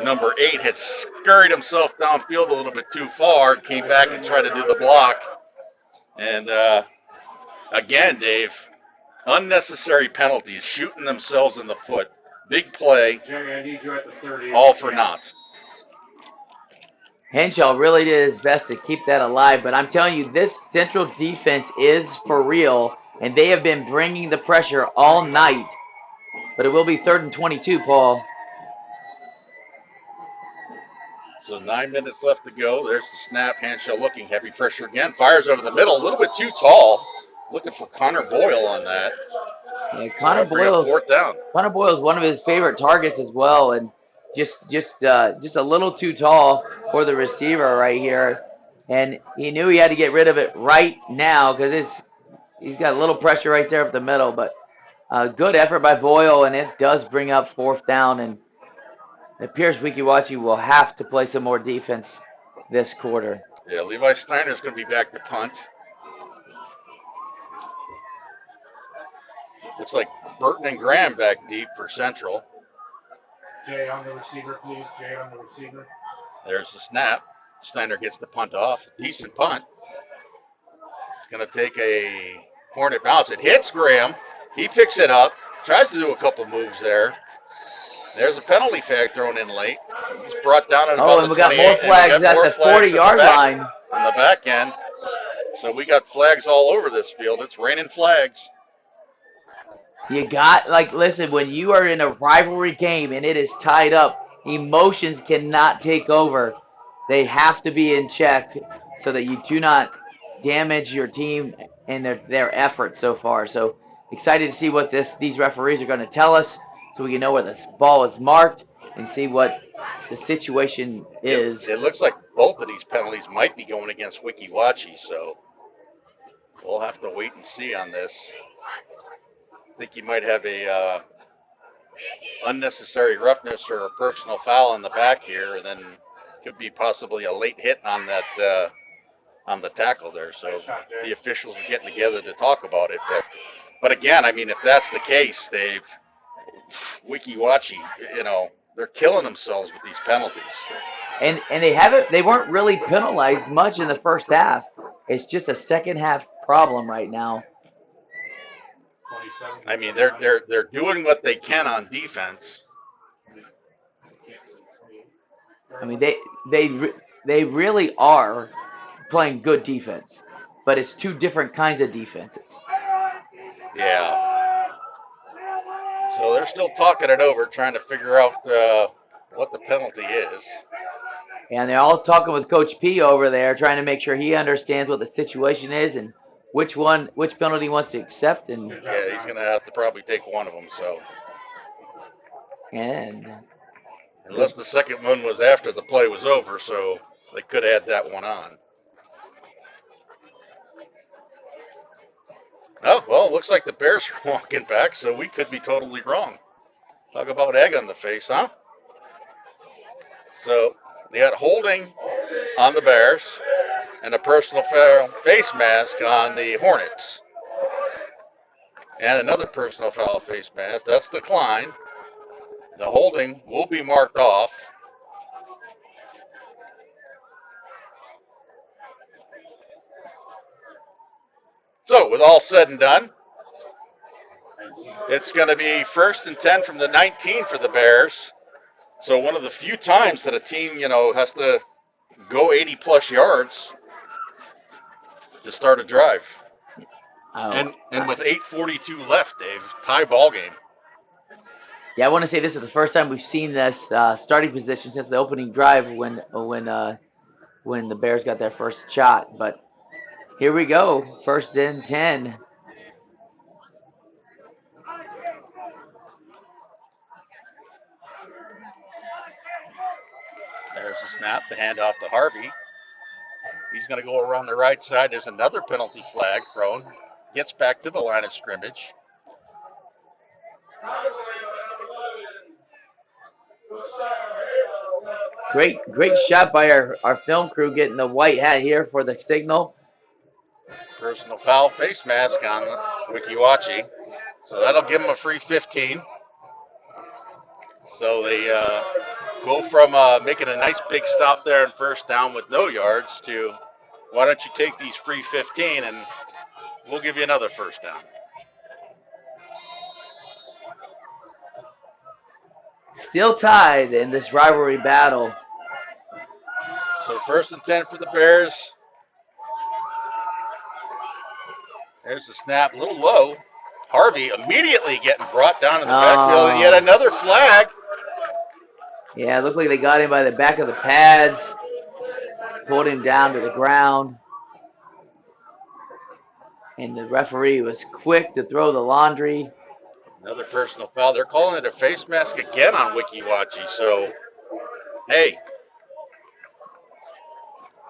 number 8 had scurried himself downfield a little bit too far, came back and tried to do the block. And again, Dave, unnecessary penalties, shooting themselves in the foot. Big play, Jerry, I need you at the 30. all for naught. Henshaw really did his best to keep that alive, but I'm telling you, this Central defense is for real, and they have been bringing the pressure all night. But it will be 3rd and 22, Paul. So 9 minutes left to go. There's the snap. Hanshaw looking, heavy pressure again. Fires over the middle, a little bit too tall. Looking for Connor Boyle on that. Yeah, Connor Boyle. 4th down. Connor Boyle is one of his favorite targets as well, and just a little too tall for the receiver right here. And he knew he had to get rid of it right now because he's got a little pressure right there up the middle. But good effort by Boyle, and it does bring up 4th down. And it appears Weeki Wachee will have to play some more defense this quarter. Yeah, Levi Steiner's going to be back to punt. Looks like Burton and Graham back deep for Central. Jay on the receiver, please. Jay on the receiver. There's the snap. Steiner gets the punt off. Decent punt. It's going to take a Hornet bounce. It hits Graham. He picks it up. Tries to do a couple moves there. There's a penalty flag thrown in late. He's brought down at about and we got more 28, flags at the 40-yard line. On the back end. So we got flags all over this field. It's raining flags. You got, listen, when you are in a rivalry game and it is tied up, emotions cannot take over. They have to be in check so that you do not damage your team and their effort so far. So excited to see what these referees are going to tell us so we can know where this ball is marked and see what the situation is. It looks like both of these penalties might be going against Weeki Wachee, so we'll have to wait and see on this. I think you might have a unnecessary roughness or a personal foul on the back here, and then could be possibly a late hit on that on the tackle there. So the officials are getting together to talk about it. But again, I mean, if that's the case, Dave, Weeki Wachee, they're killing themselves with these penalties. And they weren't really penalized much in the first half. It's just a second half problem right now. I mean, they're doing what they can on defense. I mean, they really are playing good defense, but it's two different kinds of defenses. Yeah. So they're still talking it over, trying to figure out what the penalty is. And they're all talking with Coach P over there, trying to make sure he understands what the situation is and which penalty he wants to accept. And yeah, he's going to have to probably take one of them. So. And unless the second one was after the play was over, so they could add that one on. Oh, well, it looks like the Bears are walking back, so we could be totally wrong. Talk about egg on the face, huh? So they had holding on the Bears and a personal foul face mask on the Hornets. And another personal foul face mask. That's declined. The holding will be marked off. So, with all said and done, it's going to be 1st and 10 from the 19 for the Bears. So, one of the few times that a team, has to go 80-plus yards to start a drive. Oh. And with 8:42 left, Dave, tie ball game. Yeah, I want to say this is the first time we've seen this starting position since the opening drive when the Bears got their first shot. But here we go, 1st and 10. There's a snap, the handoff to Harvey. He's going to go around the right side. There's another penalty flag thrown. Gets back to the line of scrimmage. Great shot by our film crew getting the white hat here for the signal. Personal foul face mask on Weeki Wachee. So that'll give him a free 15. So Go from making a nice big stop there in first down with no yards to why don't you take these free 15 and we'll give you another first down. Still tied in this rivalry battle. So 1st and 10 for the Bears. There's the snap, a little low. Harvey immediately getting brought down in the backfield, and yet another flag. Yeah, it looked like they got him by the back of the pads, pulled him down to the ground. And the referee was quick to throw the laundry. Another personal foul. They're calling it a face mask again on Weeki Wachee. So, hey,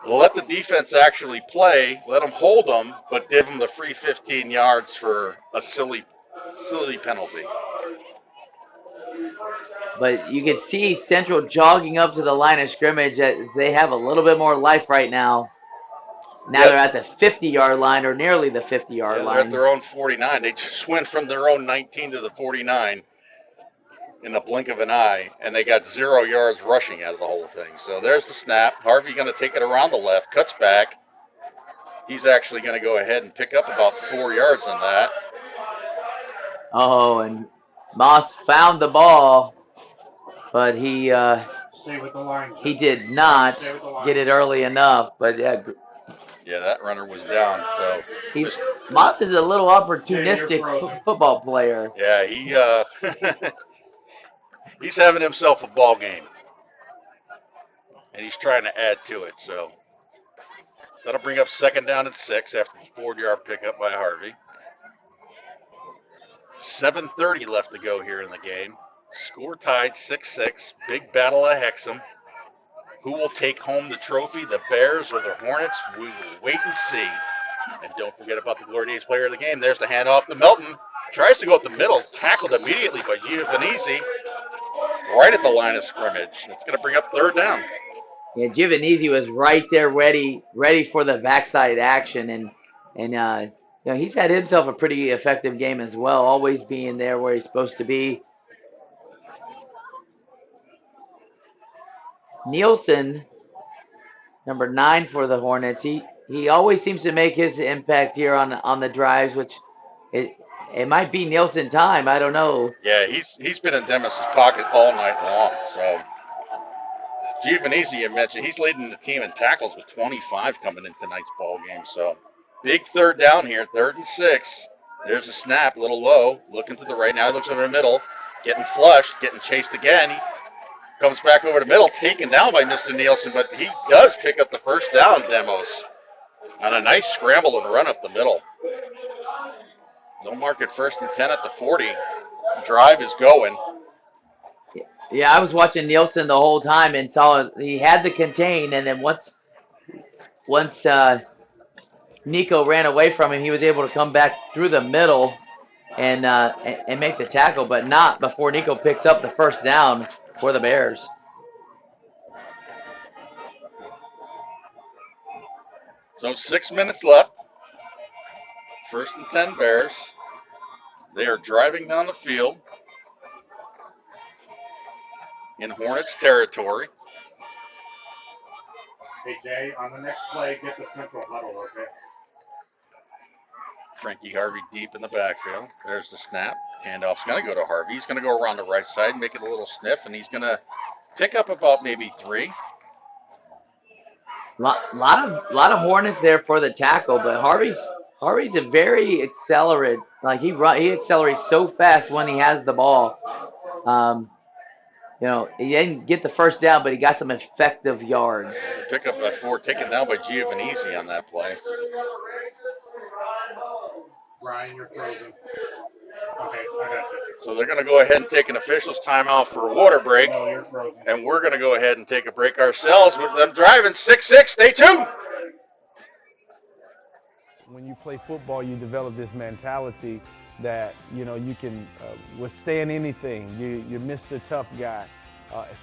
let the defense actually play. Let them hold them, but give them the free 15 yards for a silly penalty. But you can see Central jogging up to the line of scrimmage. They have a little bit more life right now. Now they're at the 50-yard line or nearly the 50-yard line. They're at their own 49. They just went from their own 19 to the 49 in the blink of an eye, and they got 0 yards rushing out of the whole thing. So there's the snap. Harvey going to take it around the left, cuts back. He's actually going to go ahead and pick up about 4 yards on that. Oh, and Moss found the ball, but he did not get it early enough. But yeah, that runner was down. So Moss is a little opportunistic football player. Yeah, he's having himself a ball game, and he's trying to add to it. So that'll bring up 2nd down and 6 after the 4-yard pickup by Harvey. 7:30 left to go here in the game. Score tied 6-6. Big battle at Hexham. Who will take home the trophy, the Bears or the Hornets? We will wait and see. And don't forget about the Glory Days player of the game. There's the handoff to Melton. Tries to go up the middle. Tackled immediately by Giovanizzi. Right at the line of scrimmage. It's going to bring up 3rd down. Yeah, Giovanizzi was right there, ready for the backside action, and he's had himself a pretty effective game as well. Always being there where he's supposed to be. Nielsen, number 9 for the Hornets. He always seems to make his impact here on the drives, which it might be Nielsen time. I don't know. Yeah, he's been in Demis's pocket all night long. So Giovanizzi, you mentioned, he's leading the team in tackles with 25 coming in tonight's ball game. So big 3rd down here, 3rd and 6. There's a snap, a little low, looking to the right. Now he looks over the middle, getting flushed, getting chased again. He comes back over the middle, taken down by Mr. Nielsen, but he does pick up the 1st down, Demos, on a nice scramble and run up the middle. They'll mark it 1st and 10 at the 40. Drive is going. Yeah, I was watching Nielsen the whole time and saw he had the contain, and then once Nico ran away from him, he was able to come back through the middle and make the tackle, but not before Nico picks up the 1st down for the Bears. So 6 minutes left. 1st and 10 Bears. They are driving down the field in Hornets territory. Hey, Jay, on the next play, get the central huddle, okay? Frankie Harvey deep in the backfield. There's the snap. Handoff's going to go to Harvey. He's going to go around the right side, make it a little sniff, and he's going to pick up about maybe 3. Lot of Hornets there for the tackle, but Harvey's a very accelerate. Like he accelerates so fast when he has the ball. He didn't get the 1st down, but he got some effective yards. Pick up by 4, taken down by Giovanizzi on that play. Brian, you're frozen. Okay, I got you. So they're going to go ahead and take an official's timeout for a water break. No, you're frozen. And we're going to go ahead and take a break ourselves with them driving 6-6. Stay tuned. When you play football, you develop this mentality that, you can withstand anything. You're Mr. Tough Guy.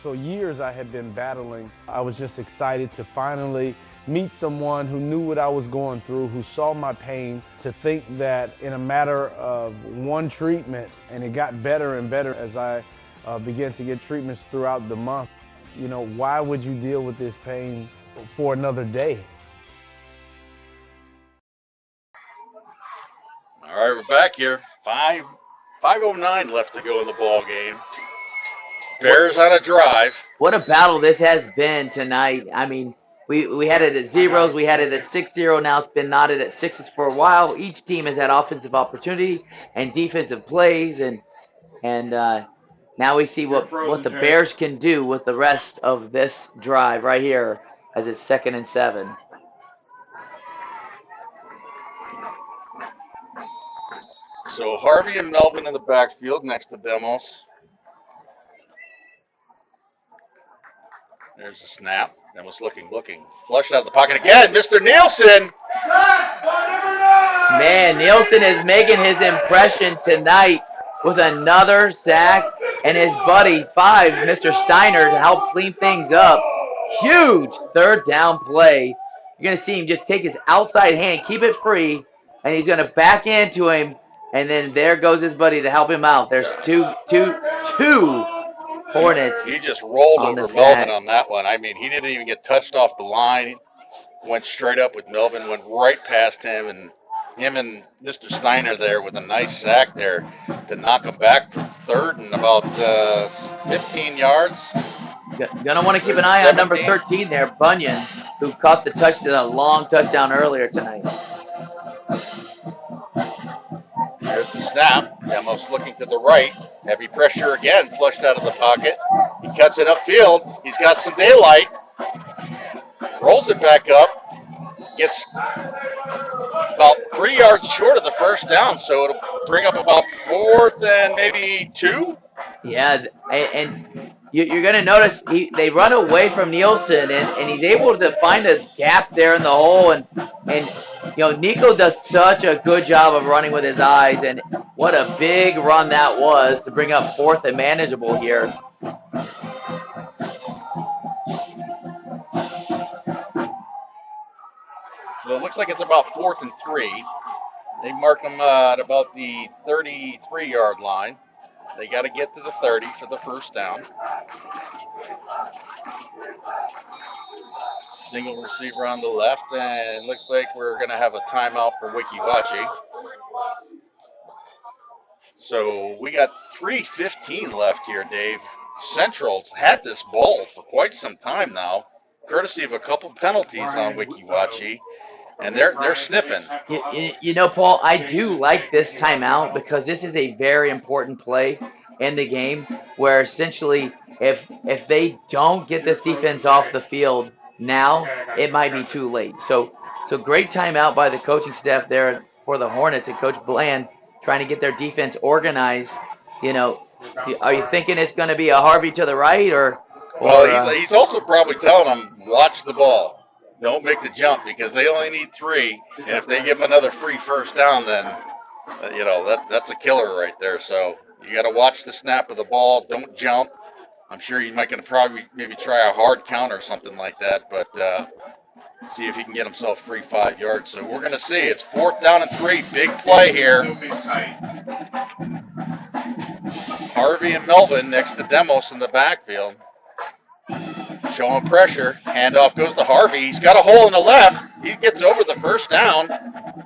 So years I had been battling. I was just excited to finally meet someone who knew what I was going through, who saw my pain, to think that in a matter of one treatment, and it got better and better as I began to get treatments throughout the month. why would you deal with this pain for another day? All right, we're back here. 5:09 left to go in the ball game. Bears on a drive. What a battle this has been tonight. I mean, we had it at zeros. We had it at 6-0. Now it's been knotted at sixes for a while. Each team has had offensive opportunity and defensive plays, and now we see what the Bears can do with the rest of this drive right here as it's 2nd and 7. So Harvey and Melvin in the backfield next to Demos. There's a snap. Demos looking. Flushed out of the pocket again. Mr. Nielsen. Man, Nielsen is making his impression tonight with another sack, and his buddy, 5, Mr. Steiner, to help clean things up. Huge 3rd down play. You're going to see him just take his outside hand, keep it free, and he's going to back into him, and then there goes his buddy to help him out. There's two Hornets. He just rolled on over the Melvin sack. on that one. I mean, he didn't even get touched off the line. Went straight up with Melvin, went right past him, and him and Mr. Steiner there with a nice sack there to knock him back for 3rd and about 15 yards. Gonna want to keep an eye on number 13 there, Bunyan, who caught the long touchdown earlier tonight. There's the snap. Demos looking to the right. Heavy pressure again, flushed out of the pocket. He cuts it upfield. He's got some daylight. Rolls it back up. Gets about 3 yards short of the 1st down, so it'll bring up about 4th and maybe 2. Yeah, and you're going to notice they run away from Nielsen, and he's able to find a gap there in the hole. And Nico does such a good job of running with his eyes, and what a big run that was to bring up 4th and manageable here. So it looks like it's about 4th and 3. They mark them at about the 33-yard line. They got to get to the 30 for the 1st down. Single receiver on the left, and it looks like we're going to have a timeout for Weeki Wachee. So we got 3:15 left here, Dave. Central's had this ball for quite some time now, courtesy of a couple penalties on Weeki Wachee, and they're sniffing. Paul, I do like this timeout because this is a very important play in the game where essentially if they don't get this defense off the field now, it might be too late. So great timeout by the coaching staff there for the Hornets and Coach Bland trying to get their defense organized. Are you thinking it's going to be a Harvey to the right or Well, he's also probably telling them, watch the ball. Don't make the jump because they only need 3. And if they give them another free 1st down, then, that's a killer right there. So you got to watch the snap of the ball. Don't jump. I'm sure you might going to probably maybe try a hard count or something like that, but see if he can get himself free 5 yards. So we're going to see. It's 4th down and 3. Big play here. Harvey and Melvin next to Demos in the backfield. Showing pressure. Handoff goes to Harvey. He's got a hole in the left. He gets over the 1st down.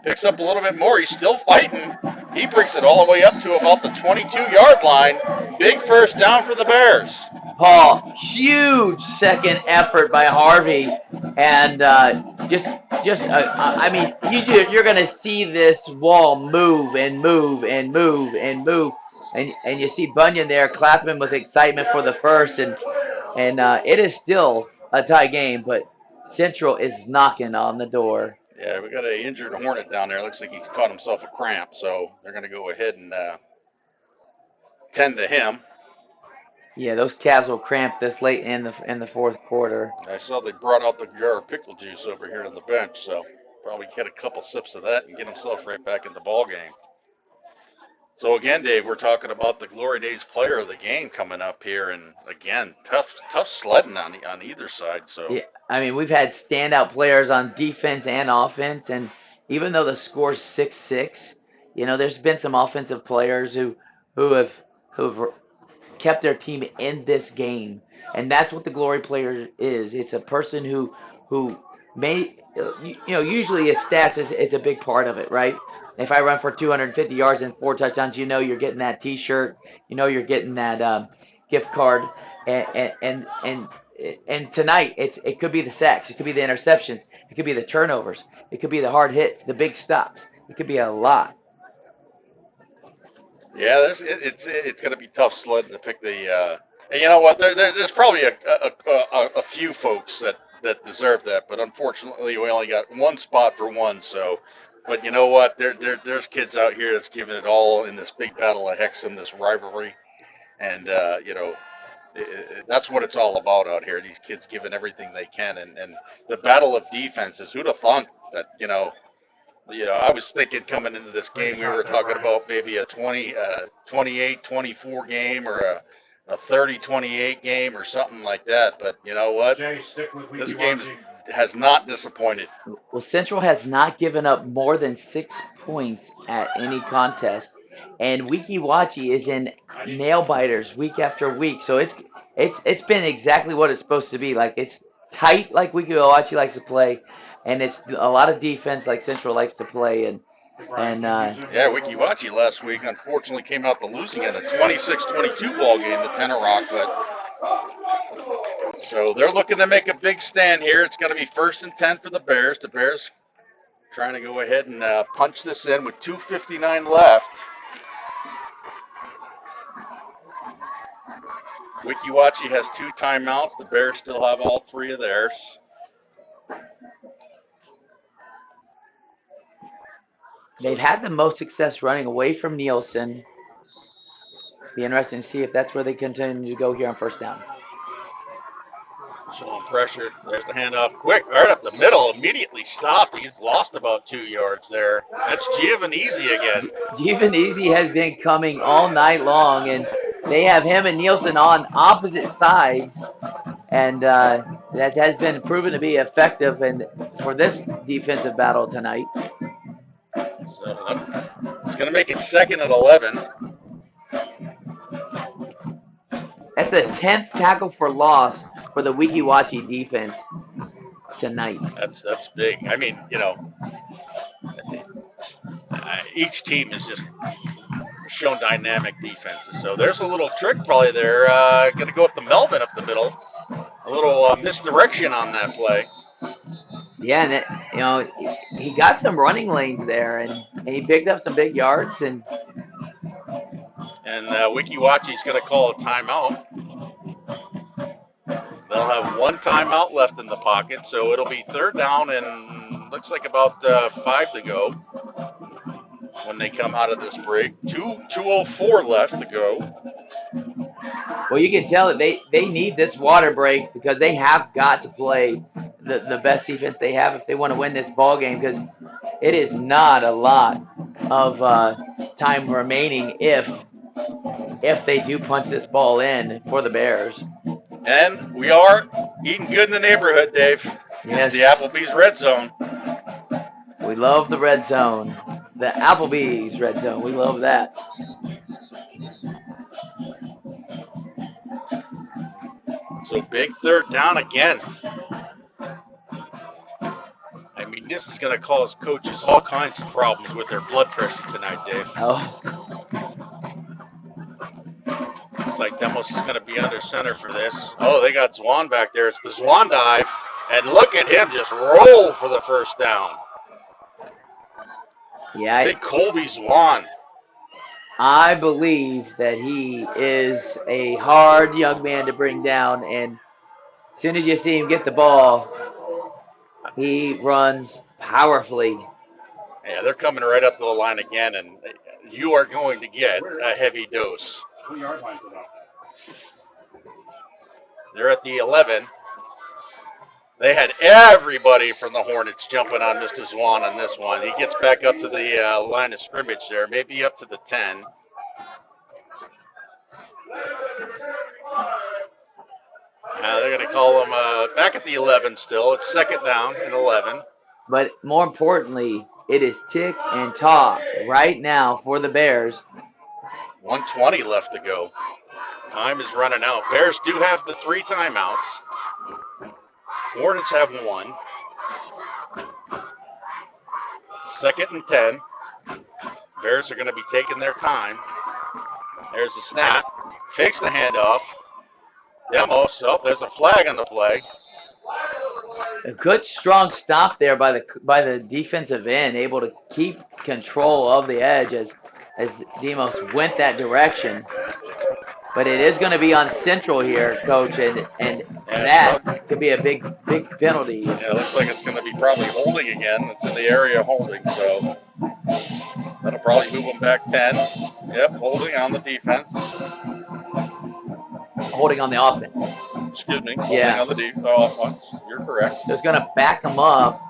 Picks up a little bit more. He's still fighting. He brings it all the way up to about the 22-yard line. Big 1st down for the Bears. Paul, huge second effort by Harvey, and you're going to see this wall move and move and move and move, and you see Bunyan there clapping with excitement for the 1st, and it is still a tie game, but Central is knocking on the door. Yeah, we got an injured Hornet down there. Looks like he's caught himself a cramp, so they're going to go ahead and tend to him. Yeah, those calves will cramp this late in the 4th quarter. I saw they brought out the jar of pickle juice over here on the bench, so probably get a couple sips of that and get himself right back in the ball game. So again, Dave, we're talking about the Glory Days player of the game coming up here, and again, tough sledding on either side. So yeah, I mean, we've had standout players on defense and offense, and even though the score's 6-6, there's been some offensive players who've kept their team in this game, and that's what the glory player is. It's a person who may usually his stats is a big part of it, right? If I run for 250 yards and 4 touchdowns, you're getting that T-shirt, you're getting that gift card, and tonight it could be the sacks, it could be the interceptions, it could be the turnovers, it could be the hard hits, the big stops, it could be a lot. Yeah, it's going to be tough sledding to pick the. And you know what? There's probably a few folks that deserve that, but unfortunately, we only got one spot for one. So, but you know what? There's kids out here that's giving it all in this big battle of Hexham, this rivalry, and that's what it's all about out here. These kids giving everything they can, and the battle of defenses. Who'd have thought that? I was thinking coming into this game, we were talking about maybe a 28-24 game or a 30-28 game or something like that. But you know what? This game has not disappointed. Well, Central has not given up more than 6 points at any contest, and Weeki Wachee is in nail biters week after week. So it's been exactly what it's supposed to be. Like, it's tight, like Weeki Wachee likes to play, and it's a lot of defense like Central likes to play. And yeah, Weeki Wachee last week unfortunately came out the losing end, a 26-22 ball game to Tenor Rock, but. So they're looking to make a big stand here. It's going to be 1st and 10 for the Bears. The Bears trying to go ahead and punch this in with 2:59 left. Weeki Wachee has 2 timeouts. The Bears still have all 3 of theirs. They've had the most success running away from Nielsen. Be interesting to see if that's where they continue to go here on 1st down. Showing pressure. There's the handoff. Quick, right up the middle. Immediately stopped. He's lost about 2 yards there. That's Giovanese again. Giovanese has been coming all night long, and they have him and Nielsen on opposite sides, and that has been proven to be effective and for this defensive battle tonight. So it's going to make it 2nd and 11. That's the 10th tackle for loss for the Weeki Wachee defense tonight. That's big. I mean, each team has just shown dynamic defenses. So there's a little trick probably there. Going to go up to Melvin up the middle. A little misdirection on that play. Yeah, and he got some running lanes there, and he picked up some big yards. And Weeki Wachee's going to call a timeout. They'll have 1 timeout left in the pocket, so it'll be 3rd down and looks like about 5 to go when they come out of this break. 2:04 left to go. Well, you can tell that they need this water break because they have got to play the best defense they have if they want to win this ball game, because it is not a lot of time remaining if they do punch this ball in for the Bears. And we are eating good in the neighborhood, Dave. Yes. It's the Applebee's Red Zone. We love the red zone. The Applebee's Red Zone. We love that. So big 3rd down again. I mean, this is going to cause coaches all kinds of problems with their blood pressure tonight, Dave. Oh. Looks like Demos is going to be under center for this. Oh, they got Zwan back there. It's the Zwan dive. And look at him just roll for the 1st down. Yeah. Big Colby Zwan. I believe that he is a hard young man to bring down, and as soon as you see him get the ball, he runs powerfully. Yeah, they're coming right up to the line again, and you are going to get a heavy dose. 2 yard lines about that. They're at the 11. They had everybody from the Hornets jumping on Mr. Zwan on this one. He gets back up to the line of scrimmage there, maybe up to the 10. They're going to call him back at the 11 still. It's 2nd down and 11. But more importantly, it is tick and talk right now for the Bears. 1:20 left to go. Time is running out. Bears do have the 3 timeouts. Hornets have 1. 2nd and 10. Bears are going to be taking their time. There's the snap. Fakes the handoff. Demos. Oh, there's a flag on the play. A good strong stop there by the defensive end, able to keep control of the edge as Demos went that direction. But it is going to be on Central here, Coach, and that could be a big penalty. Yeah, it looks like it's going to be probably holding again. It's in the area of holding, so that'll probably move them back 10. Yep, holding on the defense. Holding on the offense. Excuse me, holding on the offense. You're correct. So it's going to back them up.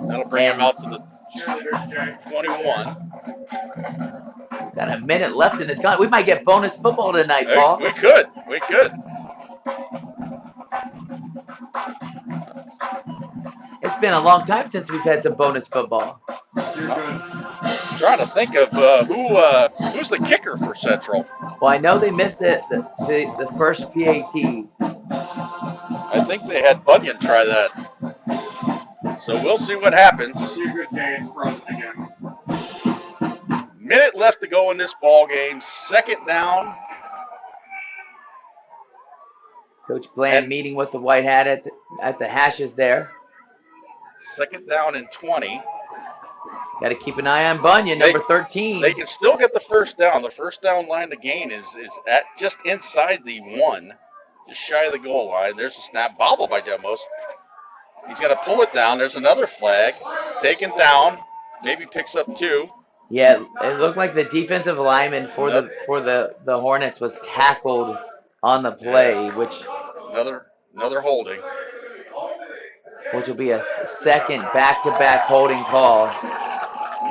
That'll bring him out to the 21. Got a minute left in this game. We might get bonus football tonight, Paul. We could. We could. It's been a long time since we've had some bonus football. I'm trying to think of who's the kicker for Central. Well, I know they missed the first PAT. I think they had Bunyan try that. So we'll see what happens. Minute left to go in this ball game. 2nd down. Coach Bland meeting with the white hat at the hashes there. 2nd down and 20. Got to keep an eye on Bunyan, number 13. They can still get the first down. The first down line to gain is at just inside the 1, just shy of the goal line. There's a snap, bobble by Demos. He's got to pull it down. There's another flag. Taken down. Maybe picks up 2. Yeah, it looked like the defensive lineman for the Hornets was tackled on the play, which another holding. Which will be a second back-to-back holding call.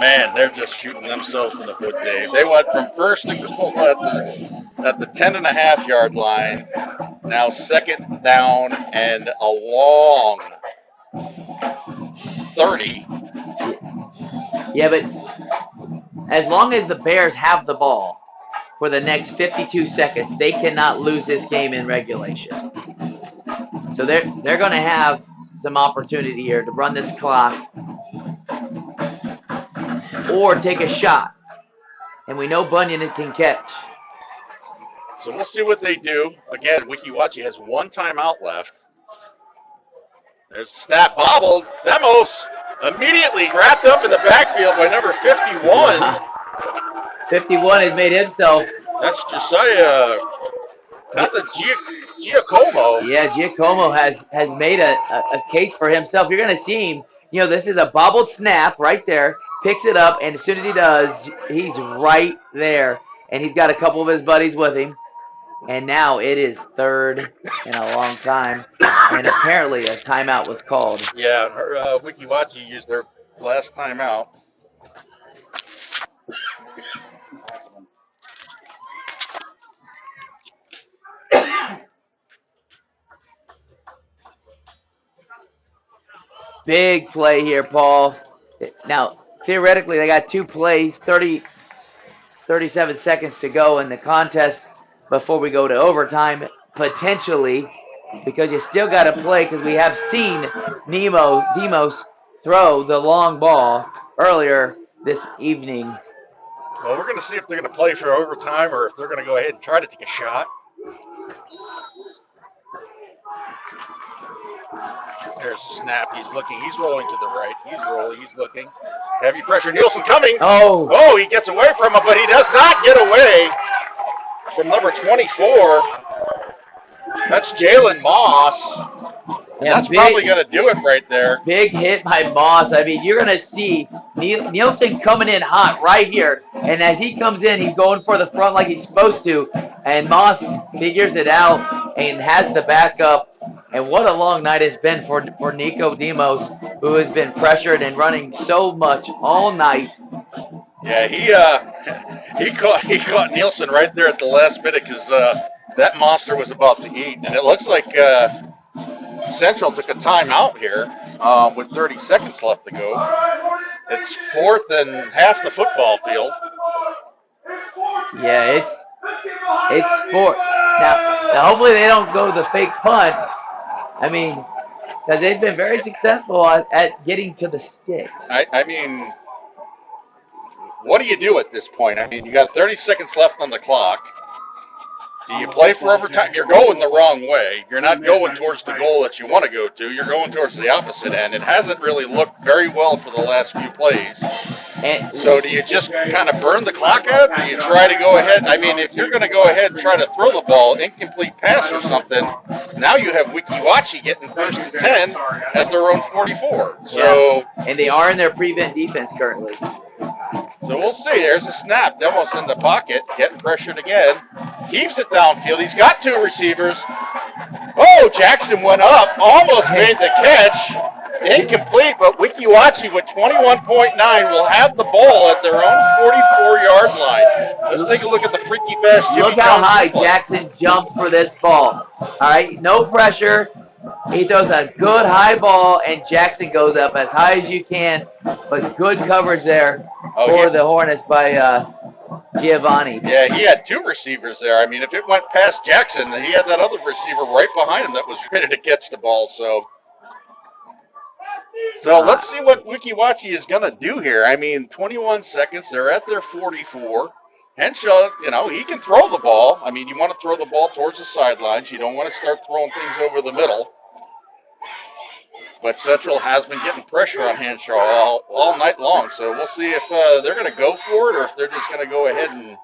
Man, they're just shooting themselves in the foot, Dave. They went from first and goal at the 10.5-yard line. Now 2nd down and a long 30. Yeah, but as long as the Bears have the ball for the next 52 seconds, they cannot lose this game in regulation. So they're going to have some opportunity here to run this clock or take a shot. And we know Bunyan can catch. So we'll see what they do. Again, Weeki Wachee has 1 timeout left. There's a snap, bobbled. Demos immediately wrapped up in the backfield by number 51. 51 has made himself. That's Josiah, not the Giacomo. Yeah, Giacomo has made a case for himself. You're going to see him. You know, this is a bobbled snap right there. Picks it up, and as soon as he does, he's right there. And he's got a couple of his buddies with him. And now it is 3rd in a long time. And apparently a timeout was called. Yeah, Weeki Wachee used their last timeout. Big play here, Paul. Now, theoretically, they got 2 plays, 37 seconds to go in the contest before we go to overtime, potentially, because you still got to play, because we have seen Demos throw the long ball earlier this evening. Well, we're going to see if they're going to play for overtime or if they're going to go ahead and try to take a shot. There's a snap. He's looking. He's rolling to the right. He's rolling. He's looking. Heavy pressure. Nielsen coming. Oh, he gets away from him, but he does not get away from number 24. That's Jalen Moss. Yeah, that's probably going to do it right there. Big hit by Moss. I mean, you're going to see Nielsen coming in hot right here. And as he comes in, he's going for the front like he's supposed to. And Moss figures it out and has the backup. And what a long night it's been for Nico Demos, who has been pressured and running so much all night. Yeah, he caught Nielsen right there at the last minute because that monster was about to eat. And it looks like Central took a timeout here with 30 seconds left to go. It's 4th and half the football field. Yeah, it's 4th. Now, Now, hopefully they don't go the fake punt. I mean, because they've been very successful at getting to the sticks. I mean, what do you do at this point? I mean, you got 30 seconds left on the clock. Do you play for overtime? You're going the wrong way. You're not going towards the goal that you want to go to. You're going towards the opposite end. It hasn't really looked very well for the last few plays. So do you just kind of burn the clock out? Do you try to go ahead? I mean, if you're going to go ahead and try to throw the ball, incomplete pass or something, now you have Weeki Wachee getting first and 10 at their own 44. So, and they are in their prevent defense currently. So we'll see. There's a snap. Demo's in the pocket, getting pressured again. Keeps it downfield. He's got two receivers. Oh, Jackson went up, almost made the catch. Incomplete, but Weeki Wachee with 21.9 will have the ball at their own 44-yard line. Let's take a look at the freaky fast Jimmy Look how Johnson high play. Jackson jumped for this ball. All right, no pressure. He throws a good high ball, and Jackson goes up as high as you can, but good coverage there for the Hornets by Giovanni. Yeah, he had two receivers there. I mean, if it went past Jackson, he had that other receiver right behind him that was ready to catch the ball. So let's see what Weeki Wachee is going to do here. I mean, 21 seconds. They're at their 44. Henshaw, he can throw the ball. I mean, you want to throw the ball towards the sidelines. You don't want to start throwing things over the middle. But Central has been getting pressure on Henshaw all night long. So we'll see if they're going to go for it or if they're just going to go ahead and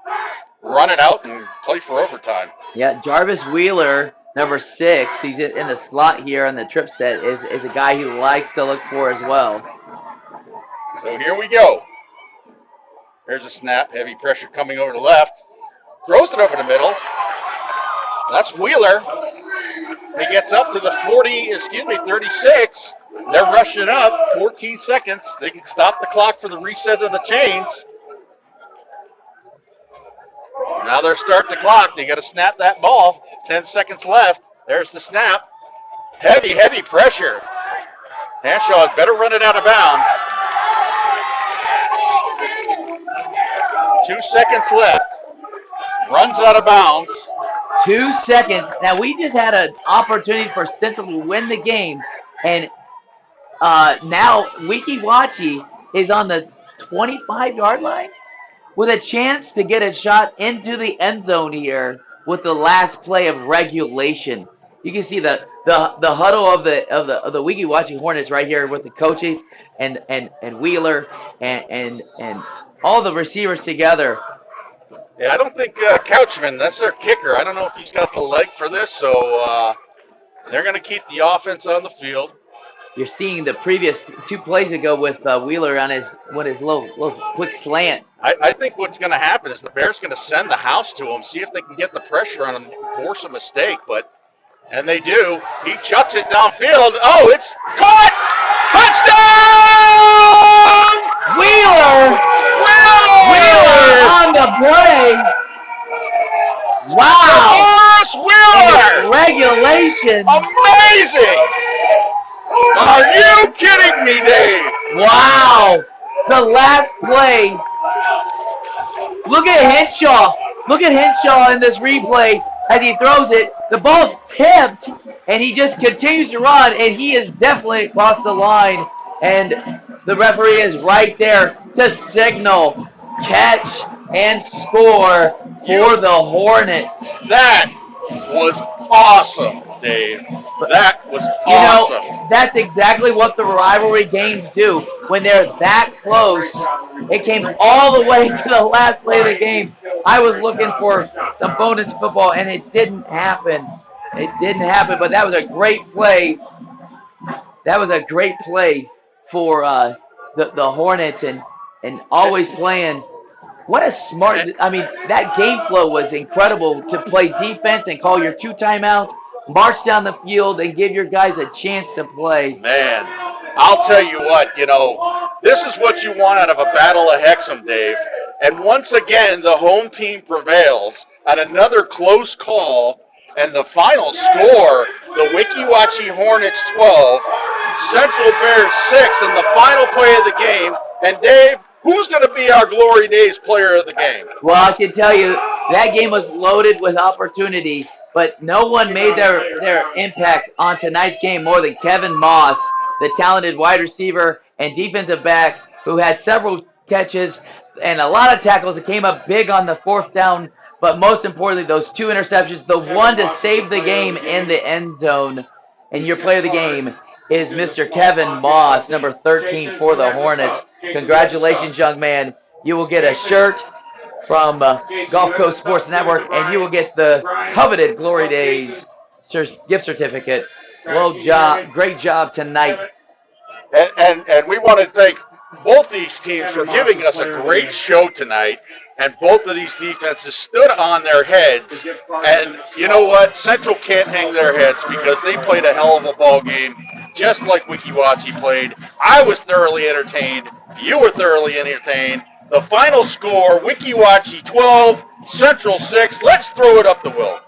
run it out and play for overtime. Yeah, Jarvis Wheeler, number 6, he's in the slot here on the trip set, is a guy he likes to look for as well. So here we go. There's a snap, heavy pressure coming over the left. Throws it over the middle. That's Wheeler. He gets up to the 36. They're rushing up, 14 seconds. They can stop the clock for the reset of the chains. Now they're starting the clock. They got to snap that ball. 10 seconds left. There's the snap. Heavy pressure. Henshaw better run it out of bounds. 2 seconds left. Runs out of bounds. 2 seconds. Now, we just had an opportunity for Central to win the game, and now Weeki Wachee is on the 25-yard line with a chance to get a shot into the end zone here with the last play of regulation. You can see the huddle of the Weeki Wachee Hornets right here with the coaches and Wheeler and all the receivers together. Yeah, I don't think Couchman, that's their kicker. I don't know if he's got the leg for this, so they're going to keep the offense on the field. You're seeing the previous 2 plays ago with Wheeler on his little quick slant. I think what's going to happen is the Bears going to send the house to him, see if they can get the pressure on him, force a mistake, and they do. He chucks it downfield. Oh, it's caught! Touchdown! Wheeler on the play. Wow! Wheeler! Regulation. Amazing! Are you kidding me, Dave? Wow! The last play. Look at Henshaw. Look at Henshaw in this replay as he throws it. The ball's tipped, and he just continues to run, and he is definitely across the line. And the referee is right there to signal catch and score for the Hornets. That was awesome, Dave. That was awesome. That's exactly what the rivalry games do. When they're that close, it came all the way to the last play of the game. I was looking for some bonus football, and it didn't happen. It didn't happen, but that was a great play. That was a great play for the Hornets and always playing. What a smart, that game flow was incredible to play defense and call your 2 timeouts, march down the field, and give your guys a chance to play. Man, I'll tell you what, this is what you want out of a battle of Hexham, Dave. And once again, the home team prevails on another close call. And the final score, the Weeki Wachee Hornets 12, Central Bears 6 in the final play of the game. And Dave, who's going to be our Glory Days player of the game? Well, I can tell you that game was loaded with opportunity, but no one made their impact on tonight's game more than Kevin Moss, the talented wide receiver and defensive back who had several catches and a lot of tackles. It came up big on the fourth down, but most importantly, those 2 interceptions, the one to save the game in the end zone. And your player of the game is Mr. Kevin Moss, number 13 for the Hornets. Congratulations, young man. You will get a shirt from Gulf Coast Sports Network, and you will get the coveted Glory Days gift certificate. Well job, great job tonight. And we want to thank both these teams for giving us a great show tonight. And both of these defenses stood on their heads. And you know what? Central can't hang their heads because they played a hell of a ball game, just like Weeki Wachee played. I was thoroughly entertained. You were thoroughly entertained. The final score, Weeki Wachee 12, Central 6. Let's throw it up the Will.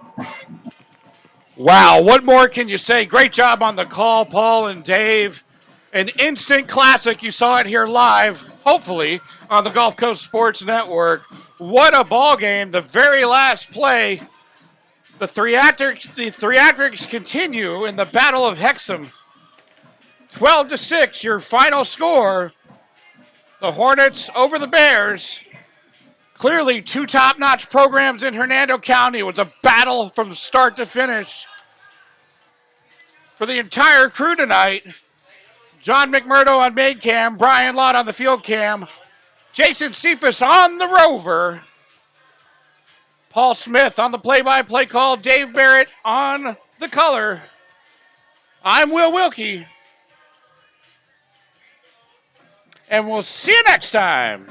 Wow, what more can you say? Great job on the call, Paul and Dave. An instant classic. You saw it here live, hopefully, on the Gulf Coast Sports Network. What a ball game. The very last play. The theatrics continue in the Battle of Hexham. 12-6, your final score. The Hornets over the Bears. Clearly two top-notch programs in Hernando County. It was a battle from start to finish. For the entire crew tonight, John McMurdo on main cam, Brian Lott on the field cam, Jason Cephas on the rover, Paul Smith on the play-by-play call, Dave Barrett on the color. I'm Will Wilkie, and we'll see you next time.